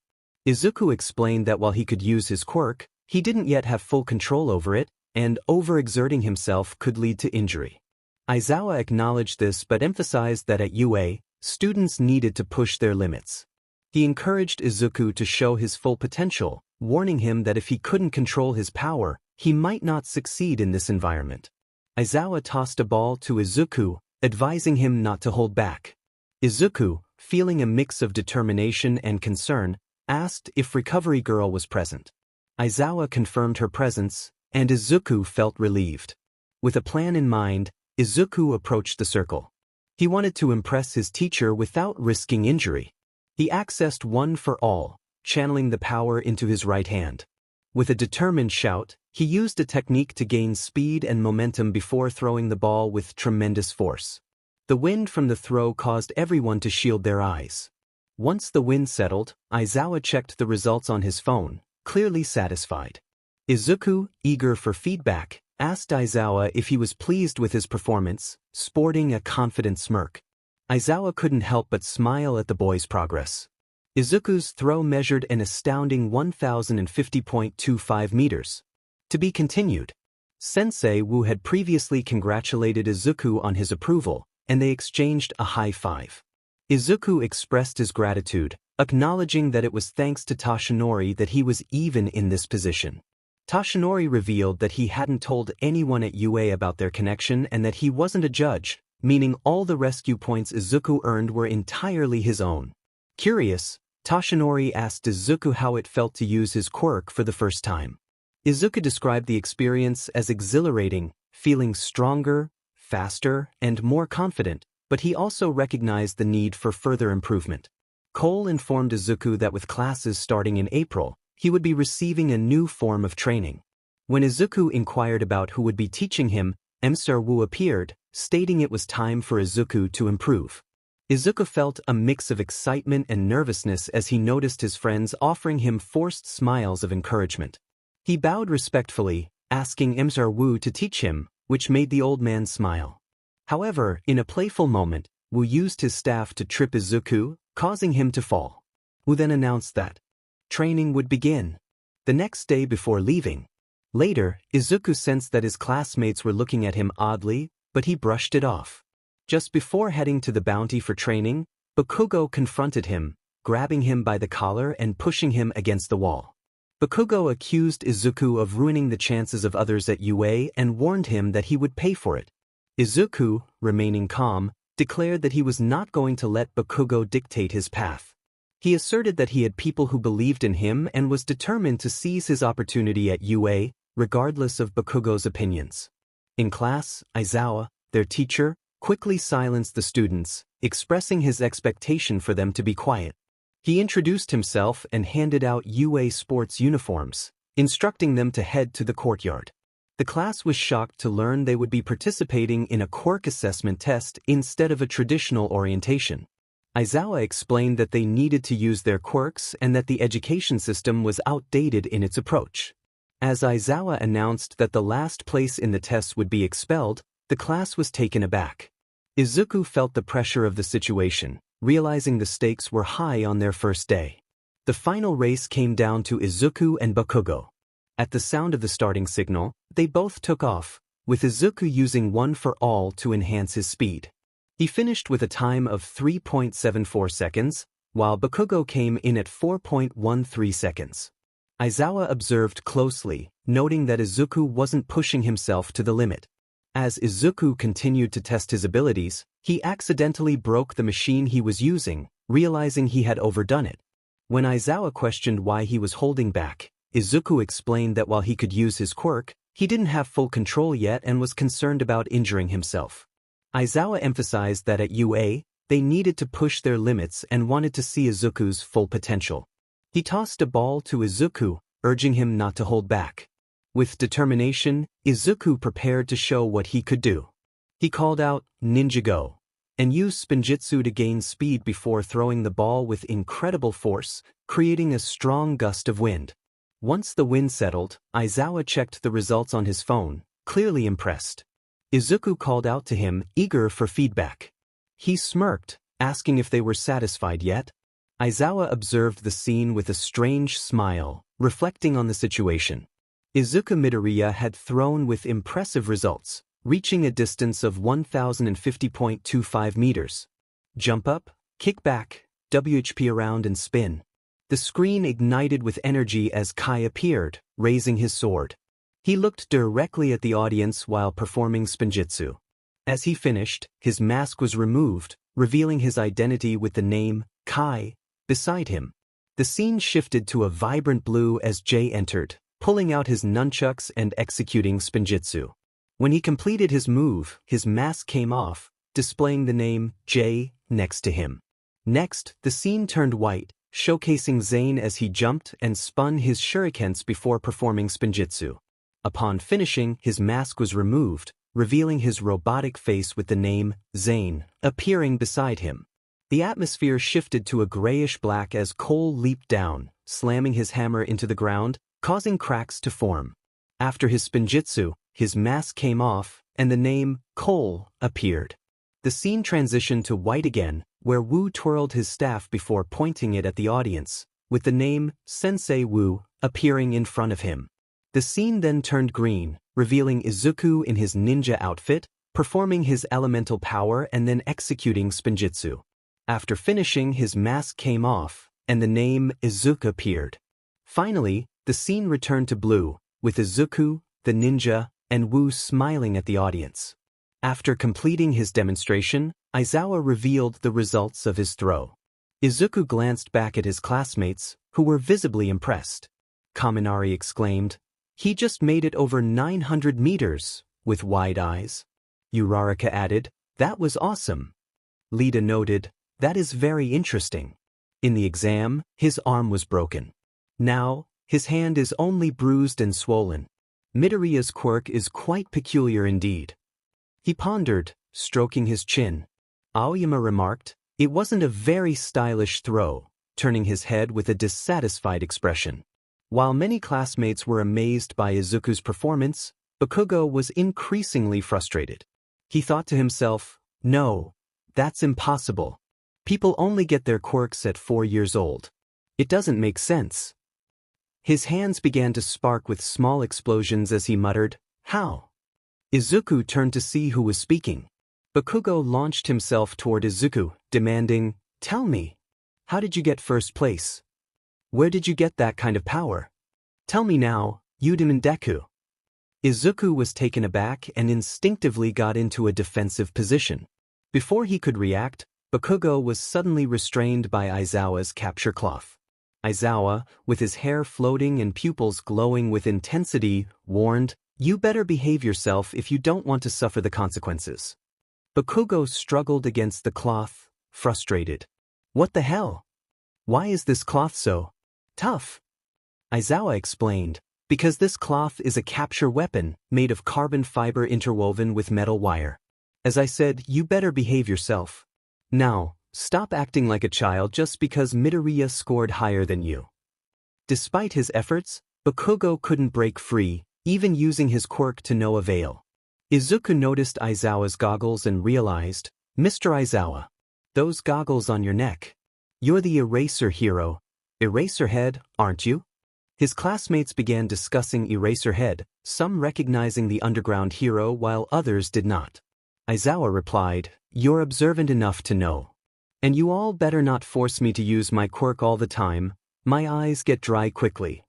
Speaker 1: Izuku explained that while he could use his Quirk, he didn't yet have full control over it, and overexerting himself could lead to injury. Aizawa acknowledged this but emphasized that at UA, students needed to push their limits. He encouraged Izuku to show his full potential, warning him that if he couldn't control his power, he might not succeed in this environment. Aizawa tossed a ball to Izuku, advising him not to hold back. Izuku, feeling a mix of determination and concern, asked if Recovery Girl was present. Aizawa confirmed her presence, and Izuku felt relieved. With a plan in mind, Izuku approached the circle. He wanted to impress his teacher without risking injury. He accessed One for All, channeling the power into his right hand. With a determined shout, he used a technique to gain speed and momentum before throwing the ball with tremendous force. The wind from the throw caused everyone to shield their eyes. Once the wind settled, Aizawa checked the results on his phone, clearly satisfied. Izuku, eager for feedback, asked Aizawa if he was pleased with his performance, sporting a confident smirk. Aizawa couldn't help but smile at the boy's progress. Izuku's throw measured an astounding 1,050.25 meters. To be continued. Sensei Wu had previously congratulated Izuku on his approval, and they exchanged a high five. Izuku expressed his gratitude, acknowledging that it was thanks to Toshinori that he was even in this position. Toshinori revealed that he hadn't told anyone at UA about their connection and that he wasn't a judge, meaning all the rescue points Izuku earned were entirely his own. Curious, Toshinori asked Izuku how it felt to use his quirk for the first time. Izuku described the experience as exhilarating, feeling stronger, faster, and more confident, but he also recognized the need for further improvement. Cole informed Izuku that with classes starting in April, he would be receiving a new form of training. When Izuku inquired about who would be teaching him, Emser Wu appeared, stating it was time for Izuku to improve. Izuku felt a mix of excitement and nervousness as he noticed his friends offering him forced smiles of encouragement. He bowed respectfully, asking Emser Wu to teach him, which made the old man smile. However, in a playful moment, Wu used his staff to trip Izuku, causing him to fall. Wu then announced that training would begin the next day before leaving. Later, Izuku sensed that his classmates were looking at him oddly, but he brushed it off. Just before heading to the bounty for training, Bakugo confronted him, grabbing him by the collar and pushing him against the wall. Bakugo accused Izuku of ruining the chances of others at UA and warned him that he would pay for it. Izuku, remaining calm, declared that he was not going to let Bakugo dictate his path. He asserted that he had people who believed in him and was determined to seize his opportunity at UA, regardless of Bakugo's opinions. In class, Aizawa, their teacher, quickly silenced the students, expressing his expectation for them to be quiet. He introduced himself and handed out UA sports uniforms, instructing them to head to the courtyard. The class was shocked to learn they would be participating in a quirk assessment test instead of a traditional orientation. Aizawa explained that they needed to use their quirks and that the education system was outdated in its approach. As Aizawa announced that the last place in the test would be expelled, the class was taken aback. Izuku felt the pressure of the situation, realizing the stakes were high on their first day. The final race came down to Izuku and Bakugo. At the sound of the starting signal, they both took off, with Izuku using One for All to enhance his speed. He finished with a time of 3.74 seconds, while Bakugo came in at 4.13 seconds. Aizawa observed closely, noting that Izuku wasn't pushing himself to the limit. As Izuku continued to test his abilities, he accidentally broke the machine he was using, realizing he had overdone it. When Aizawa questioned why he was holding back, Izuku explained that while he could use his quirk, he didn't have full control yet and was concerned about injuring himself. Aizawa emphasized that at UA, they needed to push their limits and wanted to see Izuku's full potential. He tossed a ball to Izuku, urging him not to hold back. With determination, Izuku prepared to show what he could do. He called out, "Ninja Go," and used Spinjitsu to gain speed before throwing the ball with incredible force, creating a strong gust of wind. Once the wind settled, Aizawa checked the results on his phone, clearly impressed. Izuku called out to him, eager for feedback. He smirked, asking if they were satisfied yet. Aizawa observed the scene with a strange smile, reflecting on the situation. Izuku Midorya had thrown with impressive results, reaching a distance of 1,050.25 meters. Jump up, kick back, WHP around and spin. The screen ignited with energy as Kai appeared, raising his sword. He looked directly at the audience while performing Spinjitsu. As he finished, his mask was removed, revealing his identity with the name, Kai, beside him. The scene shifted to a vibrant blue as Jay entered, pulling out his nunchucks and executing Spinjitsu. When he completed his move, his mask came off, displaying the name Jay next to him. Next, the scene turned white, showcasing Zane as he jumped and spun his shurikens before performing Spinjitsu. Upon finishing, his mask was removed, revealing his robotic face with the name Zane appearing beside him. The atmosphere shifted to a grayish-black as Cole leaped down, slamming his hammer into the ground, causing cracks to form. After his Spinjitsu, his mask came off, and the name Cole appeared. The scene transitioned to white again, where Wu twirled his staff before pointing it at the audience, with the name Sensei Wu appearing in front of him. The scene then turned green, revealing Izuku in his ninja outfit, performing his elemental power and then executing Spinjitsu. After finishing, his mask came off, and the name Izuku appeared. Finally, the scene returned to blue, with Izuku, the ninja, and Wu smiling at the audience. After completing his demonstration, Aizawa revealed the results of his throw. Izuku glanced back at his classmates, who were visibly impressed. Kaminari exclaimed, "He just made it over 900 meters," with wide eyes. Uraraka added, "That was awesome." Lida noted, "That is very interesting." In the exam, his arm was broken. Now, his hand is only bruised and swollen. Midoriya's quirk is quite peculiar indeed. He pondered, stroking his chin. Aoyama remarked, "It wasn't a very stylish throw," turning his head with a dissatisfied expression. While many classmates were amazed by Izuku's performance, Bakugo was increasingly frustrated. He thought to himself, "No, that's impossible. People only get their quirks at 4 years old. It doesn't make sense." His hands began to spark with small explosions as he muttered, "How?" Izuku turned to see who was speaking. Bakugo launched himself toward Izuku, demanding, "Tell me, how did you get first place? Where did you get that kind of power? Tell me now, Lloyd I'm Deku." Izuku was taken aback and instinctively got into a defensive position. Before he could react, Bakugo was suddenly restrained by Aizawa's capture cloth. Aizawa, with his hair floating and pupils glowing with intensity, warned, "You better behave yourself if you don't want to suffer the consequences." Bakugo struggled against the cloth, frustrated. "What the hell? Why is this cloth so tough?" Aizawa explained, "Because this cloth is a capture weapon made of carbon fiber interwoven with metal wire. As I said, you better behave yourself. Now, stop acting like a child just because Midoriya scored higher than you." Despite his efforts, Bakugo couldn't break free, even using his quirk to no avail. Izuku noticed Aizawa's goggles and realized, "Mr. Aizawa, those goggles on your neck. You're the Eraser hero, Eraserhead, aren't you?" His classmates began discussing Eraserhead, some recognizing the underground hero while others did not. Aizawa replied, "You're observant enough to know. And you all better not force me to use my quirk all the time, my eyes get dry quickly."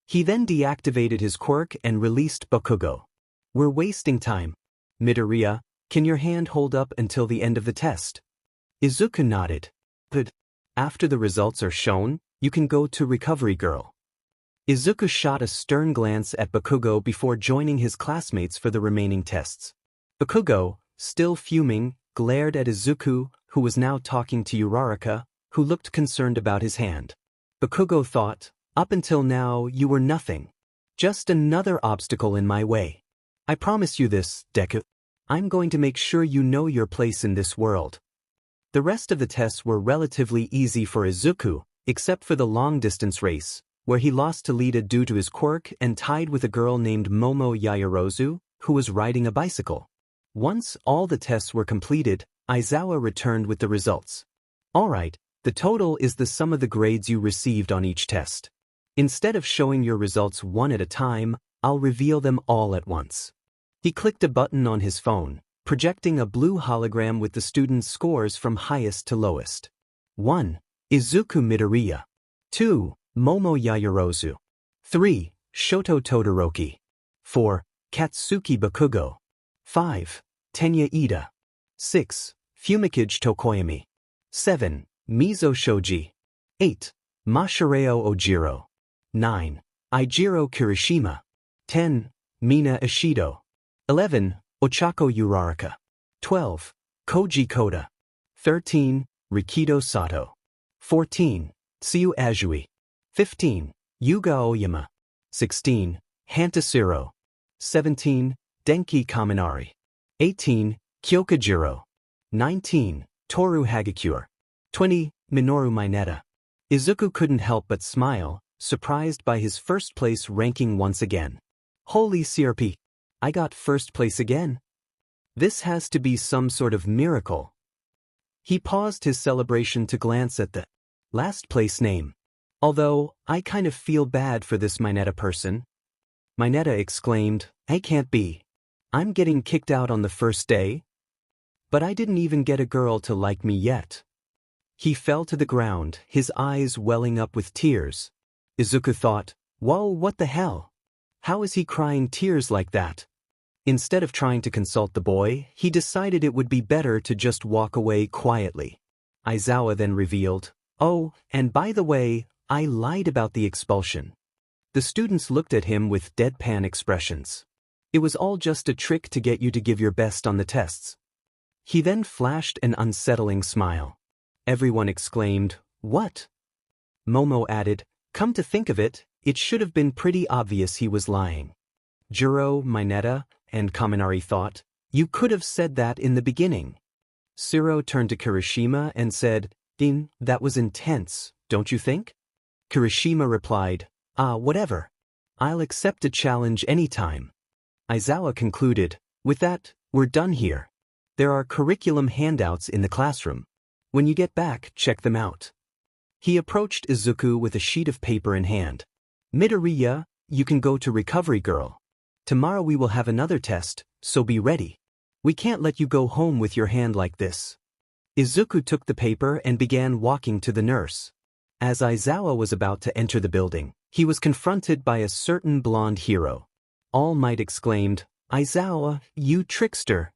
Speaker 1: He then deactivated his quirk and released Bakugo. "We're wasting time. Midoriya, can your hand hold up until the end of the test?" Izuku nodded. "Good. After the results are shown, you can go to Recovery Girl." Izuku shot a stern glance at Bakugo before joining his classmates for the remaining tests. Bakugo, still fuming, glared at Izuku, who was now talking to Uraraka, who looked concerned about his hand. Bakugo thought, "Up until now, you were nothing. Just another obstacle in my way. I promise you this, Deku. I'm going to make sure you know your place in this world." The rest of the tests were relatively easy for Izuku, except for the long-distance race, where he lost to Lida due to his quirk and tied with a girl named Momo Yaoyorozu, who was riding a bicycle. Once all the tests were completed, Aizawa returned with the results. "All right, the total is the sum of the grades you received on each test. Instead of showing your results one at a time, I'll reveal them all at once." He clicked a button on his phone, projecting a blue hologram with the students' scores from highest to lowest. 1. Izuku Midorya. 2. Momo Yaoyorozu. 3. Shoto Todoroki. 4. Katsuki Bakugo. 5. Tenya Ida. 6. Fumikage Tokoyami. 7. Mizo Shoji. 8. Mashireo Ojiro. 9. Eijiro Kirishima. 10. Mina Ishido. 11. Ochako Uraraka. 12. Koji Koda. 13. Rikido Sato. 14. Tsuyu Azui. 15. Yuga Oyama. 16. Hantasiro. 17. Denki Kaminari. 18. Kyokujiro. 19. Toru Hagakure. 20. Minoru Mineta. Izuku couldn't help but smile, surprised by his first place ranking once again. Holy CRP! I got first place again. This has to be some sort of miracle. He paused his celebration to glance at the last place name. Although, I kind of feel bad for this Mineta person. Mineta exclaimed, I can't be. I'm getting kicked out on the first day? But I didn't even get a girl to like me yet. He fell to the ground, his eyes welling up with tears. Izuku thought, whoa, what the hell? How is he crying tears like that? Instead of trying to consult the boy, he decided it would be better to just walk away quietly. Aizawa then revealed, oh, and by the way, I lied about the expulsion. The students looked at him with deadpan expressions. It was all just a trick to get you to give your best on the tests. He then flashed an unsettling smile. Everyone exclaimed, what? Momo added, come to think of it, it should have been pretty obvious he was lying. Juro, Mineta, and Kaminari thought, you could have said that in the beginning. Siro turned to Kirishima and said, Din, that was intense, don't you think? Kirishima replied, whatever. I'll accept a challenge anytime. Aizawa concluded, with that, we're done here. There are curriculum handouts in the classroom. When you get back, check them out. He approached Izuku with a sheet of paper in hand. Midoriya, you can go to Recovery Girl. Tomorrow we will have another test, so be ready. We can't let you go home with your hand like this. Izuku took the paper and began walking to the nurse. As Aizawa was about to enter the building, he was confronted by a certain blonde hero. All Might exclaimed, Aizawa, you trickster.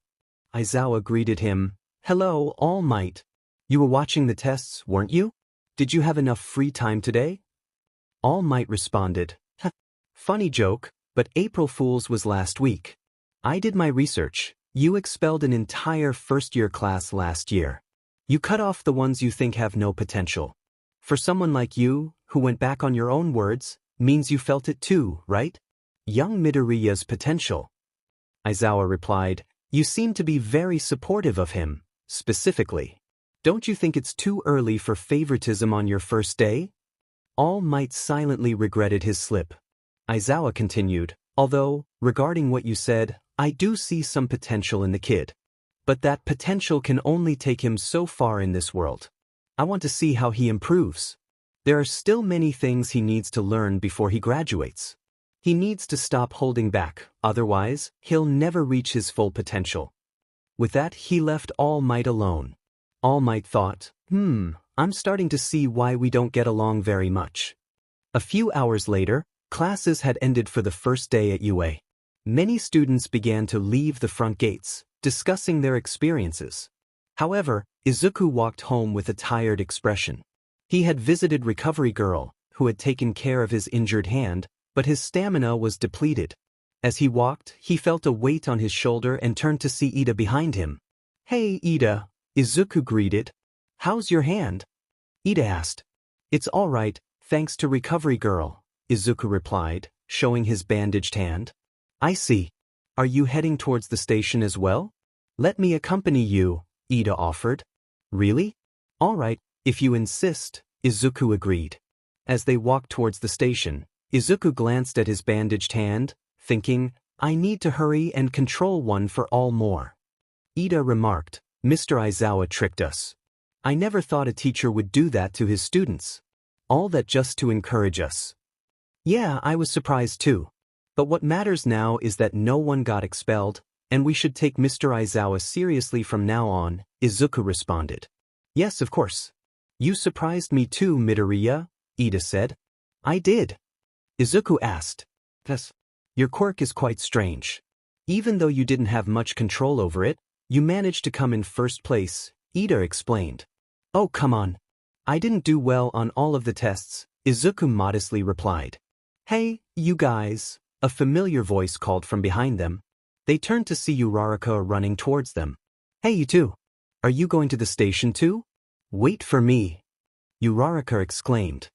Speaker 1: Aizawa greeted him, hello, All Might. You were watching the tests, weren't you? Did you have enough free time today? All Might responded, funny joke, but April Fool's was last week. I did my research. You expelled an entire first-year class last year. You cut off the ones you think have no potential. For someone like you, who went back on your own words, means you felt it too, right? Young Midoriya's potential. Aizawa replied, you seem to be very supportive of him, specifically. Don't you think it's too early for favoritism on your first day? All Might silently regretted his slip. Aizawa continued, although, regarding what you said, I do see some potential in the kid. But that potential can only take him so far in this world. I want to see how he improves. There are still many things he needs to learn before he graduates. He needs to stop holding back, otherwise, he'll never reach his full potential. With that, he left All Might alone. All Might thought, I'm starting to see why we don't get along very much. A few hours later, classes had ended for the first day at UA. Many students began to leave the front gates, discussing their experiences. However, Izuku walked home with a tired expression. He had visited Recovery Girl, who had taken care of his injured hand, but his stamina was depleted. As he walked, he felt a weight on his shoulder and turned to see Ida behind him. Hey, Ida, Izuku greeted. How's your hand? Ida asked. It's all right, thanks to Recovery Girl, Izuku replied, showing his bandaged hand. I see. Are you heading towards the station as well? Let me accompany you, Ida offered. Really? All right, if you insist, Izuku agreed. As they walked towards the station, Izuku glanced at his bandaged hand, thinking, I need to hurry and control one for all more. Ida remarked, Mr. Aizawa tricked us. I never thought a teacher would do that to his students. All that just to encourage us. Yeah, I was surprised too. But what matters now is that no one got expelled, and we should take Mr. Aizawa seriously from now on, Izuku responded. Yes, of course. You surprised me too, Midoriya, Ida said. I did. Izuku asked. Yes. Your quirk is quite strange. Even though you didn't have much control over it, you managed to come in first place, Ida explained. Oh, come on. I didn't do well on all of the tests, Izuku modestly replied. Hey, you guys, a familiar voice called from behind them. They turned to see Uraraka running towards them. Hey, you two. Are you going to the station too? Wait for me. Uraraka exclaimed.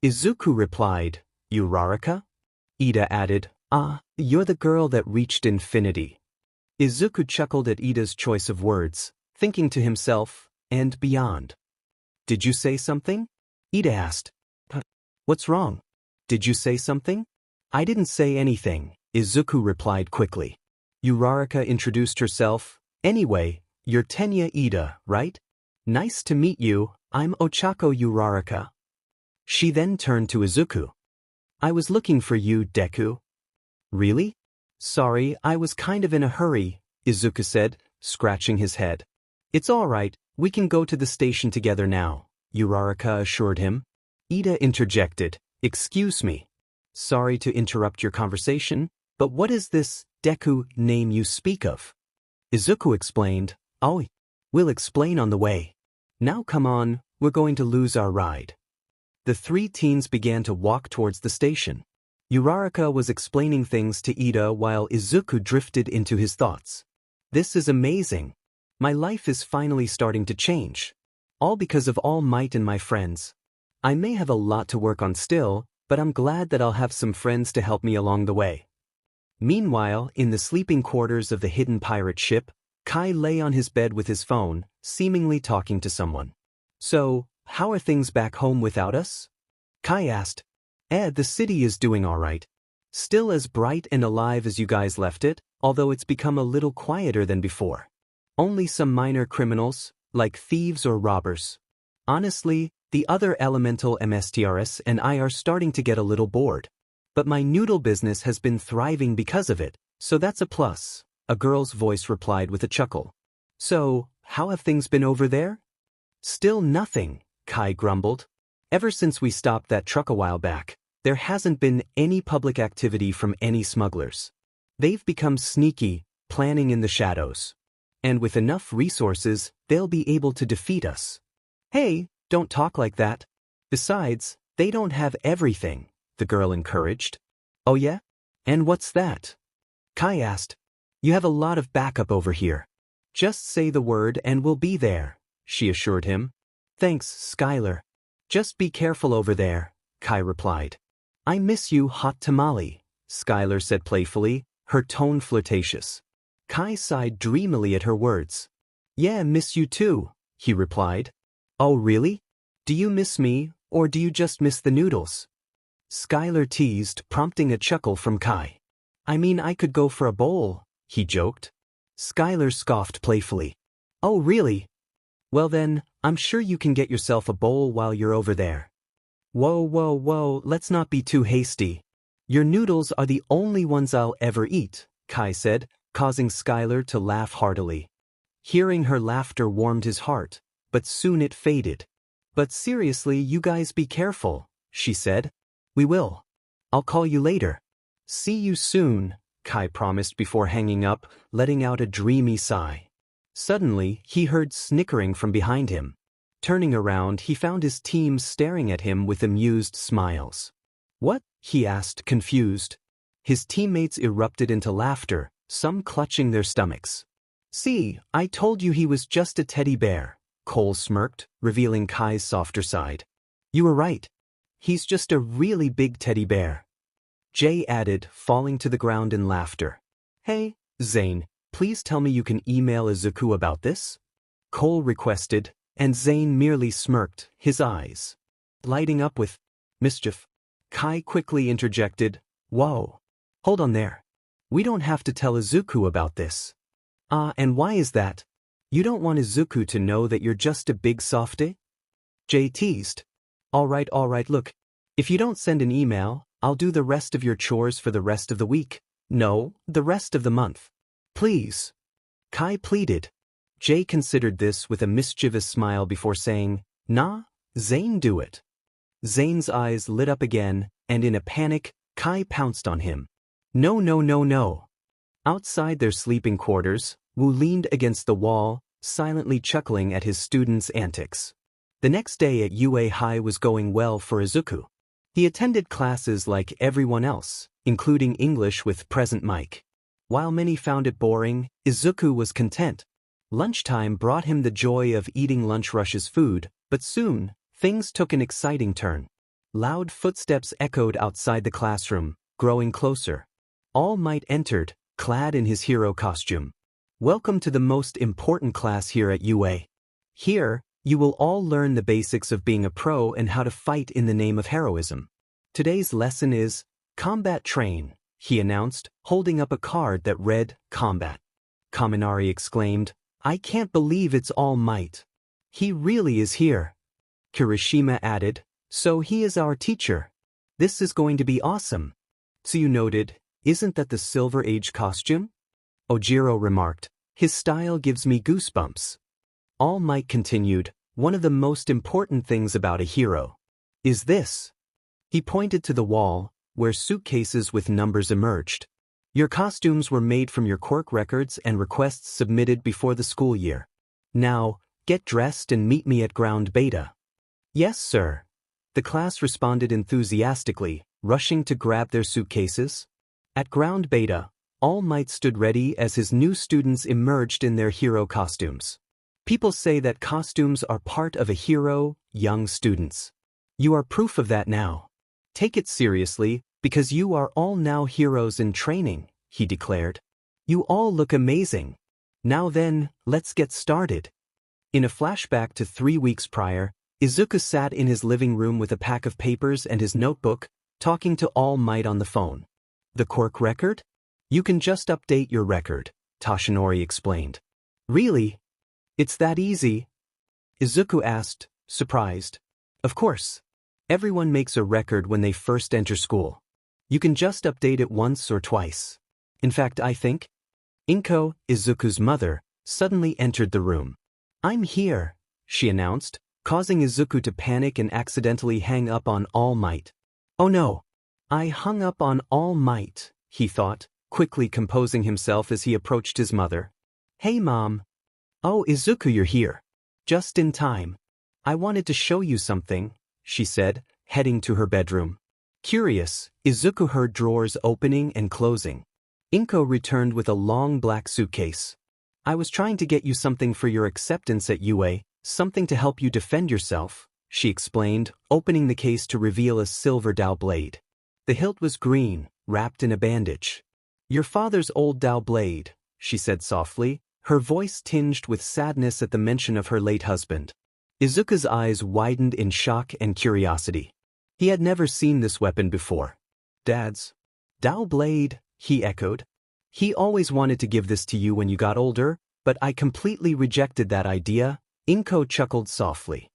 Speaker 1: Izuku replied, Uraraka? Ida added, you're the girl that reached infinity. Izuku chuckled at Ida's choice of words, thinking to himself, and beyond. Did you say something? Ida asked. What's wrong? Did you say something? I didn't say anything, Izuku replied quickly. Uraraka introduced herself. Anyway, you're Tenya Ida, right? Nice to meet you, I'm Ochako Uraraka. She then turned to Izuku. I was looking for you, Deku. Really? Sorry, I was kind of in a hurry, Izuku said, scratching his head. It's all right, we can go to the station together now, Uraraka assured him. Ida interjected, Excuse me. Sorry to interrupt your conversation, but what is this Deku name you speak of? Izuku explained, Oh, we'll explain on the way. Now come on, we're going to lose our ride. The three teens began to walk towards the station. Uraraka was explaining things to Ida while Izuku drifted into his thoughts. This is amazing. My life is finally starting to change. All because of All Might and my friends. I may have a lot to work on still, but I'm glad that I'll have some friends to help me along the way. Meanwhile, in the sleeping quarters of the hidden pirate ship, Kai lay on his bed with his phone, seemingly talking to someone. So, how are things back home without us? Kai asked. The city is doing all right. Still as bright and alive as you guys left it, although it's become a little quieter than before. Only some minor criminals, like thieves or robbers. Honestly, the other elemental MSTRS and I are starting to get a little bored. But my noodle business has been thriving because of it, so that's a plus, a girl's voice replied with a chuckle. So, how have things been over there? Still nothing, Kai grumbled. Ever since we stopped that truck a while back, there hasn't been any public activity from any smugglers. They've become sneaky, planning in the shadows. And with enough resources, they'll be able to defeat us. Hey, don't talk like that. Besides, they don't have everything, the girl encouraged. Oh yeah? And what's that? Kai asked. You have a lot of backup over here. Just say the word and we'll be there, she assured him. Thanks, Skylar. Just be careful over there, Kai replied. I miss you, hot tamale, Skylar said playfully, her tone flirtatious. Kai sighed dreamily at her words. Yeah, miss you too, he replied. Oh really? Do you miss me, or do you just miss the noodles? Skylar teased, prompting a chuckle from Kai. I mean, I could go for a bowl, he joked. Skylar scoffed playfully. Oh really? Well then, I'm sure you can get yourself a bowl while you're over there. Whoa, let's not be too hasty. Your noodles are the only ones I'll ever eat, Kai said, causing Skylar to laugh heartily. Hearing her laughter warmed his heart, but soon it faded. But seriously, you guys be careful, she said. We will. I'll call you later. See you soon, Kai promised before hanging up, letting out a dreamy sigh. Suddenly, he heard snickering from behind him. Turning around, he found his team staring at him with amused smiles. What? He asked, confused. His teammates erupted into laughter, some clutching their stomachs. See, I told you he was just a teddy bear, Cole smirked, revealing Kai's softer side. You were right. He's just a really big teddy bear. Jay added, falling to the ground in laughter. Hey, Zane, please tell me you can email Izuku about this? Cole requested, and Zane merely smirked, his eyes lighting up with mischief. Kai quickly interjected, Whoa. Hold on there. We don't have to tell Izuku about this. And why is that? You don't want Izuku to know that you're just a big softy? Jay teased. All right, look. If you don't send an email, I'll do the rest of your chores for the rest of the week. No, the rest of the month. Please. Kai pleaded. Jay considered this with a mischievous smile before saying, Nah, Zane do it. Zane's eyes lit up again, and in a panic, Kai pounced on him. No. Outside their sleeping quarters, Wu leaned against the wall, silently chuckling at his students' antics. The next day at UA High was going well for Izuku. He attended classes like everyone else, including English with present mic. While many found it boring, Izuku was content. Lunchtime brought him the joy of eating lunch rush's food, but soon, things took an exciting turn. Loud footsteps echoed outside the classroom, growing closer. All Might entered, clad in his hero costume. Welcome to the most important class here at UA. Here, you will all learn the basics of being a pro and how to fight in the name of heroism. Today's lesson is Combat Train, he announced, holding up a card that read, Combat. Kaminari exclaimed, I can't believe it's All Might. He really is here. Kirishima added, so he is our teacher. This is going to be awesome. Tsuyu noted, isn't that the Silver Age costume? Ojiro remarked, his style gives me goosebumps. All Might continued, one of the most important things about a hero is this. He pointed to the wall, where suitcases with numbers emerged. Your costumes were made from your Quirk records and requests submitted before the school year. Now, get dressed and meet me at ground beta. Yes, sir. The class responded enthusiastically, rushing to grab their suitcases. At ground beta, All Might stood ready as his new students emerged in their hero costumes. People say that costumes are part of a hero, young students. You are proof of that now. Take it seriously, because you are all now heroes in training, he declared. You all look amazing. Now then, let's get started. In a flashback to 3 weeks prior, Izuku sat in his living room with a pack of papers and his notebook, talking to All Might on the phone. The Quirk record? You can just update your record, Toshinori explained. Really? It's that easy? Izuku asked, surprised. Of course. Everyone makes a record when they first enter school. You can just update it once or twice. In fact, I think. Inko, Izuku's mother, suddenly entered the room. I'm here, she announced, causing Izuku to panic and accidentally hang up on All Might. Oh no. I hung up on All Might, he thought, quickly composing himself as he approached his mother. Hey Mom. Oh, Izuku, you're here. Just in time. I wanted to show you something, she said, heading to her bedroom. Curious, Izuku heard drawers opening and closing. Inko returned with a long black suitcase. I was trying to get you something for your acceptance at UA, something to help you defend yourself, she explained, opening the case to reveal a silver dao blade. The hilt was green, wrapped in a bandage. Your father's old dao blade, she said softly, her voice tinged with sadness at the mention of her late husband. Izuku's eyes widened in shock and curiosity. He had never seen this weapon before. Dad's dao blade, he echoed. He always wanted to give this to you when you got older, but I completely rejected that idea, Inko chuckled softly.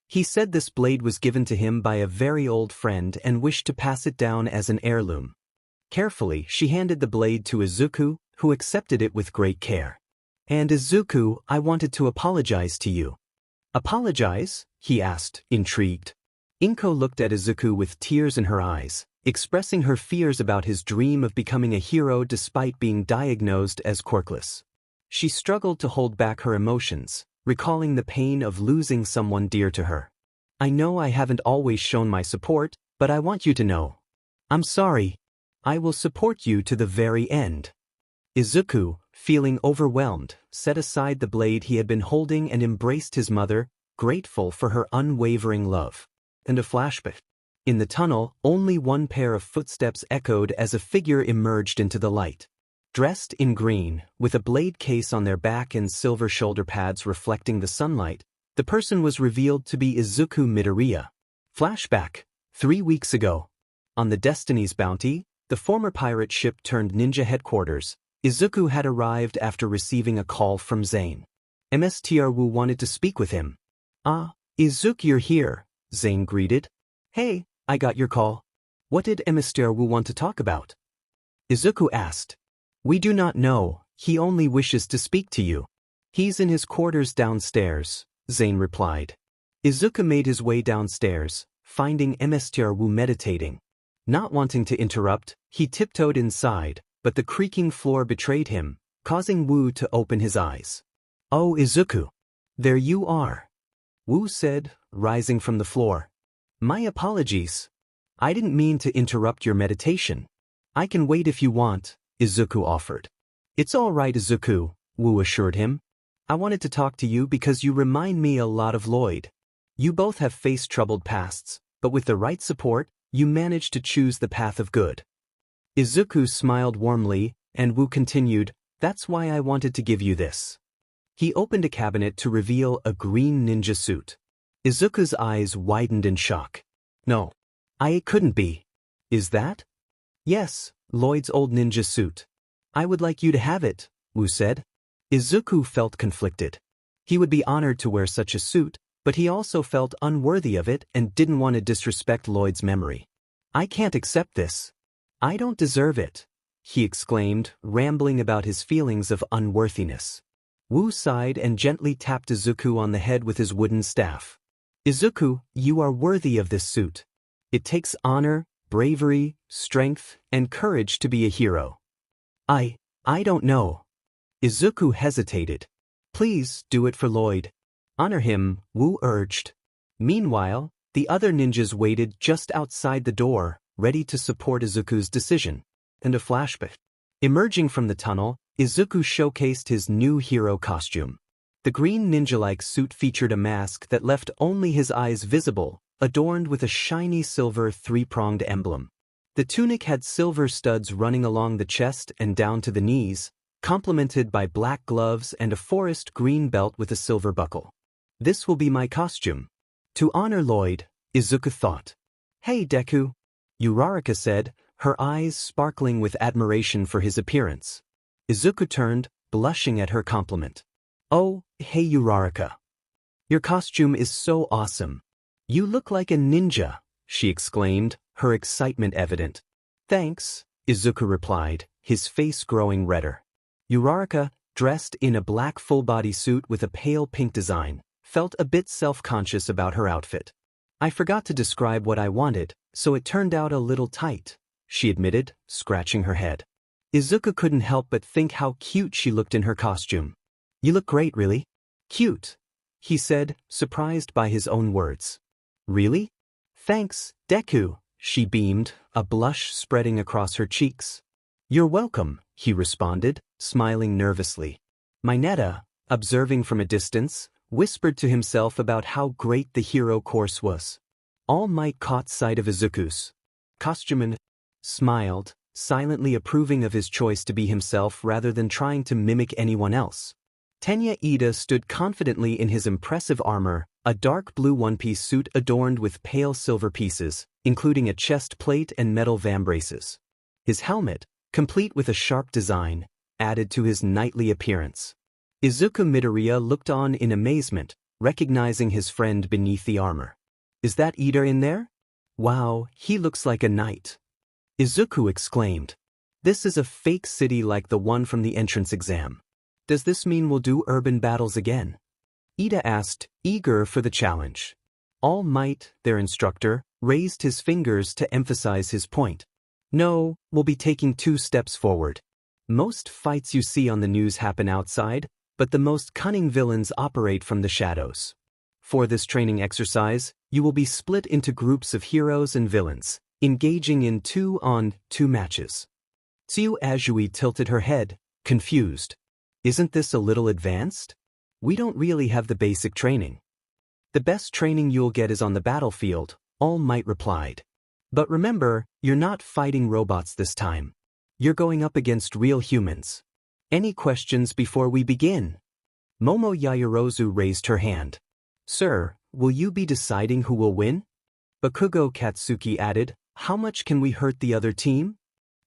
Speaker 1: He said this blade was given to him by a very old friend and wished to pass it down as an heirloom. Carefully, she handed the blade to Izuku, who accepted it with great care. And Izuku, I wanted to apologize to you. Apologize? He asked, intrigued. Inko looked at Izuku with tears in her eyes, expressing her fears about his dream of becoming a hero despite being diagnosed as quirkless. She struggled to hold back her emotions, recalling the pain of losing someone dear to her. I know I haven't always shown my support, but I want you to know. I'm sorry. I will support you to the very end. Izuku, feeling overwhelmed, set aside the blade he had been holding and embraced his mother, grateful for her unwavering love. And a flashback. In the tunnel, only one pair of footsteps echoed as a figure emerged into the light. Dressed in green, with a blade case on their back and silver shoulder pads reflecting the sunlight, the person was revealed to be Izuku Midorya. Flashback. 3 weeks ago. On the Destiny's Bounty, the former pirate ship turned ninja headquarters, Izuku had arrived after receiving a call from Zane. Mr. Wu wanted to speak with him. Ah, Izuku, you're here, Zane greeted. Hey, I got your call. What did Mr. Wu want to talk about? Izuku asked. We do not know, he only wishes to speak to you. He's in his quarters downstairs, Zane replied. Izuku made his way downstairs, finding Mr. Wu meditating. Not wanting to interrupt, he tiptoed inside, but the creaking floor betrayed him, causing Wu to open his eyes. Oh, Izuku. There you are. Wu said, rising from the floor. My apologies. I didn't mean to interrupt your meditation. I can wait if you want, Izuku offered. It's all right, Izuku, Wu assured him. I wanted to talk to you because you remind me a lot of Lloyd. You both have faced troubled pasts, but with the right support, you managed to choose the path of good. Izuku smiled warmly, and Wu continued, that's why I wanted to give you this. He opened a cabinet to reveal a green ninja suit. Izuku's eyes widened in shock. No. It couldn't be. Is that? Yes, Lloyd's old ninja suit. I would like you to have it, Wu said. Izuku felt conflicted. He would be honored to wear such a suit, but he also felt unworthy of it and didn't want to disrespect Lloyd's memory. I can't accept this. I don't deserve it, he exclaimed, rambling about his feelings of unworthiness. Wu sighed and gently tapped Izuku on the head with his wooden staff. Izuku, you are worthy of this suit. It takes honor, bravery, strength, and courage to be a hero. I don't know. Izuku hesitated. Please do it for Lloyd. Honor him, Wu urged. Meanwhile, the other ninjas waited just outside the door, ready to support Izuku's decision. And a flashback. Emerging from the tunnel, Izuku showcased his new hero costume. The green ninja-like suit featured a mask that left only his eyes visible, adorned with a shiny silver three-pronged emblem. The tunic had silver studs running along the chest and down to the knees, complemented by black gloves and a forest green belt with a silver buckle. This will be my costume. To honor Lloyd, Izuku thought. Hey Deku, Uraraka said, her eyes sparkling with admiration for his appearance. Izuku turned, blushing at her compliment. Oh, hey Uraraka. Your costume is so awesome. You look like a ninja, she exclaimed, her excitement evident. Thanks, Izuku replied, his face growing redder. Uraraka, dressed in a black full-body suit with a pale pink design, felt a bit self-conscious about her outfit. I forgot to describe what I wanted, so it turned out a little tight, she admitted, scratching her head. Izuku couldn't help but think how cute she looked in her costume. You look great, really. Cute, he said, surprised by his own words. Really? Thanks, Deku, she beamed, a blush spreading across her cheeks. You're welcome, he responded, smiling nervously. Mineta, observing from a distance, whispered to himself about how great the hero course was. All Might caught sight of Izuku's costume and smiled, silently approving of his choice to be himself rather than trying to mimic anyone else. Tenya Ida stood confidently in his impressive armor, a dark blue one-piece suit adorned with pale silver pieces, including a chest plate and metal vambraces. His helmet, complete with a sharp design, added to his knightly appearance. Izuku Midorya looked on in amazement, recognizing his friend beneath the armor. Is that Ida in there? Wow, he looks like a knight. Izuku exclaimed. This is a fake city like the one from the entrance exam. Does this mean we'll do urban battles again? Ida asked, eager for the challenge. All Might, their instructor, raised his fingers to emphasize his point. No, we'll be taking 2 steps forward. Most fights you see on the news happen outside, but the most cunning villains operate from the shadows. For this training exercise, you will be split into groups of heroes and villains, engaging in 2-on-2 matches. Tsuyu Azui tilted her head, confused. Isn't this a little advanced? We don't really have the basic training. The best training you'll get is on the battlefield, All Might replied. But remember, you're not fighting robots this time. You're going up against real humans. Any questions before we begin? Momo Yaoyorozu raised her hand. Sir, will you be deciding who will win? Bakugo Katsuki added, how much can we hurt the other team?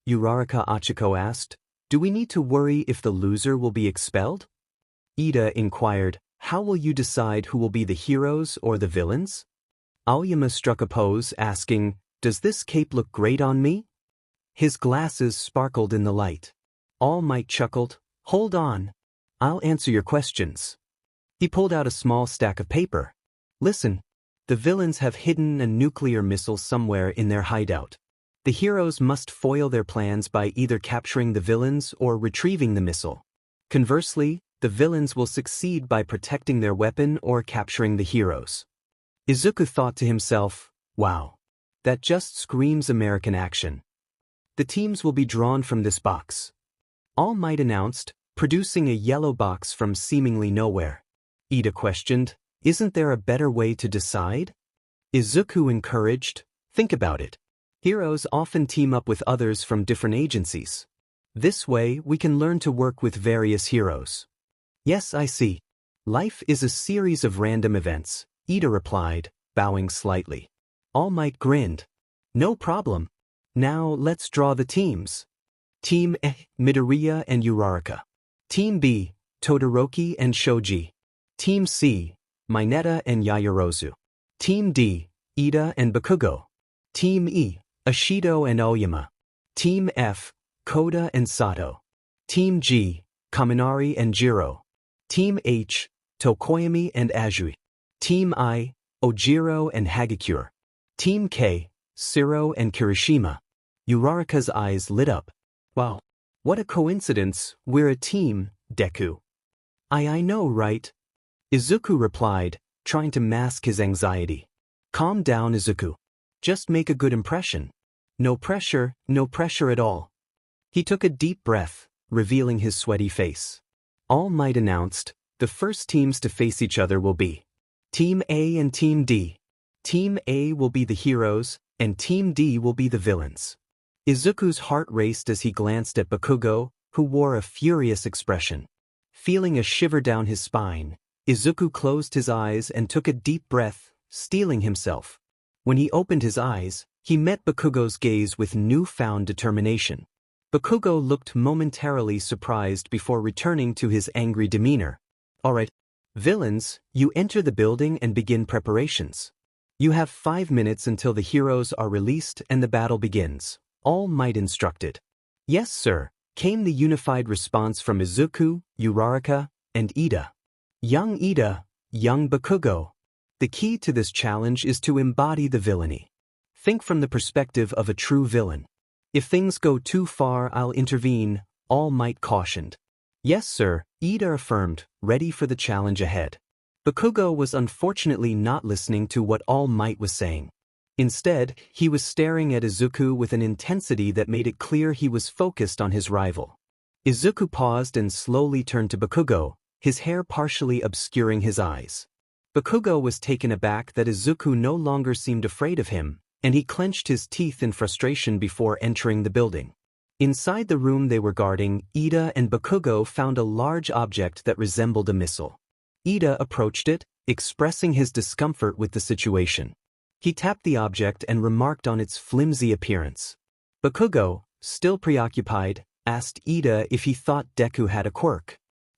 Speaker 1: Uraraka Achiko asked, do we need to worry if the loser will be expelled? Ida inquired, how will you decide who will be the heroes or the villains? Aoyama struck a pose, asking, does this cape look great on me? His glasses sparkled in the light. All Might chuckled, hold on. I'll answer your questions. He pulled out a small stack of paper. Listen, the villains have hidden a nuclear missile somewhere in their hideout. The heroes must foil their plans by either capturing the villains or retrieving the missile. Conversely, the villains will succeed by protecting their weapon or capturing the heroes. Izuku thought to himself, wow. That just screams American action. The teams will be drawn from this box. All Might announced, producing a yellow box from seemingly nowhere. Ida questioned, isn't there a better way to decide? Izuku encouraged, think about it. Heroes often team up with others from different agencies. This way we can learn to work with various heroes. Yes, I see. Life is a series of random events, Ida replied, bowing slightly. All Might grinned. No problem. Now let's draw the teams. Team A, Midoriya and Uraraka. Team B, Todoroki and Shoji. Team C, Mineta and Yaoyorozu. Team D, Ida and Bakugo. Team E, Ashido and Oyama. Team F, Koda and Sato. Team G, Kaminari and Jiro. Team H, Tokoyami and Azui. Team I, Ojiro and Hagakure. Team K, Siro and Kirishima. Uraraka's eyes lit up. Wow. What a coincidence, we're a team, Deku. I know, right? Izuku replied, trying to mask his anxiety. Calm down, Izuku. Just make a good impression. No pressure at all. He took a deep breath, revealing his sweaty face. All Might announced, the first teams to face each other will be Team A and Team D. Team A will be the heroes, and Team D will be the villains. Izuku's heart raced as he glanced at Bakugo, who wore a furious expression. Feeling a shiver down his spine, Izuku closed his eyes and took a deep breath, steeling himself. When he opened his eyes, he met Bakugo's gaze with newfound determination. Bakugo looked momentarily surprised before returning to his angry demeanor. All right, villains, you enter the building and begin preparations. You have 5 minutes until the heroes are released and the battle begins, All Might instructed. Yes, sir, came the unified response from Izuku, Uraraka, and Ida. Young Ida, young Bakugo. The key to this challenge is to embody the villainy. Think from the perspective of a true villain. If things go too far, I'll intervene, All Might cautioned. Yes, sir, Ida affirmed, ready for the challenge ahead. Bakugo was unfortunately not listening to what All Might was saying. Instead, he was staring at Izuku with an intensity that made it clear he was focused on his rival. Izuku paused and slowly turned to Bakugo, his hair partially obscuring his eyes. Bakugo was taken aback that Izuku no longer seemed afraid of him, and he clenched his teeth in frustration before entering the building. Inside the room they were guarding, Ida and Bakugo found a large object that resembled a missile. Ida approached it, expressing his discomfort with the situation. He tapped the object and remarked on its flimsy appearance. Bakugo, still preoccupied, asked Ida if he thought Deku had a quirk.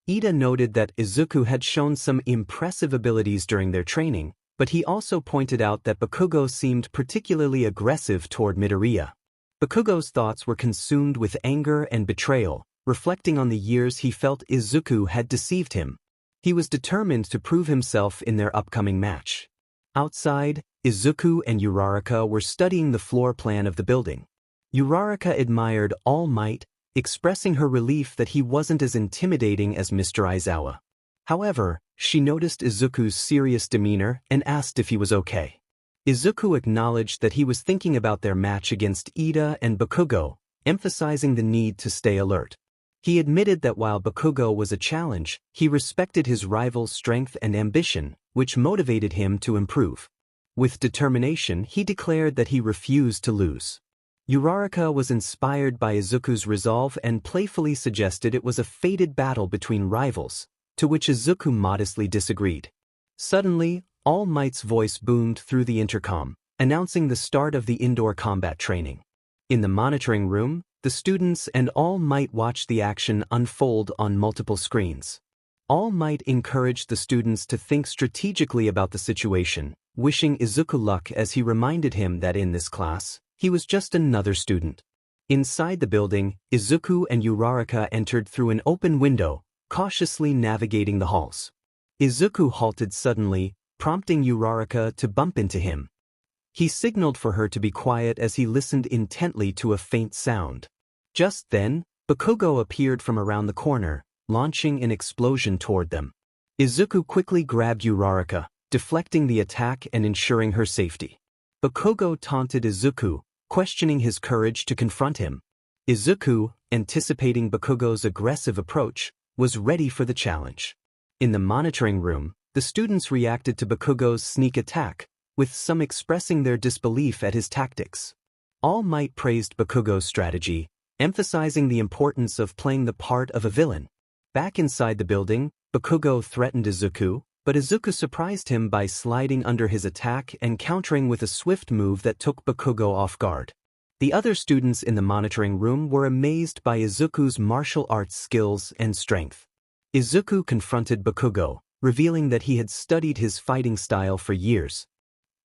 Speaker 1: Ida noted that Izuku had shown some impressive abilities during their training, but he also pointed out that Bakugo seemed particularly aggressive toward Midoriya. Bakugo's thoughts were consumed with anger and betrayal, reflecting on the years he felt Izuku had deceived him. He was determined to prove himself in their upcoming match. Outside, Izuku and Uraraka were studying the floor plan of the building. Uraraka admired All Might, expressing her relief that he wasn't as intimidating as Mr. Aizawa. However, she noticed Izuku's serious demeanor and asked if he was okay. Izuku acknowledged that he was thinking about their match against Ida and Bakugo, emphasizing the need to stay alert. He admitted that while Bakugo was a challenge, he respected his rival's strength and ambition, which motivated him to improve. With determination, he declared that he refused to lose. Uraraka was inspired by Izuku's resolve and playfully suggested it was a fated battle between rivals, to which Izuku modestly disagreed. Suddenly, All Might's voice boomed through the intercom, announcing the start of the indoor combat training. In the monitoring room, the students and All Might watched the action unfold on multiple screens. All Might encouraged the students to think strategically about the situation, wishing Izuku luck as he reminded him that in this class, he was just another student. Inside the building, Izuku and Uraraka entered through an open window, cautiously navigating the halls. Izuku halted suddenly, prompting Uraraka to bump into him. He signaled for her to be quiet as he listened intently to a faint sound. Just then, Bakugo appeared from around the corner, launching an explosion toward them. Izuku quickly grabbed Uraraka, deflecting the attack and ensuring her safety. Bakugo taunted Izuku, questioning his courage to confront him. Izuku, anticipating Bakugo's aggressive approach, was ready for the challenge. In the monitoring room, the students reacted to Bakugo's sneak attack, with some expressing their disbelief at his tactics. All Might praised Bakugo's strategy, emphasizing the importance of playing the part of a villain. Back inside the building, Bakugo threatened Izuku, but Izuku surprised him by sliding under his attack and countering with a swift move that took Bakugo off guard. The other students in the monitoring room were amazed by Izuku's martial arts skills and strength. Izuku confronted Bakugo, revealing that he had studied his fighting style for years.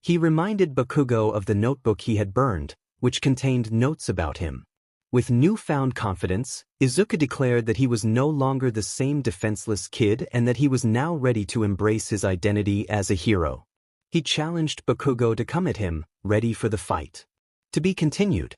Speaker 1: He reminded Bakugo of the notebook he had burned, which contained notes about him. With newfound confidence, Izuku declared that he was no longer the same defenseless kid and that he was now ready to embrace his identity as a hero. He challenged Bakugo to come at him, ready for the fight. To be continued.